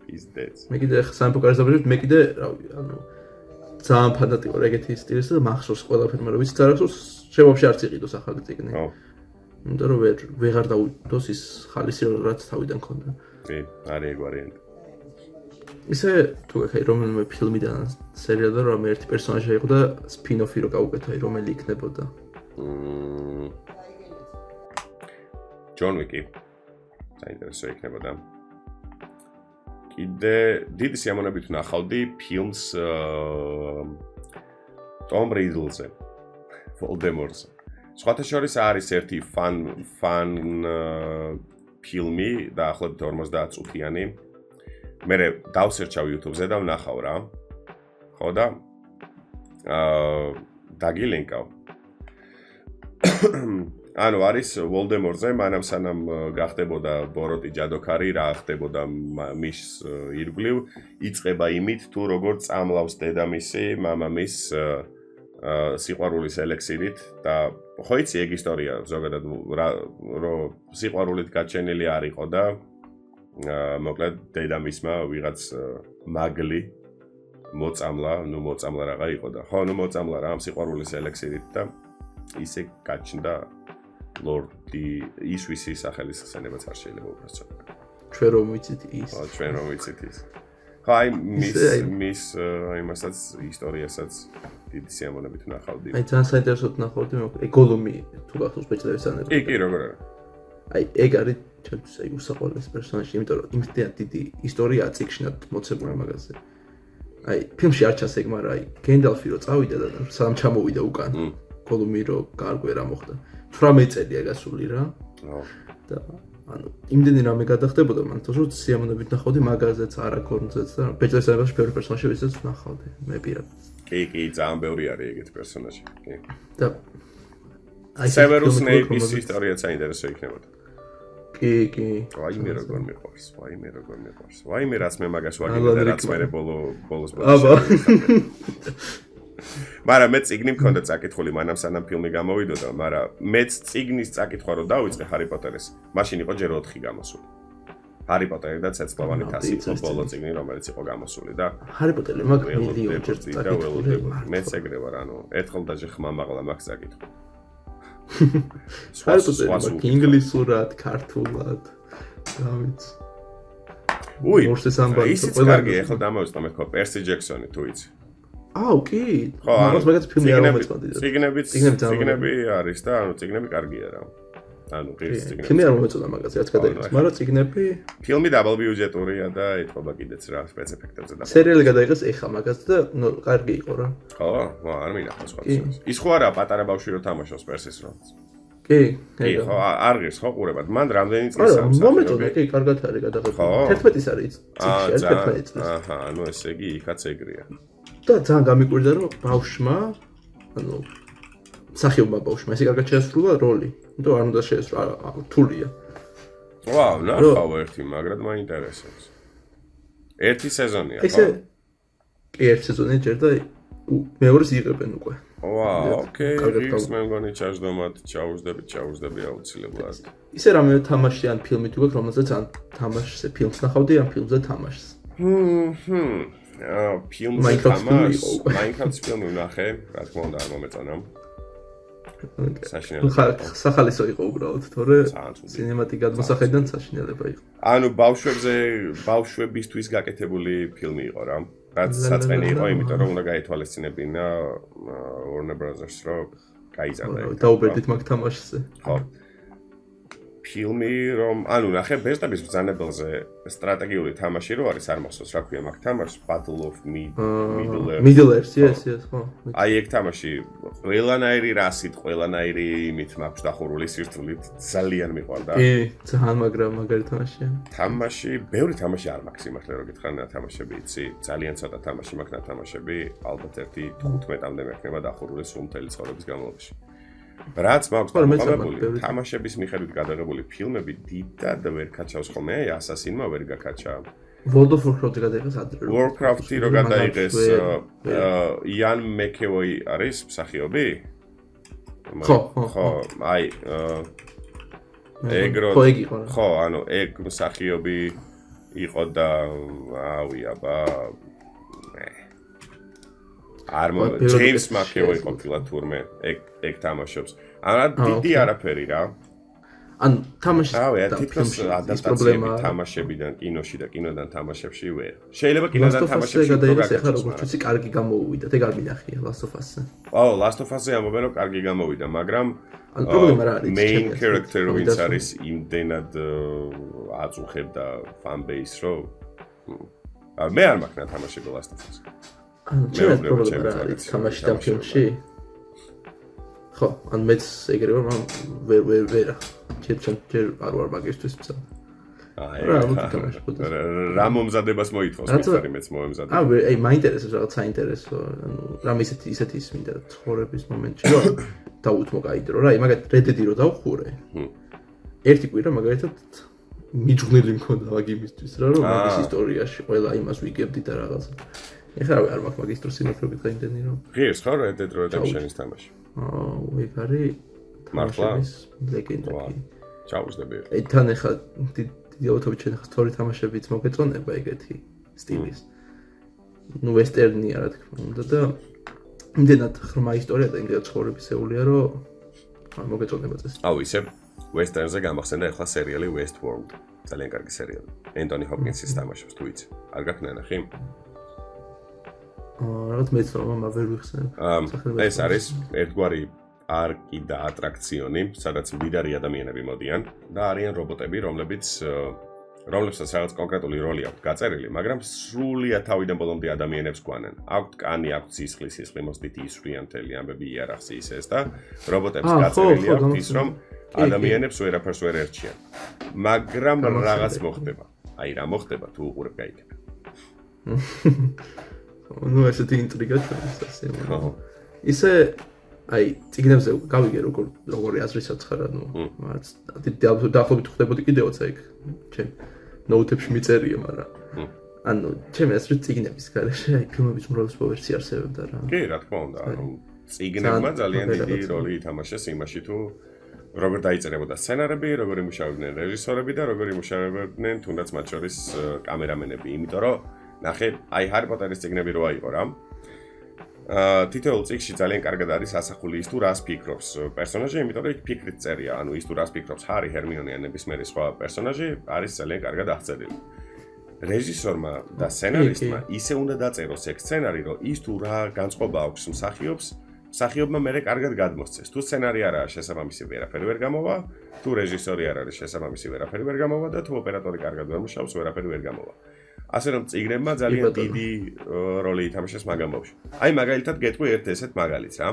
is dead. მე კიდე სამეფო კარის დაბაჟებით მე კიდე რავი, ანუ ძალიან ფანატი ვარ ეგეთი სტილის და მახსოვს ყველაფერმა რომ ვიცით არახსოვს, შევაფშე არც იყიდოს ახალი წიგნი. ხო. იმიტომ რომ ვეღარ დავუდოს ის ხალისი რაც თავიდან ქონდა. კი, არის ეგ ვარიანტი. ისე თუ გახაი რომელიმე ფილმიდან სერიალიდან რომ ერთი პერსონაჟი იყო და სპინ-ოფი რო გავუკეთო, აი რომელი იქნებოდა? John Wick. საინტერესო იქნებოდა. კიდე დიდი სიამოვნებით ვნახავდი ფილმს Tom Riddle-ზე, Voldemort-ზე. სხვათა შორის არის ერთი ფან ფილმი და ახლობით 50 წუთიანი. მე დავსერჩავ YouTube-ზე და ვნახავ რა. ხო და დაგილინკავ. ანუ არის Voldemort-ზე, მანამ სანამ გახდებოდა ბოროტი ჯადოქარი, რა ხდებოდა მის ირგვლივ, იწყება იმით თუ როგორ წამლავს დედამისი მამამის სიყვარულის ელექსირით და ხო იცი ეგ ისტორია ზოგადად რომ სიყვარულით გაჩენილი არ იყო და მოკლედ დედამისმა ვიღაც მაგლი მოწამლა რაღა იყო და ხო მოწამლა რა ამ სიყვარულის ელექსირით და ისე გაჩნდა ლორდი ის ვისი სახელის ხსენებაც არ შეიძლება უბრალოდ ჩვენ რომ ვიცით ის ხო ჩვენ რომ ვიცით ის ხო აი მის იმასაც ისტორიასაც დიდი სიამოვნებით ვნახავდი აი ძალიან საინტერესოდ ვნახავდი მე გოლუმი თუ გახსოვს ბეჭდების ანებო კი როგორ არის აი ეგ არის ჩემთვის აი უსაყვარლესი პერსონაჟი იმიტომ რომ იმდენად დიდი ისტორიაა წიგნშად მოცემული მაგაზე აი ფილმში არ ჩანს ეგ მაგრამ აი გენდალფი რო წავიდა და სამ ჩამოვიდა უკან გოლუმი რო გარკვე რა მოხდა 18 წელია გასული რა და ანუ იმდენი რამე გადახდებოდა მან თორე რომ სიამოვნებით ნახავდი მაგაზეც არაგორნზეც და ბეჭდების ანებაში ბევრი პერსონაჟი ვისაც ნახავდი მე პირადად კი, ძალიან ბევრი არის ეგეთი პერსონაჟი. კი. და Severus Snape-ის ისტორიაც საინტერესო იქნებოდა. კი. ვაიმე როგორ მიყვარს. ვაიმე რაც მე მაგას ვაგებდი და რაც მე ბოლოს. მაგრამ მე წიგნი მქონდა წაკითხული, მანამ სანამ ფილმი გამოვიდოდა, მაგრამ მეც წიგნის წაკითხვა რო დავიწყე ჰარი პოტერის, მაშინ იყო ჯერ 4 გამოსული. ჰარი პოტერი და ცეცხლოვანი თასი იყო ბოლო წიგნი, რომელიც იყო გამოსული და ჰარი პოტერი მაგ მილიონჯერ წაკითხული. მეც ეგრე ვარ, ანუ ერთხელ დაჟე ხმამაღლა მაგს წაკითხული. ჰარი პოტერი ინგლისურად, ქართულად. დავიც. ისიც კარგი, ახლა დამოვიწყდა მე ხო პერსი ჯექსონი თუ იცი. კი. მაგას ფილმი არ მომეწოდი. წიგნები არის და ანუ წიგნები კარგია რა. ანუ წიგნები. ფილმი არ მომეწოდა მაგას, რაც გადაიღეს, მაგრამ წიგნები ფილმი დაბალ ბიუჯეტურია და ეთქობა კიდეც რა სპეციფიკებზე და სერიალი გადაიღეს ეხა მაგას და კარგი იყო რა. ხო, არ მინახავს სხვა. ის ხო არა პატარა ბავშვი რო თამაშობს პერსის როლს. კი, ხო, არ ღირს ხო ყურებად. მან რამდენი წლის აქვს? მომეწონა, კი, კარგად არის გადაღებული. 11-ის არის წიგნში, 11 წლის. ანუ ესე იგი იქაც ეგრეა. და ძალიან გამიკვირდა რომ ბავშვმა, ანუ მსახიობმა ბავშვმა ესე კარგად შეასრულა როლი. იმიტომ არ უნდა შეესრულა, რთულია. ვაუ, ნახავ ერთი, მაგრამ მაინტერესებს. ერთი სეზონია, ხო? კი, ერთი სეზონი ჯერ და მეორეს იღებენ უკვე. ვაუ, ოკეი, ის მე მგონი ჩაჟდომად ჩაუждები აუცილებლად. ისე რამე თამაში ან ფილმი თუ გაქვს, რომელზეც ან თამაშს ფილმს ნახავდი, ან ფილმზე თამაშს. ფილმზე თამაშს, Minecraft-ის ფილმი ვნახე, რა თქმა უნდა არ მომეწონა. სახალისო იყო უბრალოდ, თორე სინემატიკ გადმოსახედიდან საშინელება იყო. ანუ ბავშვებისთვის გაკეთებული ფილმი იყო რა. რაც საწყენი იყო, იმიტომ რომ უნდა გაეთვალისწინებინა Warner Brothers რო გაიზარდა. დაუბერდით მაგ თამაშზე. ხო. ფილმი რომ ანუ ნახე ბერძნების ბრძანებელზე სტრატეგიული თამაში რო არის არ მახსოვს რა ქვია მაგ თამაშს Battle of Middle Earth, yes, ხო. აი ეგ თამაში ყველანაირი რასით, ყველანაირი იმით მაქვს დახურული სირთულით ძალიან მიყვარდა. კი, ძალიან მაგარი თამაშია. თამაში, ბევრი თამაში არ მაქვს იმართლა რო გითხრა ნათამაშები, იცი? ძალიან ცოტა თამაში მაქვს ნათამაშები, ალბათ ერთი 15-მდე მექნება დახურული სულ მთელი ცხოვრების განმავლობაში. რაც მაქვს დაყოლებული თამაშების მიხედვით გადაღებული ფილმები დიდად ვერ კაჩავს ხოლმე, აი Assassin-მა ვერ გაკაჩა. World of Warcraft-ი გადაიღეს ადრე. Warcraft-ი რო გადაიღეს Ian McEvoy არის მსახიობი? ხო, აი ეგრო ხო, ანუ ეგ მსახიობი იყო და ავი აბა James McAvoy ყოფილა თურმე ეგ თამაშობს. არა დიდი არაფერი რა. ანუ თამაშის თითქოს ადაპტაციები თამაშებიდან კინოში და კინოდან თამაშებში ვერ. შეიძლება კინოდან თამაშებში გადაიღეს ახლა როგორც ვიცი კარგი გამოუვიდა, ეგ არ მინახია Last of Us-ზე. Last of Us-ზე ამბობენ რომ კარგი გამოვიდა, მაგრამ ანუ პრობლემა რა არის? main character ვინც არის იმდენად აწუხებდა fan base რო მე არ მაქვს ნათამაშები Last of Us-ზე. ჩემს პრობლემა რა არის თამაში და ფილმში? ხო, ან მეც ეგრე ვარ, მაგრამ ვერ ჯერ არ ვარ მაგისთვის მზად. რა მომზადებას მოითხოვს მიხარი მეც მომზადებ. აი მაინტერესებს რაღაც საინტერესო, ანუ რამე ისეთი ის მინდა ცხოვრების მომენტში რომ დაუთმო კაი დრო რა, აი მაგათ Red Dead-ი რო დავხურე. ერთი კვირა მაგალითად მიჯღვნილი მქონდა მაგ იმისთვის რა, რომ მაგის ისტორიაში ყველა იმას ვიგებდი და რაღაცა. ეხლა არ მაქვს მაგის დროს სიმართლე გაიმდენი რომ. ღირს ხო Red Dead Redemption-ის თამაში. ეგ არის თამაშების ლეგენდა. ჩაუждები. აი თან ეხლა დიდი აუთობი ჩვენ ახლა სწორი თამაშებიც მოგეწონება ეგეთი სტილის. ნუ ვესტერნია რა თქმა უნდა და იმდენად ღრმა ისტორია და იმდენად ცხოვრებისეულია რომ მოგეწონება წესი. აუ ისე ვესტერნზე გამახსენდა ახლა სერიალი Westworld. ძალიან კარგი სერიალი. Anthony Hopkins-ის თამაშობს თუ იცი. არ გაქნა ნახი? რაღაც მეცნობა ვერ ვიხსენებ. ეს არის ერთგვარი პარკი და ატრაქციონი, სადაც მდიდარი ადამიანები მოდიან და არიან რობოტები, რომლებსაც რაღაც კონკრეტული როლი აქვს გაწერილი, მაგრამ სრულიად თავიდან ბოლომდე ადამიანებს გვანენ. აქვთ კანი, აქვთ სისხლი მოსდით ისვრიან მთელი ამბები იარაღს ის და რობოტებს გაწერილი აქვს ის, რომ ადამიანებს ვერაფერს ვერ ერჩიან. მაგრამ რაღაც მოხდება. აი რა მოხდება თუ უყურებ გაიგებ. ნუ ესეთი ინტრიგა ჩვენს ასე. ისე აი წიგნებზე გავიგე როგორი აზრისაც ხარ ანუ რაც დაახლოებით ხდებოდი კიდევაც აი ჩემ ნოუთებში მიწერია მაგრამ ანუ ჩემი აზრით წიგნების გარეშე აი ფილმების უმრავლესობა ვერსია არსებობდა რა. კი რა თქმა უნდა ანუ წიგნებმა ძალიან დიდი როლი ითამაშეს იმაში თუ როგორ დაიწერებოდა სცენარები, როგორ იმუშავებდნენ რეჟისორები და როგორ იმუშავებდნენ თუნდაც მათ შორის კამერამენები, იმიტომ რომ ნახე აი ჰარი პოტერის წიგნები რო აიყო რა. თითოეულ წიგნში ძალიან კარგად არის ასახული ის თუ რას ფიქრობს პერსონაჟი, იმიტომ რომ იქ ფიქრით წერია, ანუ ის თუ რას ფიქრობს ჰარი, ჰერმიონი ან ნებისმიერი სხვა პერსონაჟი არის ძალიან კარგად აღწერილი. რეჟისორმა და სცენარისტმა ისე უნდა დაწეროს ეგ სცენარი, რომ ის თუ რა განწყობა აქვს მსახიობმა მერე კარგად გადმოსცეს. თუ სცენარი არ არის შესაბამისი, ვერაფერი ვერ გამოვა, თუ რეჟისორი არ არის შესაბამისი, ვერაფერი ვერ გამოვა და თუ ოპერატორი კარგად ვერ მუშაობს, ვერაფერი ვერ გამოვა. ასე რომ წიგნებმა ძალიან დიდი როლი ითამაშეს მაგამ ბავშვში. აი მაგალითად გეტყვი ერთ ესეთ მაგალითს რა.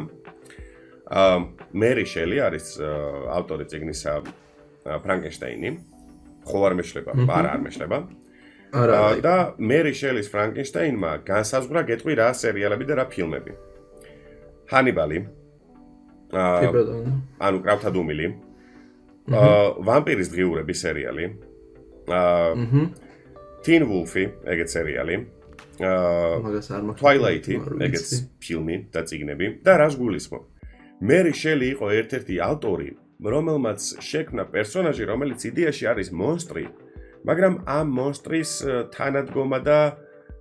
მერი შელი არის ავტორი წიგნისა ფრანკენშტეინი. ხო არ მეშლება, არ მეშლება. და მერი შელის ფრანკენშტეინმა განსაზღვრა გეტყვი რა სერიალები და რა ფილმები. ჰანიბალი. ანუ კრავთა დუმილი. ვამპირის დღიურების სერიალი. Teen Wolf-ი, ეგეც სერიალი. Twilight-ი, ეგეც ფილმი და წიგნები და რას გულისხმობ. მერი შელი იყო ერთ-ერთი ავტორი, რომელმაც შექმნა პერსონაჟი, რომელიც იდეაში არის მონსტრი, მაგრამ ამ მონსტრის თანადგომა და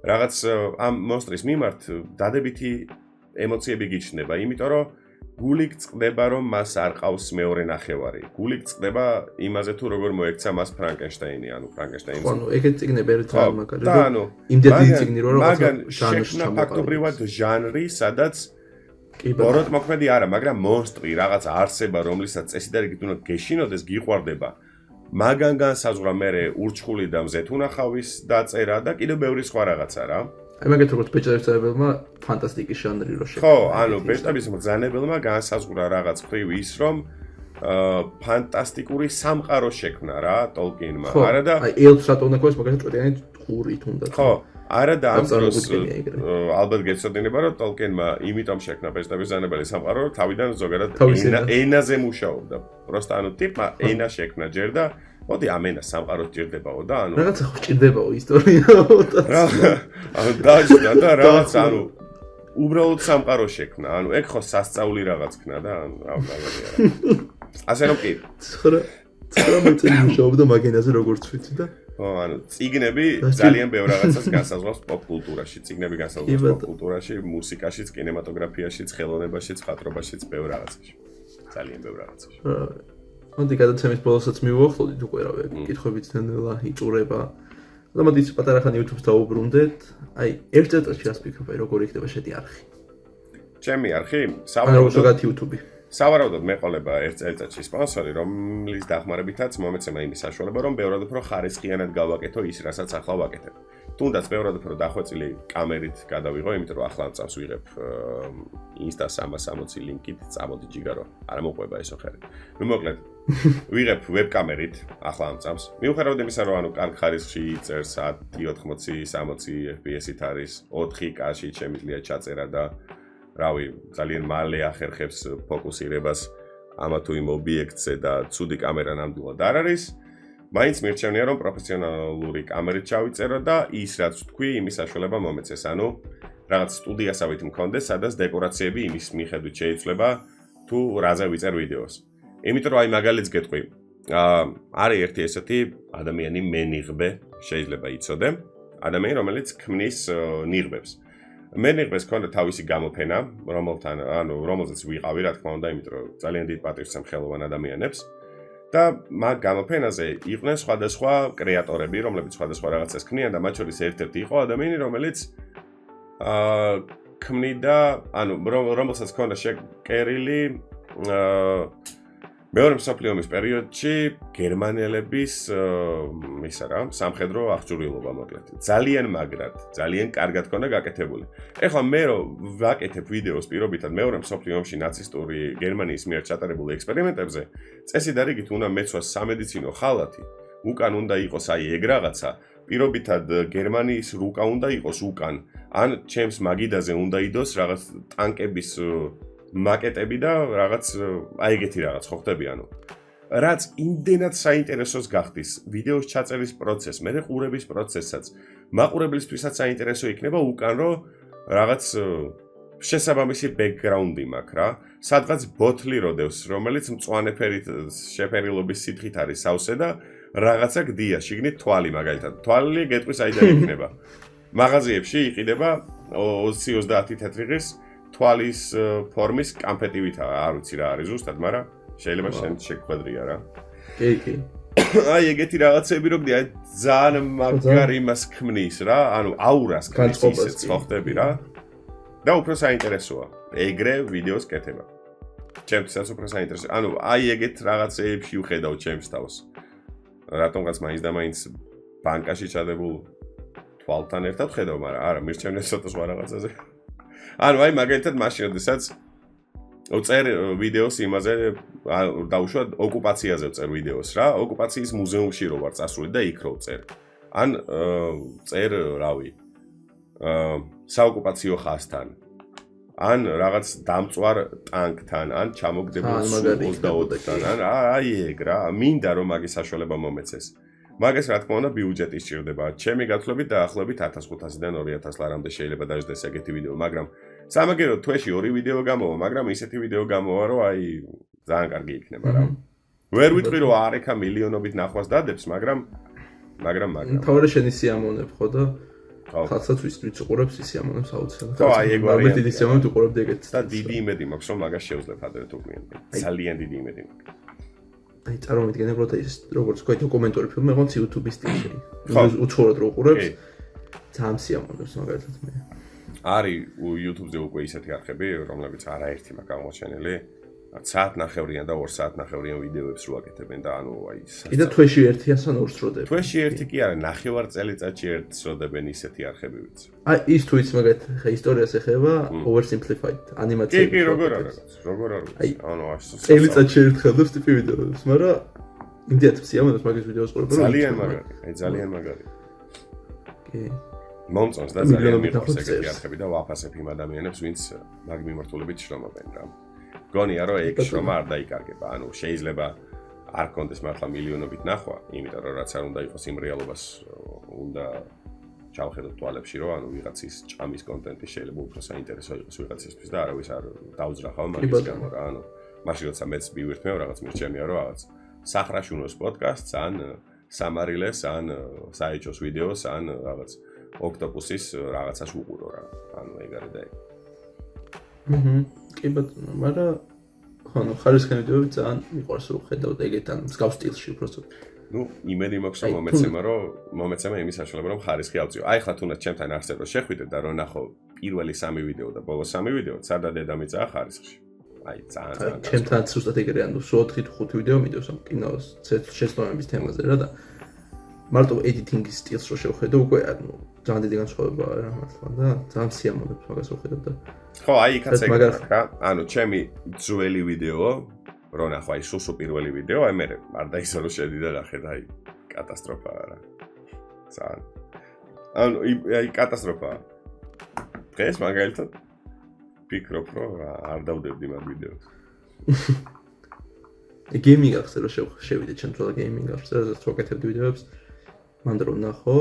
რაღაც ამ მონსტრის მიმართ დადებითი ემოციები გიჩნდება, იმიტომ რომ გული გწყდება, რომ მას არ ყავს მეორე ნახევარი. გული გწყდება იმაზე თუ როგორ მოექცა მას ფრანკენშტეინი, ანუ ფრანკენშტეინს. ანუ ეგეთ წიგნები ერთ არ მაგარი. და ანუ იმდენი წიგნი რო რაღაცა ჟანრში ფაქტობრივად ჟანრი, სადაც ბოროტ მოქმედი არა, მაგრამ მონსტრი რაღაც არსება, რომლისაც წესი და რიგით უნდა გეშინოდეს, გიყვარდება. მაგან განსაზღვრა მერე ურჩხული და მზეთუნახავის დაწერა და კიდევ ბევრი სხვა რაღაცა რა. აი მაგათ როგორც ბეჭდების ფანტასტიკის ჟანრი რო შექმნა. ხო, ანუ ბეჭდების მბრძანებელმა განსაზღვრა რაღაც მხრივ ის, რომ ფანტასტიკური სამყარო შექმნა რა ტოლკინმა. არა და აი ელფს რატო უნდა ქოს მაგათ წვეტიანი ყური თუნდაც. ხო, არა და ამ დროს ალბათ გეცოდინება, რომ ტოლკინმა იმიტომ შექმნა ბეჭდების მბრძანებელი სამყარო, რომ თავიდან ზოგადად ენაზე მუშაობდა. პროსტა ანუ ტიპმა ენა შექმნა ჯერ და მოდი ამ ენას სამყაროს ჭირდებაო და ანუ რაღაცა ხო ჭირდებაო ისტორია. ანუ დაჯდა და რაღაც ანუ უბრალოდ სამყარო შექმნა. ანუ ეგ ხო სასწაული რაღაც ქნა და ანუ რა მაგარი არა. ასე რომ კი 19 წელი მუშაობდა მაგენაზე როგორც ვიცი და ხო ანუ წიგნები ძალიან ბევრ რაღაცას განსაზღვრავს პოპ კულტურაში. წიგნები განსაზღვრავს პოპ კულტურაში, მუსიკაშიც, კინემატოგრაფიაშიც, ხელოვნებაშიც, ხატრობაშიც, ბევრ რაღაცაში. ძალიან ბევრ რაღაცაში. მოდი გადაცემის ბოლოსაც მივუახლოვდით უკვე რავი კითხვებით ნელა იწურება და მოდი პატარა ხანი YouTube-ს დავუბრუნდეთ აი ერთ წელიწადში რას ფიქრობ აი როგორ იქნება შედი არხი ჩემი არხი სავარაუდოდ YouTube-ი სავარაუდოდ მეყოლება ერთ წელიწადში სპონსორი რომლის დახმარებითაც მომეცემა იმის საშუალება რომ ბევრად უფრო ხარისხიანად გავაკეთო ის რასაც ახლა ვაკეთებ თუნდაც ბევრად უფრო დახვეწილი კამერით გადავიღო იმიტომ რომ ახლა წავს ვიღებ Insta 360 ლინკით წამოდი ჯიგარო არა მოყვება ესო ხერი ნუ მოკლედ ვიღებ ვებკამერით ახლა ამ წამს მიუხედავად იმისა რომ ანუ კარგ ხარისხში წერს 1080-60 FPS-ით არის 4K-ში შემიძლია ჩაწერა და რავი ძალიან მალე ახერხებს ფოკუსირებას ამა თუ იმ ობიექტზე და ცუდი კამერა ნამდვილად არ არის მაინც მირჩევნია რომ პროფესიონალური კამერით ჩავიწერო და ის რაც თქვი იმის საშუალება მომეცეს ანუ რაღაც სტუდიასავით მქონდეს სადაც დეკორაციები იმის მიხედვით შეიძლება თუ რაზე ვიწერ ვიდეოს იმიტომ რომ აი მაგალითს გეტყვი არის ერთი ესეთი ადამიანი მენიღბე შეიძლება იცოდე ადამიანი რომელიც ქმნის ნიღბებს მენიღბეს ქონდა თავისი გამოფენა რომელთან ანუ რომელზეც ვიყავი რა თქმა უნდა იმიტომ რომ ძალიან დიდ პატივს ამხელოვან ადამიანებს და მაგ გამოფენაზე იყვნენ სხვადასხვა კრეატორები რომლებიც სხვადასხვა რაღაცას ქმნიან და მათ შორის ერთ-ერთი იყო ადამიანი რომელიც ქმნიდა ანუ რომელსაც ქონდა შეკერილი მეორე მსოფლიო ომის პერიოდში გერმანელების ისა რა სამხედრო აღჭურვილობა მოკლედ ძალიან მაგრად ძალიან კარგად ქონდა გაკეთებული ეხლა მე რომ ვაკეთებ ვიდეოს პირობითად მეორე მსოფლიო ომში ნაცისტური გერმანიის მიერ ჩატარებულ ექსპერიმენტებზე წესი და რიგით უნდა მეცვას სამედიცინო ხალათი უკან უნდა იყოს აი ეგ რაღაცა პირობითად გერმანიის რუკა უნდა იყოს უკან. ან ჩემს მაგიდაზე უნდა იდოს რაღაც ტანკების მაკეტები და რაღაც აი ეგეთი რაღაც ხო ხდები ანუ. რაც იმდენად საინტერესოს გახდის ვიდეოს ჩაწერის პროცესს, მე ყურების პროცესსაც, მაყურებლისთვისაც საინტერესო იქნება უკან რომ რაღაც შესაბამისი ბექგრაუნდი მაქვს რა, სადღაც ბოთლი როდევს, რომელიც მწვანე ფერით შეფერილობის სითხით არის სავსე და რაღაცა გდია, შიგნით თვალი მაგალითად. თვალი გეტყვის აიდან იქნება. მაღაზიებში იყიდება 20-30 თეთრიღის თვალის ფორმის კამფეტივითა, არ ვიცი რა არის ზუსტად, მაგრამ შეიძლება შენ შეგხვედრია რა. კი. აი ეგეთი რაღაცები რო გდია, ძალიან მაგარი მას ქმნის რა, ანუ აურას ქმნის ისეც ხო ხდები რა. და უფრო საინტერესოა. ეგრე ვიდეოს კეთება. ჩემთვისაც უფრო საინტერესოა. ანუ აი ეგეთ რაღაცეებში ვხედავ ჩემს თავს. რატომღაც მაინც და მაინც ბანკაში ჩადებულ თვალთან ერთად ხედავ, მაგრამ არა, მირჩევნე ცოტა სხვა რაღაცაზე. ანუ აი მაგალითად მაშინ, როდესაც ვწერ ვიდეოს იმაზე, დავუშვათ ოკუპაციაზე ვწერ ვიდეოს რა, ოკუპაციის მუზეუმში რო ვარ წასული და იქ რო ვწერ. ან წერ, რავი, საოკუპაციო ხაზთან. ან რაღაც დამწვარ ტანკთან, ან ჩამოგდებულ Su-24-თან, ან აი ეგ რა, მინდა რომ მაგის საშუალება მომეცეს. მაგას რა თქმა უნდა ბიუჯეტი სჭირდება. ჩემი გათვლებით დაახლოებით 1500-დან 2000 ლარამდე შეიძლება დაждდეს ეგეთი ვიდეო, მაგრამ სამაგერო თვეში 2 ვიდეო გამოვა, მაგრამ ისეთი ვიდეო გამოვა, რომ აი ძალიან კარგი იქნება რა. ვერ ვიტყვი რომ არ ეკა მილიონობით ნახვას დადებს, მაგრამ თავი შენი სიამოვნებ ხო და ხალხსაც ვიც უყურებს სიამოვნებს აუცილებლად. ხო, აი ეგ ვარიანტია. დიდი სიამოვნებით უყურებდი ეგეთს. და დიდი იმედი მაქვს რომ მაგას შეუძლებ ადრე თუ გვიანდი. ძალიან დიდი იმედი მაქვს. აი წარმოვიდგინე უბრალოდ ის როგორც თქვი დოკუმენტური ფილმი, რაღაც YouTube-ის სტილში. უცხოურად რო უყურებს, ძალიან სიამოვნებს მაგალითად მე. არის YouTube-ზე უკვე ისეთი არხები, რომლებიც არაერთი მაქვს აღმოჩენილი. საათნახევრიან და 2 საათნახევრიან ვიდეოებს რო აკეთებენ და ანუ აი კიდე თვეში ერთი ან 2 სროდებენ. თვეში ერთი კი არა, ნახევარ წელიწადში ერთ სროდებენ ისეთი არხები ვიცი. აი ის თუ იცი მაგათ ხა ისტორიას ეხება oversimplified ანიმაციები. კი, როგორ არის? ანუ ასე წელიწადში ერთხელ დებს ტიპი ვიდეოებს, მაგრამ იმდენად სიამოვნებს მაგის ვიდეოს ყურება. ძალიან მაგარი, აი ძალიან მაგარი. კი. მომწონს და ძალიან მიყვარს ეგეთი არხები და ვაფასებ იმ ადამიანებს, ვინც მაგ მიმართულებით შრომობენ რა. გონია რომ ეგ შრომა არ დაიკარგება, ანუ შეიძლება არ კონდეს მართლა მილიონობით ნახვა, იმიტომ რომ რაც არ უნდა იყოს იმ რეალობას უნდა ჩავხედოთ თვალებში, რომ ანუ ვიღაცის ჭამის კონტენტი შეიძლება უფრო საინტერესო იყოს ვიღაცისთვის და არავის არ დაუძრახავ მაგის გამო რა, ანუ მაშინ როცა მეც მივირთმევ რაღაც მირჩემია რომ რაღაც სახრაშუნოს პოდკასტს ან სამარილეს ან საეჭოს ვიდეოს ან რაღაც ოქტოპუსის რაღაცას უყურო რა, ანუ ეგ არის და ეგ. კი ბატონო, მაგრამ ხანო ხარისხიანი ვიდეოები ძალიან მიყვარს რომ ხედავ და ეგეთან მსგავს სტილში უბრალოდ. ნუ იმედი მაქვს რომ მომეცემა იმის საშუალება რომ ხარისხი ავწიო. აი ხლა თუნდაც ჩემთან არსებ რომ შეხვიდეთ და რომ ნახო პირველი 3 ვიდეო და ბოლო 3 ვიდეო, სადა დედამიწაა ხარისხში. აი ძალიან ჩემთან ზუსტად ეგრე ანუ 4 თუ 5 ვიდეო მიდევს ამ კინოს შეცდომების თემაზე რა და მარტო editing-ის სტილს რო შევხედო უკვე ანუ ძალიან დიდი განსხვავებაა რა მართლა და ძალიან სიამოვნებს მაგას ვხედავ და ხო აი იქაც ეგრე რა ანუ ჩემი ძველი ვიდეო რო ნახო აი სუსუ პირველი ვიდეო აი მე არ დაისო რომ შედი და ნახე და აი კატასტროფაა რა ძალიან ანუ აი კატასტროფაა დღეს მაგალითად ფიქრობ რომ არ დავდებდი მაგ ვიდეოს გეიმინგ ახსენე რომ შევიდე ჩემ თვალა გეიმინგ ახსენე რაც ვაკეთებდი ვიდეოებს მანდ რომ ნახო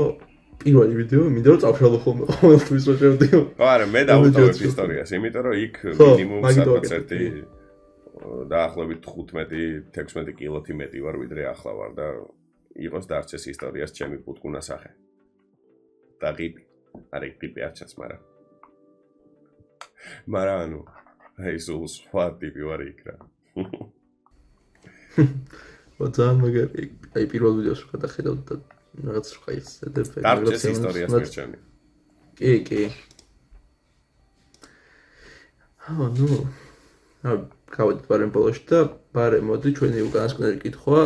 პირველი ვიდეო მინდა რომ წავშალო ხოლმე ყოველთვის რომ შევდიო. ხო არა მე დავუტოვებ ისტორიას, იმიტომ რომ იქ მინიმუმ საკონცერტი დაახლოებით 15-16 კილოთი მეტი ვარ ვიდრე ახლა ვარ და იყოს დარჩეს ისტორიას ჩემი პუტკუნა სახე. და ყიპი. არა ყიპი არ ჩანს, მაგრამ ანუ აი სულ სხვა ტიპი ვარ იქ რა. ძალიან მაგარი აი პირველ ვიდეოს რო გადახედავ და რაღაც სხვა ისედებ დარჩეს ისტორიას მერჩემი. კი. ნუ გავედით ბარემ ბოლოში და ბარე მოდი ჩვენი უკანასკნელი კითხვა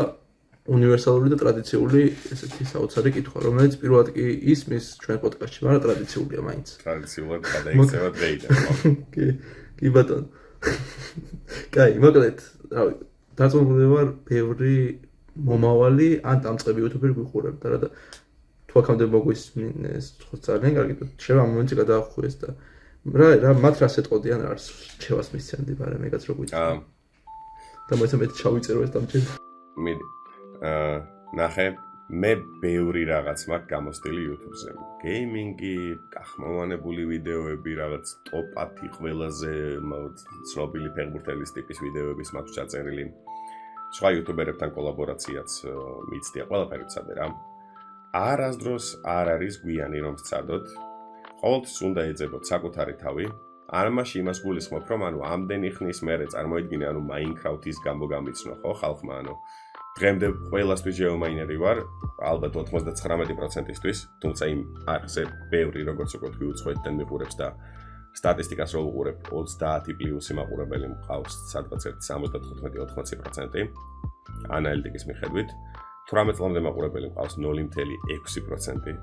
უნივერსალური და ტრადიციული ესეთი საოცარი კითხვა, რომელიც პირველად კი ისმის ჩვენ პოდკასტში, მაგრამ ტრადიციულია მაინც. ტრადიციულად გადაიქცევა დღეიდან. კი ბატონო. კაი, მოკლედ, რავი, დაწუნებული ვარ ბევრი მომავალი ან დამწყები იუთუბერი გვიყურებდა რა და თუ აქამდე მოგვისმინეს ხო ძალიან კარგი და შევა ამ მომენტში გადაახვიეს და რა მათ რას ეტყოდიან რა რჩევას მისცემდი მაგრამ ეგაც რო გვიწევ და მოიცა მე ჩავიწერო ეს დამჭერ მიდი ნახე მე ბევრი რაღაც მაქვს გამოსტილი YouTube-ზე გეიმინგი, გახმოვანებული ვიდეოები, რაღაც ტოპ 10 ყველაზე ცნობილი ფეხბურთელის ტიპის ვიდეოების მაქვს ჩაწერილი. სხვა YouTuber-ებთან კოლაბორაციაც მიცდია, ყველაფერი ვცადე რა. არასდროს არ არის გვიანი რომ ვცადოთ. ყოველთვის უნდა ეძებოთ საკუთარი თავი. ამაში იმას გულისხმობ, რომ ანუ ამდენი ხნის მერე წარმოიდგინე, ანუ Minecraft-ის გამო გამიცნო ხო ხალხმა, ანუ დღემდე ყველასთვის geomineri ვარ, ალბათ 99%-ისთვის, თუმცა იმ არხზე ბევრი როგორც უკვე თქვი უცხოეთიდან მიყურებს და სტატისტიკას რო ვუყურებ 30+ მაყურებელი მყავს სადღაც 75-80% ანალიტიკის მიხედვით 18 წლამდე მაყურებელი მყავს 0.6%.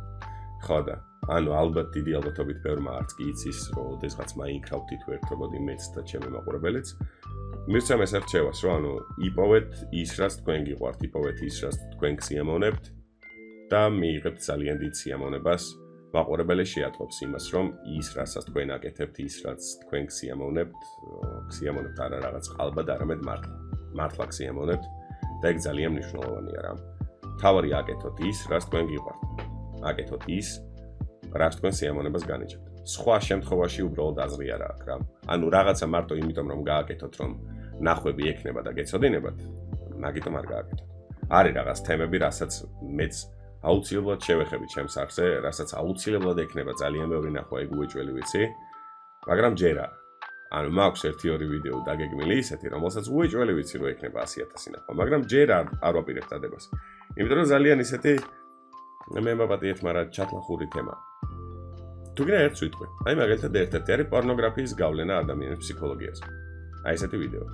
ხო და ანუ ალბათ დიდი ალბათობით ბევრმა არც კი იცის რომ ოდესღაც Minecraft-ით ვერთობოდი მეც და ჩემი მაყურებელიც მირცემ ეს რჩევას რომ ანუ იპოვეთ ის რაც თქვენ გიყვართ იპოვეთ ის რაც თქვენ გსიამოვნებთ და მიიღებთ ძალიან დიდ სიამოვნებას მაყურებელი შეატყობს იმას რომ ის რასაც თქვენ აკეთებთ ის რაც თქვენ გსიამოვნებთ არა რაღაც ყალბად არამედ მართლა გსიამოვნებთ და ეგ ძალიან მნიშვნელოვანია რა თავარი აკეთოთ ის რაც თქვენ გიყვართ აკეთოთ ის რაც თქვენ სიამოვნებას განიჭებთ სხვა შემთხვევაში უბრალოდ აზრი არ აქვს რა ანუ რაღაცა მარტო იმიტომ რომ გააკეთოთ რომ ნახვები ექნება და გეცოდინებათ მაგიტომ არ გააკეთოთ არის რაღაც თემები რასაც მეც აუცილებლად შევეხები ჩემს არხზე რასაც აუცილებლად ექნება ძალიან ბევრი ნახვა ეგ უეჭველი ვიცი მაგრამ ჯერ არა ანუ მაქვს 1-2 ვიდეო დაგეგმილი ისეთი რომელსაც უეჭველი ვიცი რომ ექნება 100,000 ნახვა მაგრამ ჯერ არ ვაპირებ დადებას იმიტომ რომ ძალიან ისეთი მე მაპატიეთ მაგრამ ჩათლახური თემა თუ გინდა ერთს ვიტყვი აი მაგალითად ერთ-ერთი არის პორნოგრაფიის გავლენა ადამიანის ფსიქოლოგიაზე აი ესეთი ვიდეო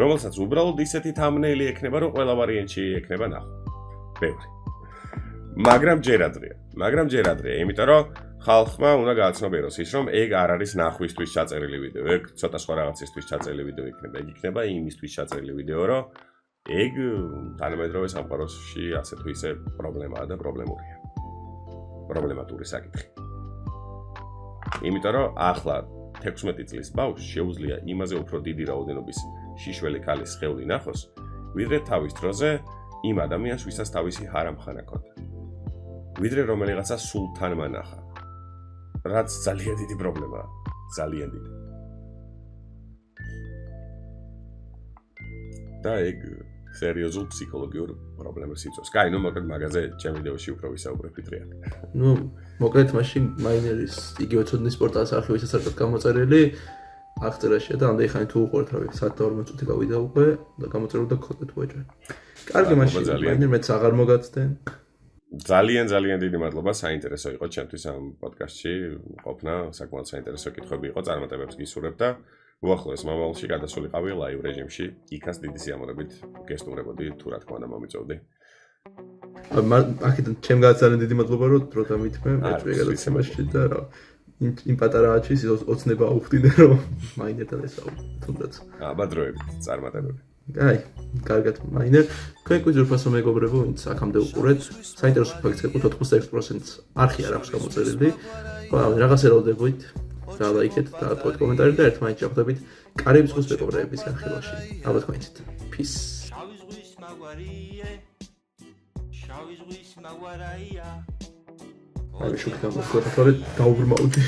რომელსაც უბრალოდ ისეთი thumbnail-ი ექნება რომ ყველა ვარიანტში ექნება ნახვა ბევრი მაგრამ ჯერ ადრეა იმიტომ რომ ხალხმა უნდა გააცნობიეროს ის რომ ეგ არ არის ნახვისთვის ჩაწერილი ვიდეო ეგ ცოტა სხვა რაღაცისთვის ჩაწერილი ვიდეო იქნება ეგ იქნება იმისთვის ჩაწერილი ვიდეო რომ ეგ თანამედროვე სამყაროში ასე თუ ისე პრობლემაა და პრობლემატური საკითხი იმიტომ რომ ახლა 16 წლის ბავშვს შეუძლია იმაზე უფრო დიდი რაოდენობის შიშველი ქალის სხეული ნახოს ვიდრე თავის დროზე იმ ადამიანს ვისაც თავისი ჰარამხანა ჰქონდა ვიდრე რომელიღაცა სულთანმა ნახა რაც ძალიან დიდი პრობლემაა ძალიან დიდი და ეგ სერიოზულ ფსიქოლოგიურ პრობლემებს იწვევს. კაი, ნუ მოკლედ მაგაზე ჩემ ვიდეოში უფრო ვისაუბრებ ვიდრე აქ. ნუ მოკლედ მაშინ მაინერის იგივე ცოდნის პორტალის არხი ვისაც არ გაქვს გამოწერილი აღწერაშია და ამდენი ხანი თუ უყურეთ რავი 1:40 წუთი გავიდა უკვე და გამოწერილი და გქონდეთ უეჭვე. კარგი მაშინ მაინერ მეც აღარ მოგაცდენ. ძალიან დიდი მადლობა საინტერესო იყო ჩემთვის ამ პოდკასტში ყოფნა საკმაოდ საინტერესო კითხვები იყო წარმატებებს გისურვებ და უახლოეს მომავალში გადასულიყავი ლაივ რეჟიმში იქაც დიდი სიამოვნებით გესტუმრებოდი თუ რა თქმა უნდა მომიწევდი აქედან ჩემ ძალიან დიდი მადლობა რომ დრო დამითმე მეჭვი გადაცემაში და რა იმ პატარა აჩის ოცნება აუხდინე რომ მაინერთან ესაუბრე თუნდაც აბა დროებით წარმატებები აი კარგად მაინერ თქვენ გვიძურფასო მეგობრებო ვინც აქამდე უყურეთ საინტერესო ფაქტს ეკუთვნით 86% არხი არ აქვს გამოწერილი ხო რაღაც ელოდებით და ლაიქეთ და პოდკასტ კომენტარი და ერთმანეთს შეხვდებით კარიბის ზღვის მეგობრების განხილვაში ალბათ თქვენით peace შავი ზღვის მაგვარია აი შუქი გამოსვლა თორე დაუბრმავდი